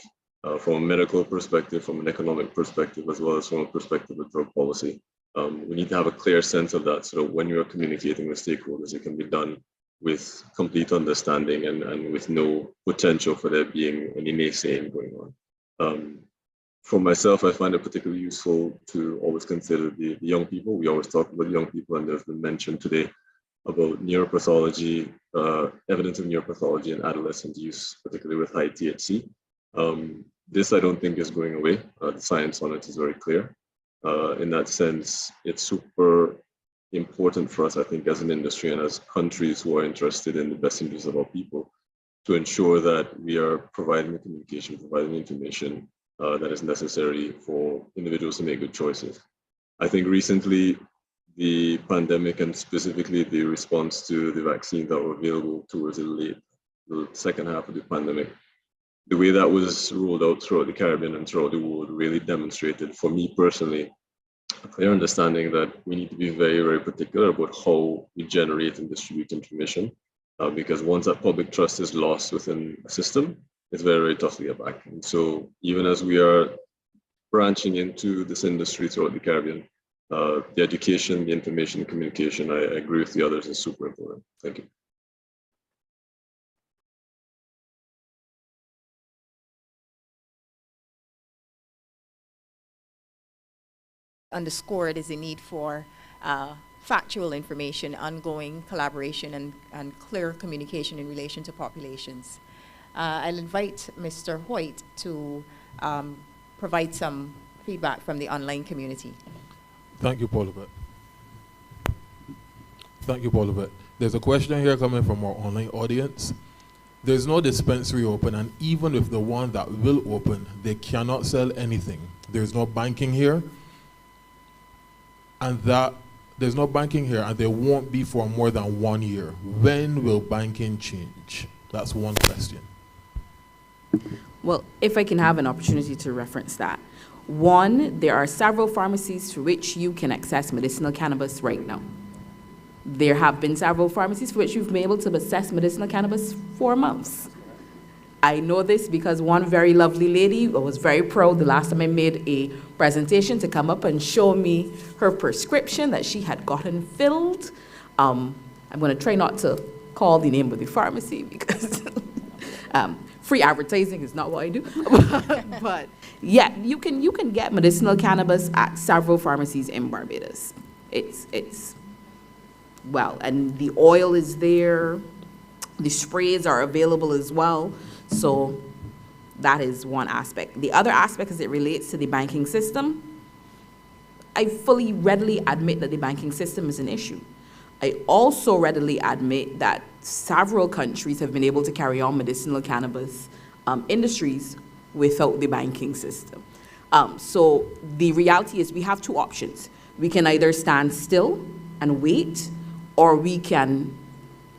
from a medical perspective, from an economic perspective, as well as from a perspective of drug policy. We need to have a clear sense of that, so that when you're communicating with stakeholders, it can be done with complete understanding and with no potential for there being any naysaying going on. For myself, I find it particularly useful to always consider the young people. We always talk about young people, and there's been mention today about neuropathology, evidence of neuropathology in adolescent use, particularly with high THC. This I don't think is going away. The science on it is very clear. In that sense, it's super important for us, I think, as an industry and as countries who are interested in the best interests of our people, to ensure that we are providing the communication, providing the information that is necessary for individuals to make good choices. I think recently, the pandemic and specifically the response to the vaccines that were available towards the second half of the pandemic, the way that was rolled out throughout the Caribbean and throughout the world really demonstrated, for me personally, a clear understanding that we need to be very, very particular about how we generate and distribute information, because once that public trust is lost within the system, it's very, very tough to get back. And so even as we are branching into this industry throughout the Caribbean, the education, the information, the communication, I agree with the others, is super important. Thank you. Underscored is the need for factual information, ongoing collaboration, and clear communication in relation to populations. I'll invite Mr. Hoyt to provide some feedback from the online community. Thank you, Paulabet. Thank you, Paulabet. There's a question here coming from our online audience. There's no dispensary open, and even with the one that will open, they cannot sell anything. There's no banking here, and there's no banking here, and there won't be for more than 1 year. When will banking change? That's one question. Well, if I can have an opportunity to reference that. One, there are several pharmacies for which you can access medicinal cannabis right now. There have been several pharmacies for which you've been able to access medicinal cannabis for months. I know this because one very lovely lady was very proud the last time I made a presentation to come up and show me her prescription that she had gotten filled. I'm going to try not to call the name of the pharmacy because free advertising is not what I do. But yeah, you can get medicinal cannabis at several pharmacies in Barbados. It's well, and the oil is there. The sprays are available as well. So that is one aspect. The other aspect, as it relates to the banking system, I fully, readily admit that the banking system is an issue. I also readily admit that several countries have been able to carry on medicinal cannabis industries without the banking system. So the reality is we have two options. We can either stand still and wait, or we can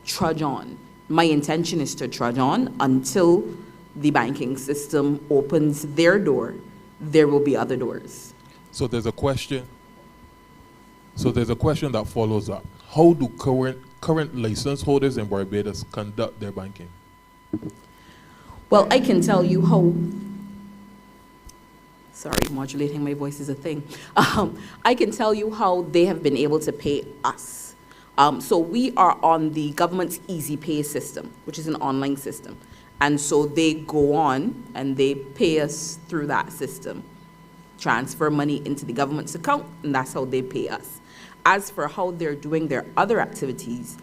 trudge on. My intention is to trudge on until the banking system opens their door. There will be other doors. So there's a question. So there's a question that follows up. How do current license holders in Barbados conduct their banking? Well, I can tell you how. Sorry, modulating my voice is a thing. I can tell you how they have been able to pay us. So we are on the government's Easy Pay system, which is an online system. And so they go on and they pay us through that system, transfer money into the government's account, and that's how they pay us. As for how they're doing their other activities,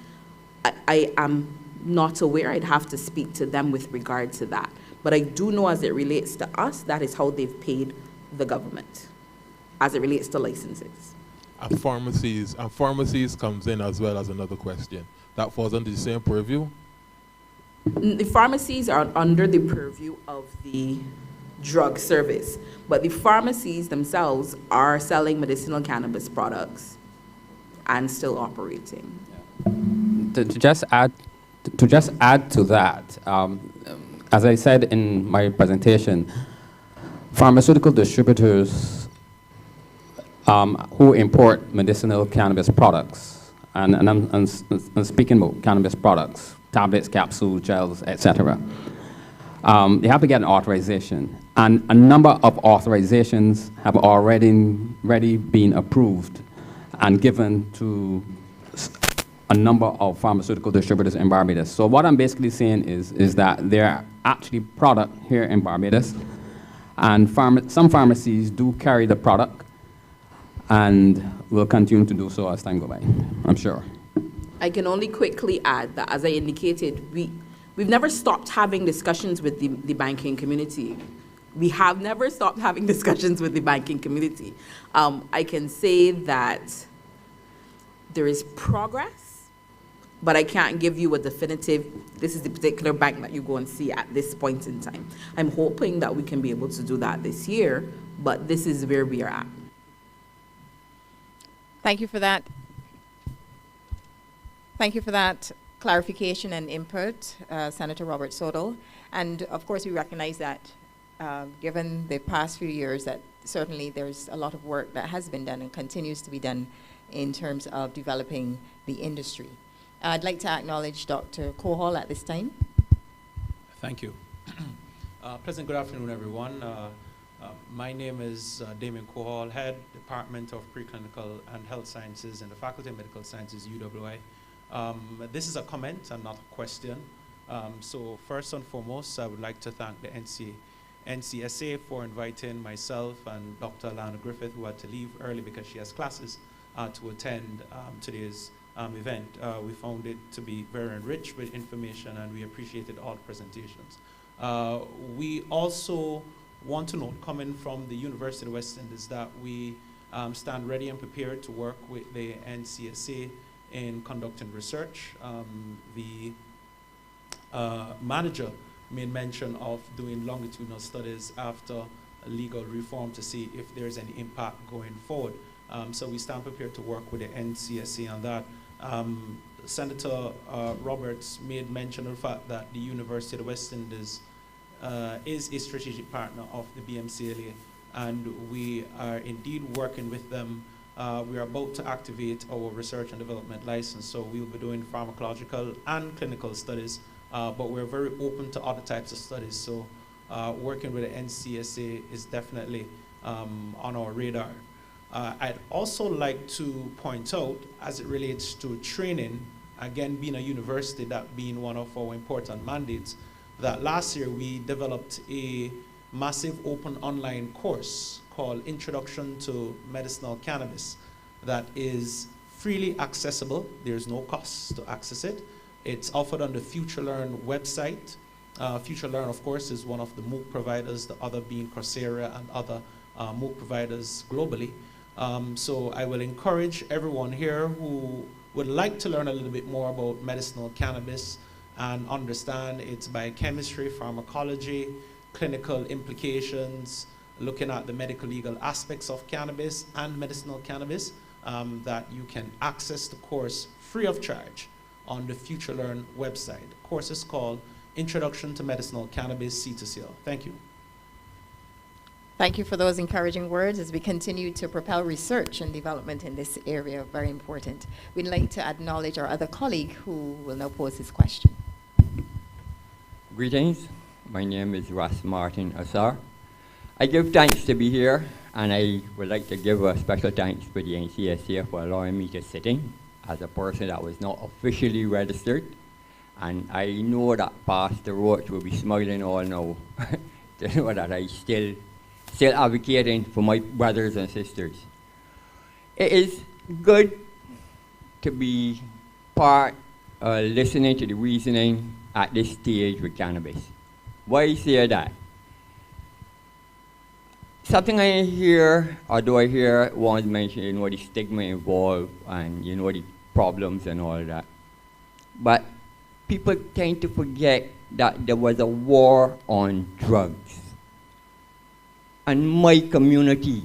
I am not aware. I'd have to speak to them with regard to that. But I do know as it relates to us, that is how they've paid the government, as it relates to licenses. And pharmacies comes in as well as another question. That falls under the same purview? The pharmacies are under the purview of the drug service, but the pharmacies themselves are selling medicinal cannabis products and still operating. To just add to that, as I said in my presentation, pharmaceutical distributors who import medicinal cannabis products, and I'm speaking about cannabis products, tablets, capsules, gels, etc. They have to get an authorization, and a number of authorizations have already been approved and given to a number of pharmaceutical distributors in Barbados. So what I'm basically saying is that there are actually product here in Barbados, and some pharmacies do carry the product and will continue to do so as time goes by, I'm sure. I can only quickly add that, as I indicated, we've never stopped having discussions with the banking community. we have never stopped having discussions with the banking community. I can say that there is progress, but I can't give you a definitive, this is the particular bank that you go and see at this point in time. I'm hoping that we can be able to do that this year, but this is where we are at. Thank you for that. Thank you for that clarification and input, Senator Robert Soto. And of course, we recognize that given the past few years that certainly there's a lot of work that has been done and continues to be done in terms of developing the industry. I'd like to acknowledge Dr. Kohal at this time. Thank you. Pleasant good afternoon, everyone. My name is Damien Kohal, Head, Department of Preclinical and Health Sciences in the Faculty of Medical Sciences, UWI. This is a comment and not a question. So first and foremost, I would like to thank the NCSA for inviting myself and Dr. Alana Griffith, who had to leave early because she has classes, to attend today's event. We found it to be very enriched with information, and we appreciated all the presentations. We also want to note, coming from the University of West Indies, that we stand ready and prepared to work with the NCSA in conducting research. The manager made mention of doing longitudinal studies after legal reform to see if there's any impact going forward. So we stand prepared to work with the NCSA on that. Senator Roberts made mention of the fact that the University of the West Indies is a strategic partner of the BMCLA, and we are indeed working with them. We are about to activate our research and development license, so we'll be doing pharmacological and clinical studies, but we're very open to other types of studies, so working with the NCSA is definitely on our radar. I'd also like to point out, as it relates to training, again, being a university, that being one of our important mandates, that last year we developed a massive open online course called Introduction to Medicinal Cannabis that is freely accessible. There's no cost to access it. It's offered on the FutureLearn website. FutureLearn, of course, is one of the MOOC providers, the other being Coursera and other MOOC providers globally. So I will encourage everyone here who would like to learn a little bit more about medicinal cannabis and understand its biochemistry, pharmacology, clinical implications, looking at the medical legal aspects of cannabis and medicinal cannabis, that you can access the course free of charge on the FutureLearn website. The course is called Introduction to Medicinal Cannabis C2CL. Thank you. Thank you for those encouraging words as we continue to propel research and development in this area, very important. We'd like to acknowledge our other colleague who will now pose his question. Greetings, my name is Ross Martin Assar. I give thanks to be here, and I would like to give a special thanks to the NCSA for allowing me to sit in as a person that was not officially registered. And I know that Pastor Roach will be smiling all now to know that I still advocating for my brothers and sisters. It is good to be part listening to the reasoning at this stage with cannabis. Why I say that? Something I hear, although I hear one mention, you know, the stigma involved and you know the problems and all that. But people tend to forget that there was a war on drugs. And my community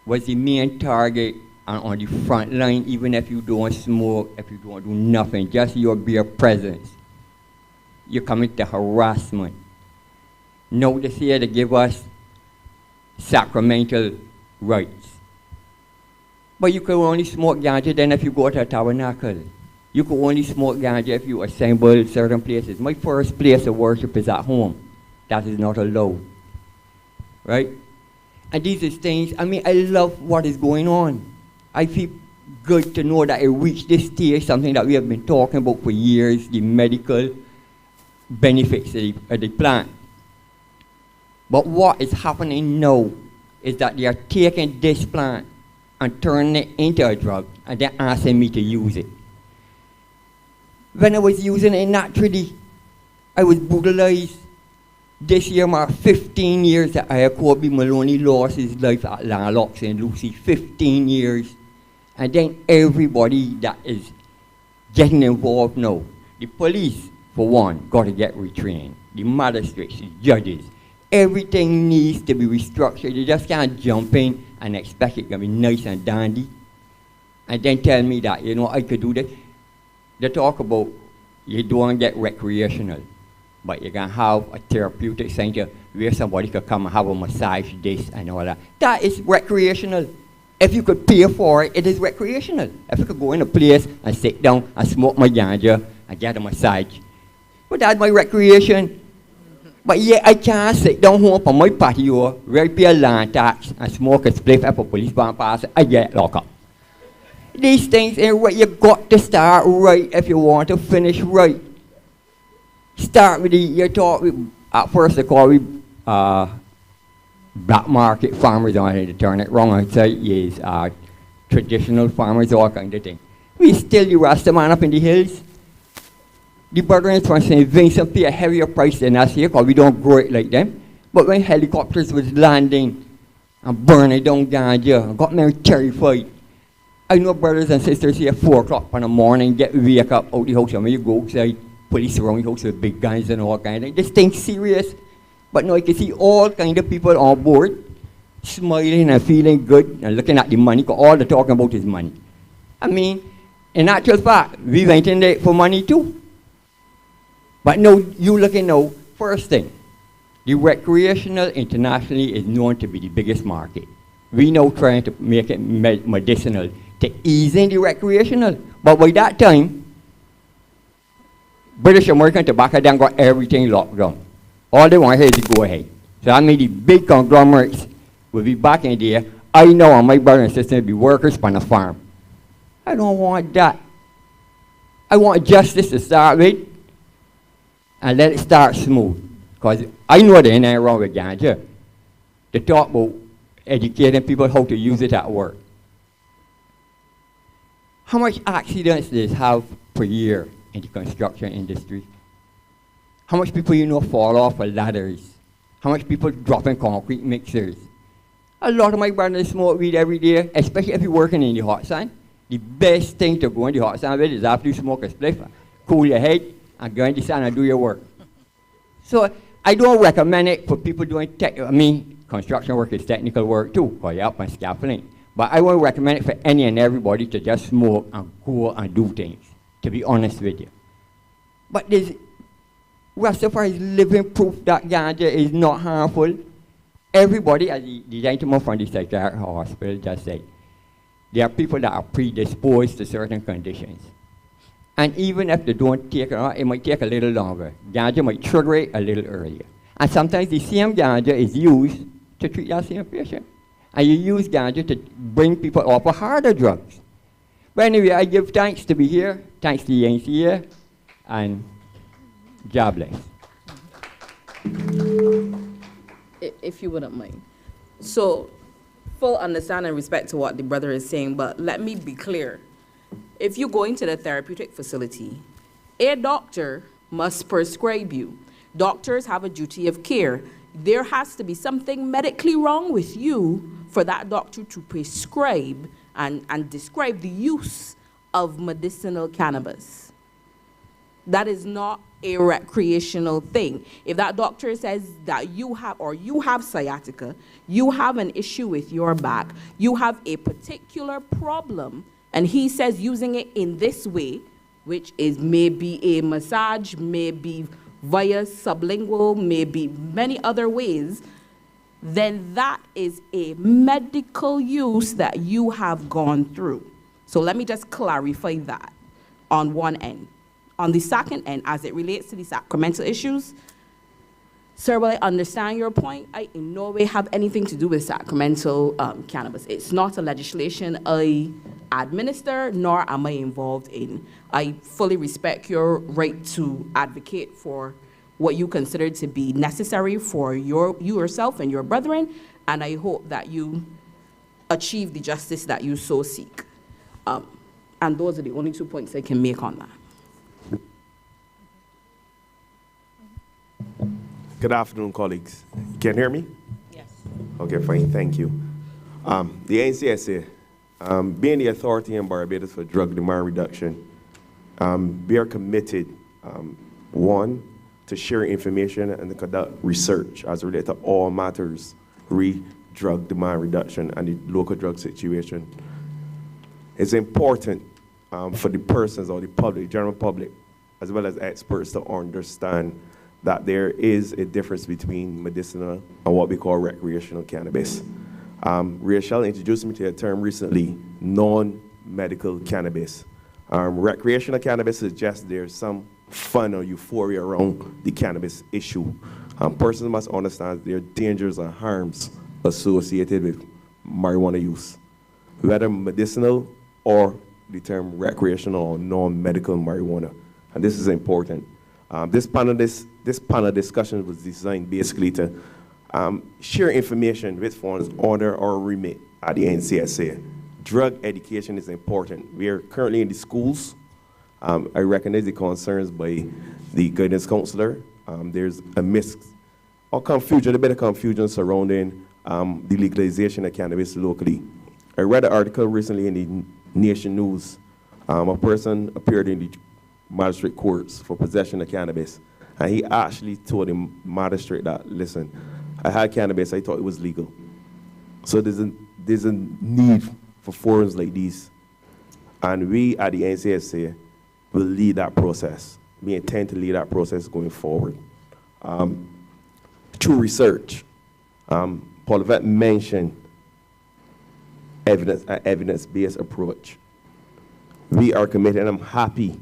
was the main target and on the front line, even if you don't smoke, if you don't do nothing, just your bare presence, you commit to harassment. Now they say they give us sacramental rights. But you can only smoke ganja then if you go to a tabernacle. You can only smoke ganja if you assemble certain places. My first place of worship is at home. That is not allowed. Right? And these are things, I mean, I love what is going on. I feel good to know that it reached this stage, something that we have been talking about for years, the medical benefits of the plant. But what is happening now is that they are taking this plant and turning it into a drug, and they're asking me to use it. When I was using it naturally, I was brutalized. This year marked 15 years that Kobe Maloney lost his life at Lanlock St. Lucie. 15 years. And then everybody that is getting involved now. The police, for one, got to get retrained. The magistrates, the judges. Everything needs to be restructured. You just can't jump in and expect it to be nice and dandy. And then tell me that, you know, I could do that. They talk about you don't get recreational, but you can have a therapeutic center where somebody could come and have a massage this and all that. That is recreational. If you could pay for it, it is recreational. If you could go in a place and sit down and smoke my ganja and get a massage, but that's my recreation. But yeah, I can't sit down home on my patio, pay a land tax and smoke a spliff if a police van passes, I get locked up. These things ain't right. You got to start right if you want to finish right. Start with you talk with, at first they call we black market farmers on it, to turn it wrong and say yes, traditional farmers, all kind of thing. We still the Rasta man up in the hills. The brethren from St. Vincent pay a heavier price than us here because we don't grow it like them. But when helicopters was landing and burning down ganja, I got me terrified. I know brothers and sisters here 4 o'clock in the morning get wake up out the house and when you go outside, police around the house with big guns and all kind of thing. This thing's serious. But now you can see all kind of people on board, smiling and feeling good and looking at the money, because all they're talking about is money. I mean, in actual fact, we went in there for money too. But now, you looking now, first thing, the recreational internationally is known to be the biggest market. We now trying to make it medicinal to ease in the recreational. But by that time, British American tobacco then got everything locked down. All they want here is to go ahead. So I mean the big conglomerates will be back in there. I know and my brother and sister will be workers on a farm. I don't want that. I want justice to start with and let it start smooth. Because I know there ain't anything wrong with ganja. They talk about educating people how to use it at work. How much accidents does this have per year in the construction industry? How much people you know fall off of ladders? How much people drop in concrete mixers? A lot of my brothers smoke weed every day, especially if you're working in the hot sun. The best thing to go in the hot sun with is after you smoke a spliff, cool your head, and go in the sun and do your work. So I don't recommend it for people doing construction work is technical work too, because you're up on scaffolding. But I won't recommend it for any and everybody to just smoke and go and do things, to be honest with you. But there's Rastafari is living proof that ganja is not harmful. Everybody, as the gentleman from the psychiatric hospital just said, there are people that are predisposed to certain conditions. And even if they don't take it, it might take a little longer. Ganja might trigger it a little earlier. And sometimes the same ganja is used to treat that same patient. And you use ganja to bring people off of harder drugs. But anyway, I give thanks to be here, thanks to the NCA, and God bless. If you wouldn't mind. So, full understanding and respect to what the brother is saying, but let me be clear. If you go into the therapeutic facility, a doctor must prescribe you. Doctors have a duty of care. There has to be something medically wrong with you for that doctor to prescribe and describe the use of medicinal cannabis. That is not a recreational thing. If that doctor says that you have sciatica, you have an issue with your back, you have a particular problem, and he says using it in this way, which is maybe a massage, maybe via sublingual, maybe many other ways, then that is a medical use that you have gone through. So let me just clarify that on one end. On the second end, as it relates to the sacramental issues, sir, while I understand your point, I in no way have anything to do with sacramental cannabis. It's not a legislation I administer, nor am I involved in. I fully respect your right to advocate for what you consider to be necessary for you yourself and your brethren, and I hope that you achieve the justice that you so seek. And those are the only 2 points I can make on that. Good afternoon, colleagues. You can hear me? Yes. Okay, fine, thank you. The NCSA, being the authority in Barbados for drug demand reduction, we are committed, one, to share information and to conduct research as related to all matters drug demand reduction and the local drug situation. It's important for the persons or the public, general public, as well as experts to understand that there is a difference between medicinal and what we call recreational cannabis. Rachel introduced me to a term recently, non-medical cannabis. Recreational cannabis is just there's some fun or euphoria around the cannabis issue. Persons must understand there are dangers and harms associated with marijuana use, whether medicinal or the term recreational or non-medical marijuana. And this is important. This panel discussion was designed basically to share information which falls under our remit at the NCSA. Drug education is important. We are currently in the schools. I recognize the concerns by the guidance counselor. There's a bit of confusion surrounding the legalization of cannabis locally. I read an article recently in the Nation News. A person appeared in the magistrate courts for possession of cannabis, and he actually told the magistrate that, listen, I had cannabis, I thought it was legal. So there's a need for forums like these, and we at the NCSA will lead that process. We intend to lead that process going forward. Through research, Paul Yvette mentioned evidence-based approach. We are committed, and I'm happy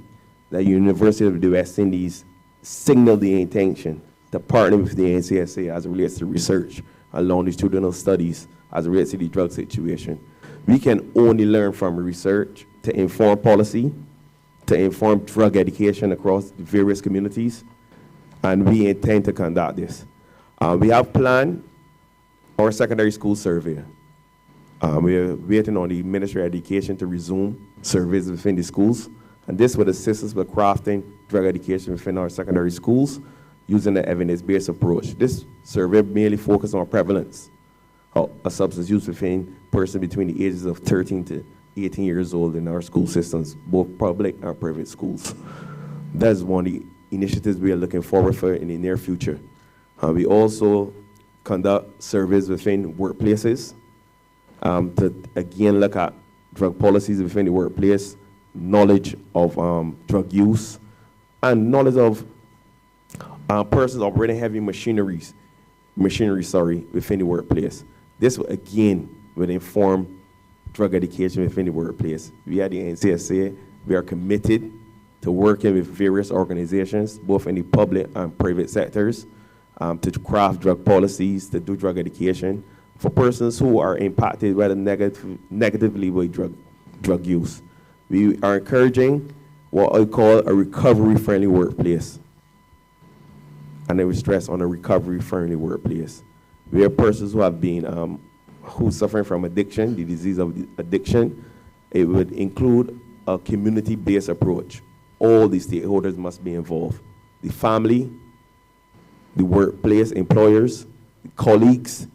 that University of the West Indies signaled the intention to partner with the NCSA as it relates to research and longitudinal studies as it relates to the drug situation. We can only learn from research to inform policy, to inform drug education across the various communities, and we intend to conduct this. We have planned our secondary school survey. We are waiting on the Ministry of Education to resume surveys within the schools, and this would assist us with crafting drug education within our secondary schools using the evidence-based approach. This survey mainly focuses on prevalence of substance use within persons between the ages of 13 to 18 years old in our school systems, both public and private schools. That's one of the initiatives we are looking forward for in the near future. We also conduct surveys within workplaces to again look at drug policies within the workplace, knowledge of drug use, and knowledge of persons operating heavy machinery within the workplace. This again will inform drug education within the workplace. We at the NCSA, we are committed to working with various organizations, both in the public and private sectors, to craft drug policies, to do drug education for persons who are impacted whether negatively by drug use. We are encouraging what I call a recovery-friendly workplace. And I would stress on a recovery-friendly workplace. We have persons who have been, who suffering from addiction, the disease of addiction. It would include a community-based approach. All the stakeholders must be involved. The family, the workplace, employers, the colleagues,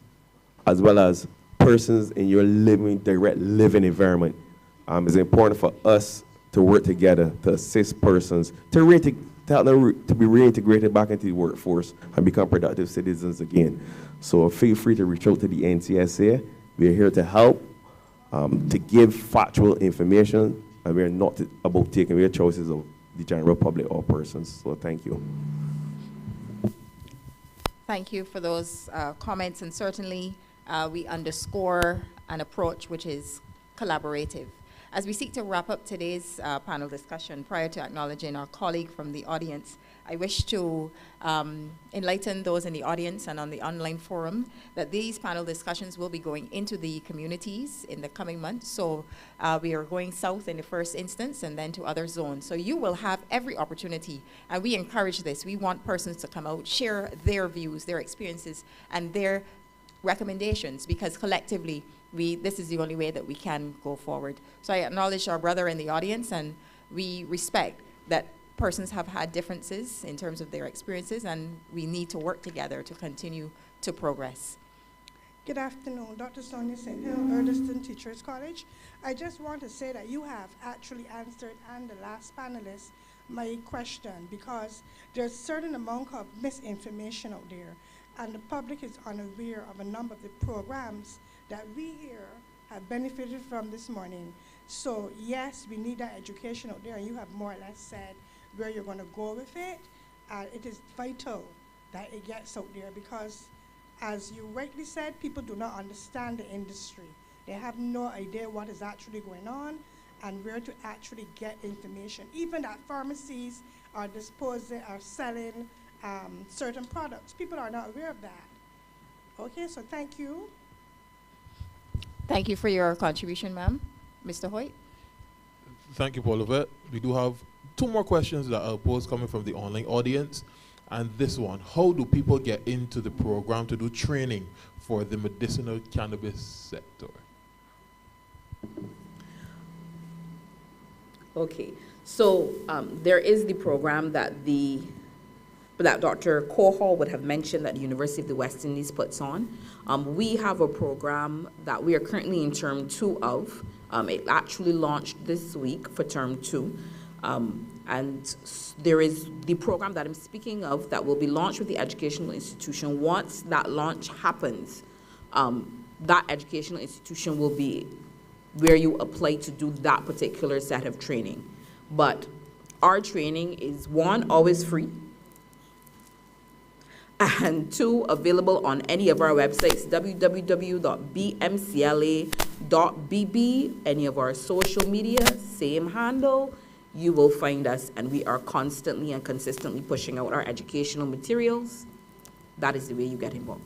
as well as persons in your direct living environment. It's important for us to work together to assist persons to help them to be reintegrated back into the workforce and become productive citizens again. So feel free to reach out to the NCSA. We're here to help, to give factual information, and we're not about taking away choices of the general public or persons. So thank you. Thank you for those comments, and certainly we underscore an approach which is collaborative. As we seek to wrap up today's panel discussion, prior to acknowledging our colleague from the audience, I wish to enlighten those in the audience and on the online forum that these panel discussions will be going into the communities in the coming months. So we are going south in the first instance and then to other zones. So you will have every opportunity, and we encourage this. We want persons to come out, share their views, their experiences, and their recommendations, because collectively, this is the only way that we can go forward. So I acknowledge our brother in the audience, and we respect that persons have had differences in terms of their experiences, and we need to work together to continue to progress. Good afternoon, Dr. Sonia St. Hill, Erdeston Teachers College. I just want to say that you have actually answered, and the last panelist, my question, because there's a certain amount of misinformation out there, and the public is unaware of a number of the programs that we here have benefited from this morning. So yes, we need that education out there, and you have more or less said where you're going to go with it. It is vital that it gets out there because, as you rightly said, people do not understand the industry. They have no idea what is actually going on and where to actually get information. Even that pharmacies are selling certain products. People are not aware of that. Okay, so thank you. Thank you for your contribution, ma'am. Mr. Hoyt? Thank you, Paul. We do have 2 more questions that are posed coming from the online audience. And this one, how do people get into the program to do training for the medicinal cannabis sector? Okay, so there is the program that Dr. Kohal would have mentioned that the University of the West Indies puts on. We have a program that we are currently in term 2 of. It actually launched this week for term 2. And there is the program that I'm speaking of that will be launched with the educational institution. Once that launch happens, that educational institution will be where you apply to do that particular set of training. But our training is 1, always free, and 2, available on any of our websites, www.bmcla.bb, any of our social media, same handle. You will find us, and we are constantly and consistently pushing out our educational materials. That is the way you get involved.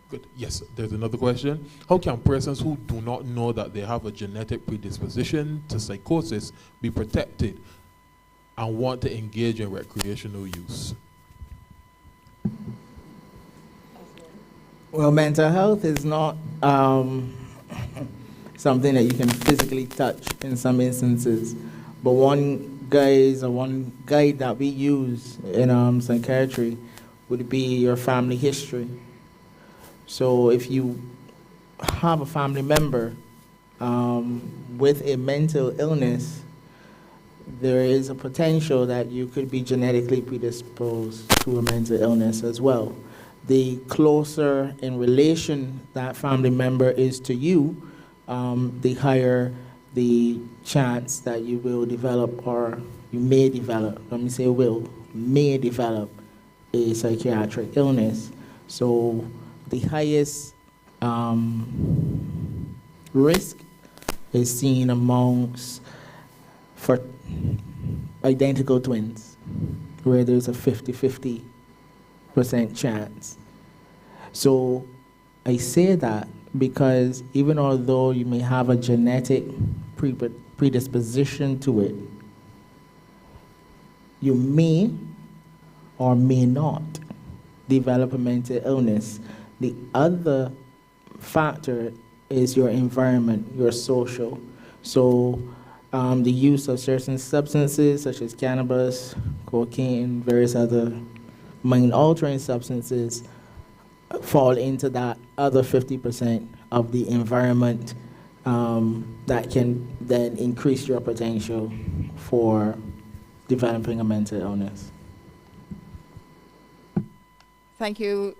Good. Yes, there's another question. How can persons who do not know that they have a genetic predisposition to psychosis be protected and want to engage in recreational use? Well, mental health is not something that you can physically touch in some instances. But one guide that we use in psychiatry would be your family history. So if you have a family member with a mental illness, there is a potential that you could be genetically predisposed to a mental illness as well. The closer in relation that family member is to you, the higher the chance that you will develop, or you may develop, let me say may develop a psychiatric illness. So the highest risk is seen amongst for identical twins, where there's a 50-50% chance. So I say that because even although you may have a genetic predisposition to it, you may or may not develop a mental illness. The other factor is your environment, your social. So the use of certain substances such as cannabis, cocaine, various other mind-altering substances fall into that other 50% of the environment that can then increase your potential for developing a mental illness. Thank you.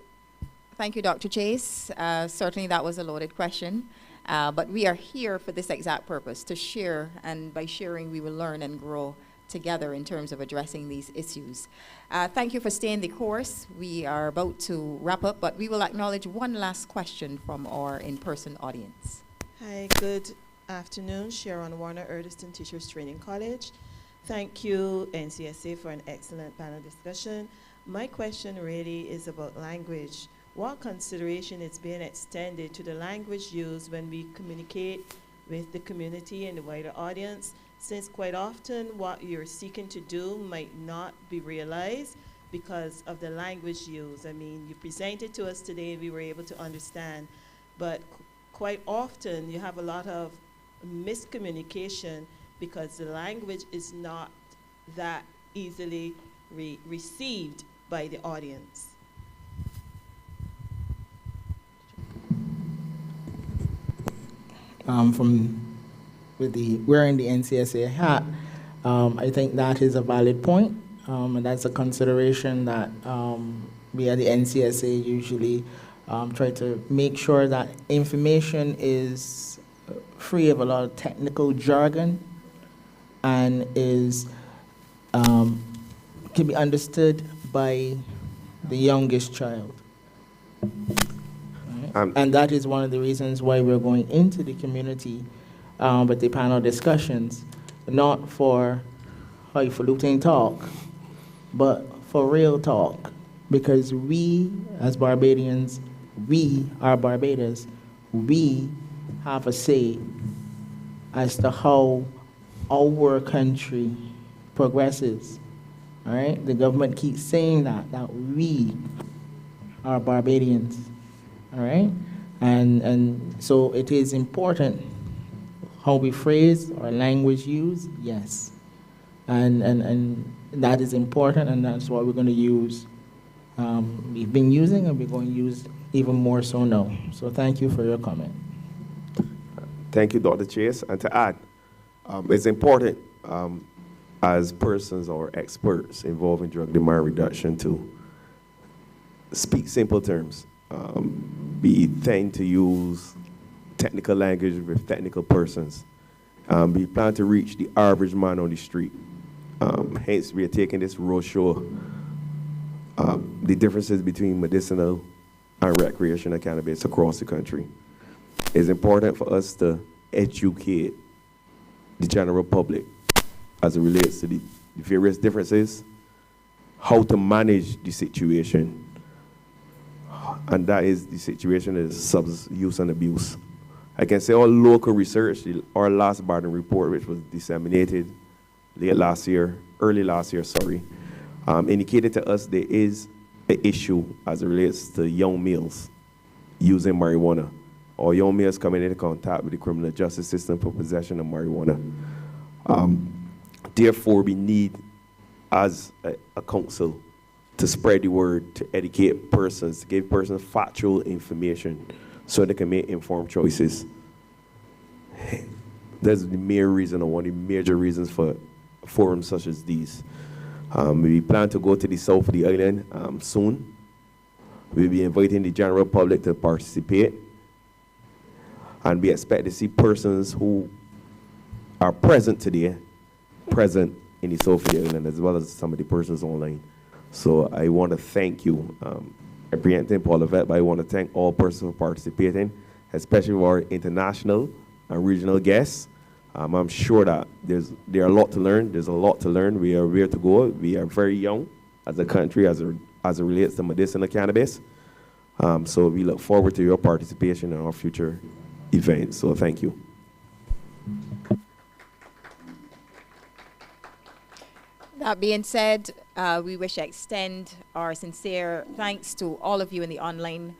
Thank you, Dr. Chase. Certainly that was a loaded question, but we are here for this exact purpose, to share, and by sharing we will learn and grow together in terms of addressing these issues. Thank you for staying the course. We are about to wrap up, but we will acknowledge one last question from our in-person audience. Hi, good afternoon. Sharon Warner, Erdeston Teachers Training College. Thank you, NCSA, for an excellent panel discussion. My question really is about language. What consideration is being extended to the language used when we communicate with the community and the wider audience, since quite often what you're seeking to do might not be realized because of the language used. I mean, you presented to us today, we were able to understand, but quite often you have a lot of miscommunication because the language is not that easily received by the audience. Wearing the NCSA hat, I think that is a valid point, and that's a consideration that we at the NCSA usually try to make sure that information is free of a lot of technical jargon and is can be understood by the youngest child. And that is one of the reasons why we're going into the community with the panel discussions, not for highfalutin talk, but for real talk. Because we, as Barbadians, we are Barbados, we have a say as to how our country progresses. All right? The government keeps saying that we are Barbadians. All right? And so it is important how we phrase our language use, yes. And that is important, and that's what we're going to use. We've been using, and we're going to use even more so now. So thank you for your comment. Thank you, Dr. Chase. And to add, it's important as persons or experts involved in drug demand reduction to speak simple terms. We tend to use technical language with technical persons. We plan to reach the average man on the street. Hence, we are taking this roadshow, the differences between medicinal and recreational cannabis across the country. It's important for us to educate the general public as it relates to the various differences, how to manage the situation, and that is the situation is substance use and abuse. I can say all local research, our last Barden report, which was disseminated early last year, indicated to us there is an issue as it relates to young males using marijuana, or young males coming into contact with the criminal justice system for possession of marijuana. Therefore, we need, as a council, to spread the word, to educate persons, to give persons factual information so they can make informed choices. That's the main reason, or one of the major reasons for forums such as these. We plan to go to the south of the island soon. We'll be inviting the general public to participate. And we expect to see persons who are present today, present in the south of the island, as well as some of the persons online. So I want to thank you, representing Paul Levette, but I want to thank all persons for participating, especially our international and regional guests. I'm sure that there's a lot to learn. There's a lot to learn. We are where to go. We are very young as a country as it relates to medicinal cannabis. So we look forward to your participation in our future events. So thank you. That being said, we wish to extend our sincere thanks to all of you in the online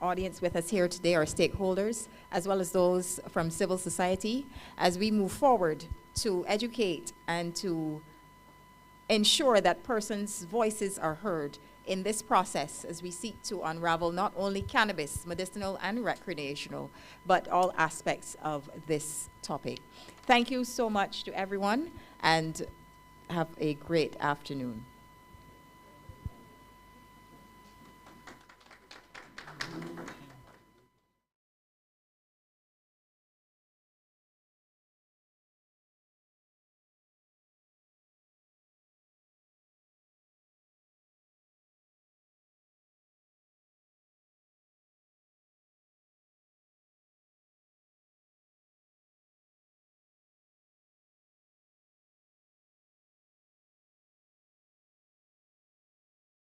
audience with us here today, our stakeholders, as well as those from civil society, as we move forward to educate and to ensure that persons' voices are heard in this process as we seek to unravel not only cannabis, medicinal and recreational, but all aspects of this topic. Thank you so much to everyone, and have a great afternoon.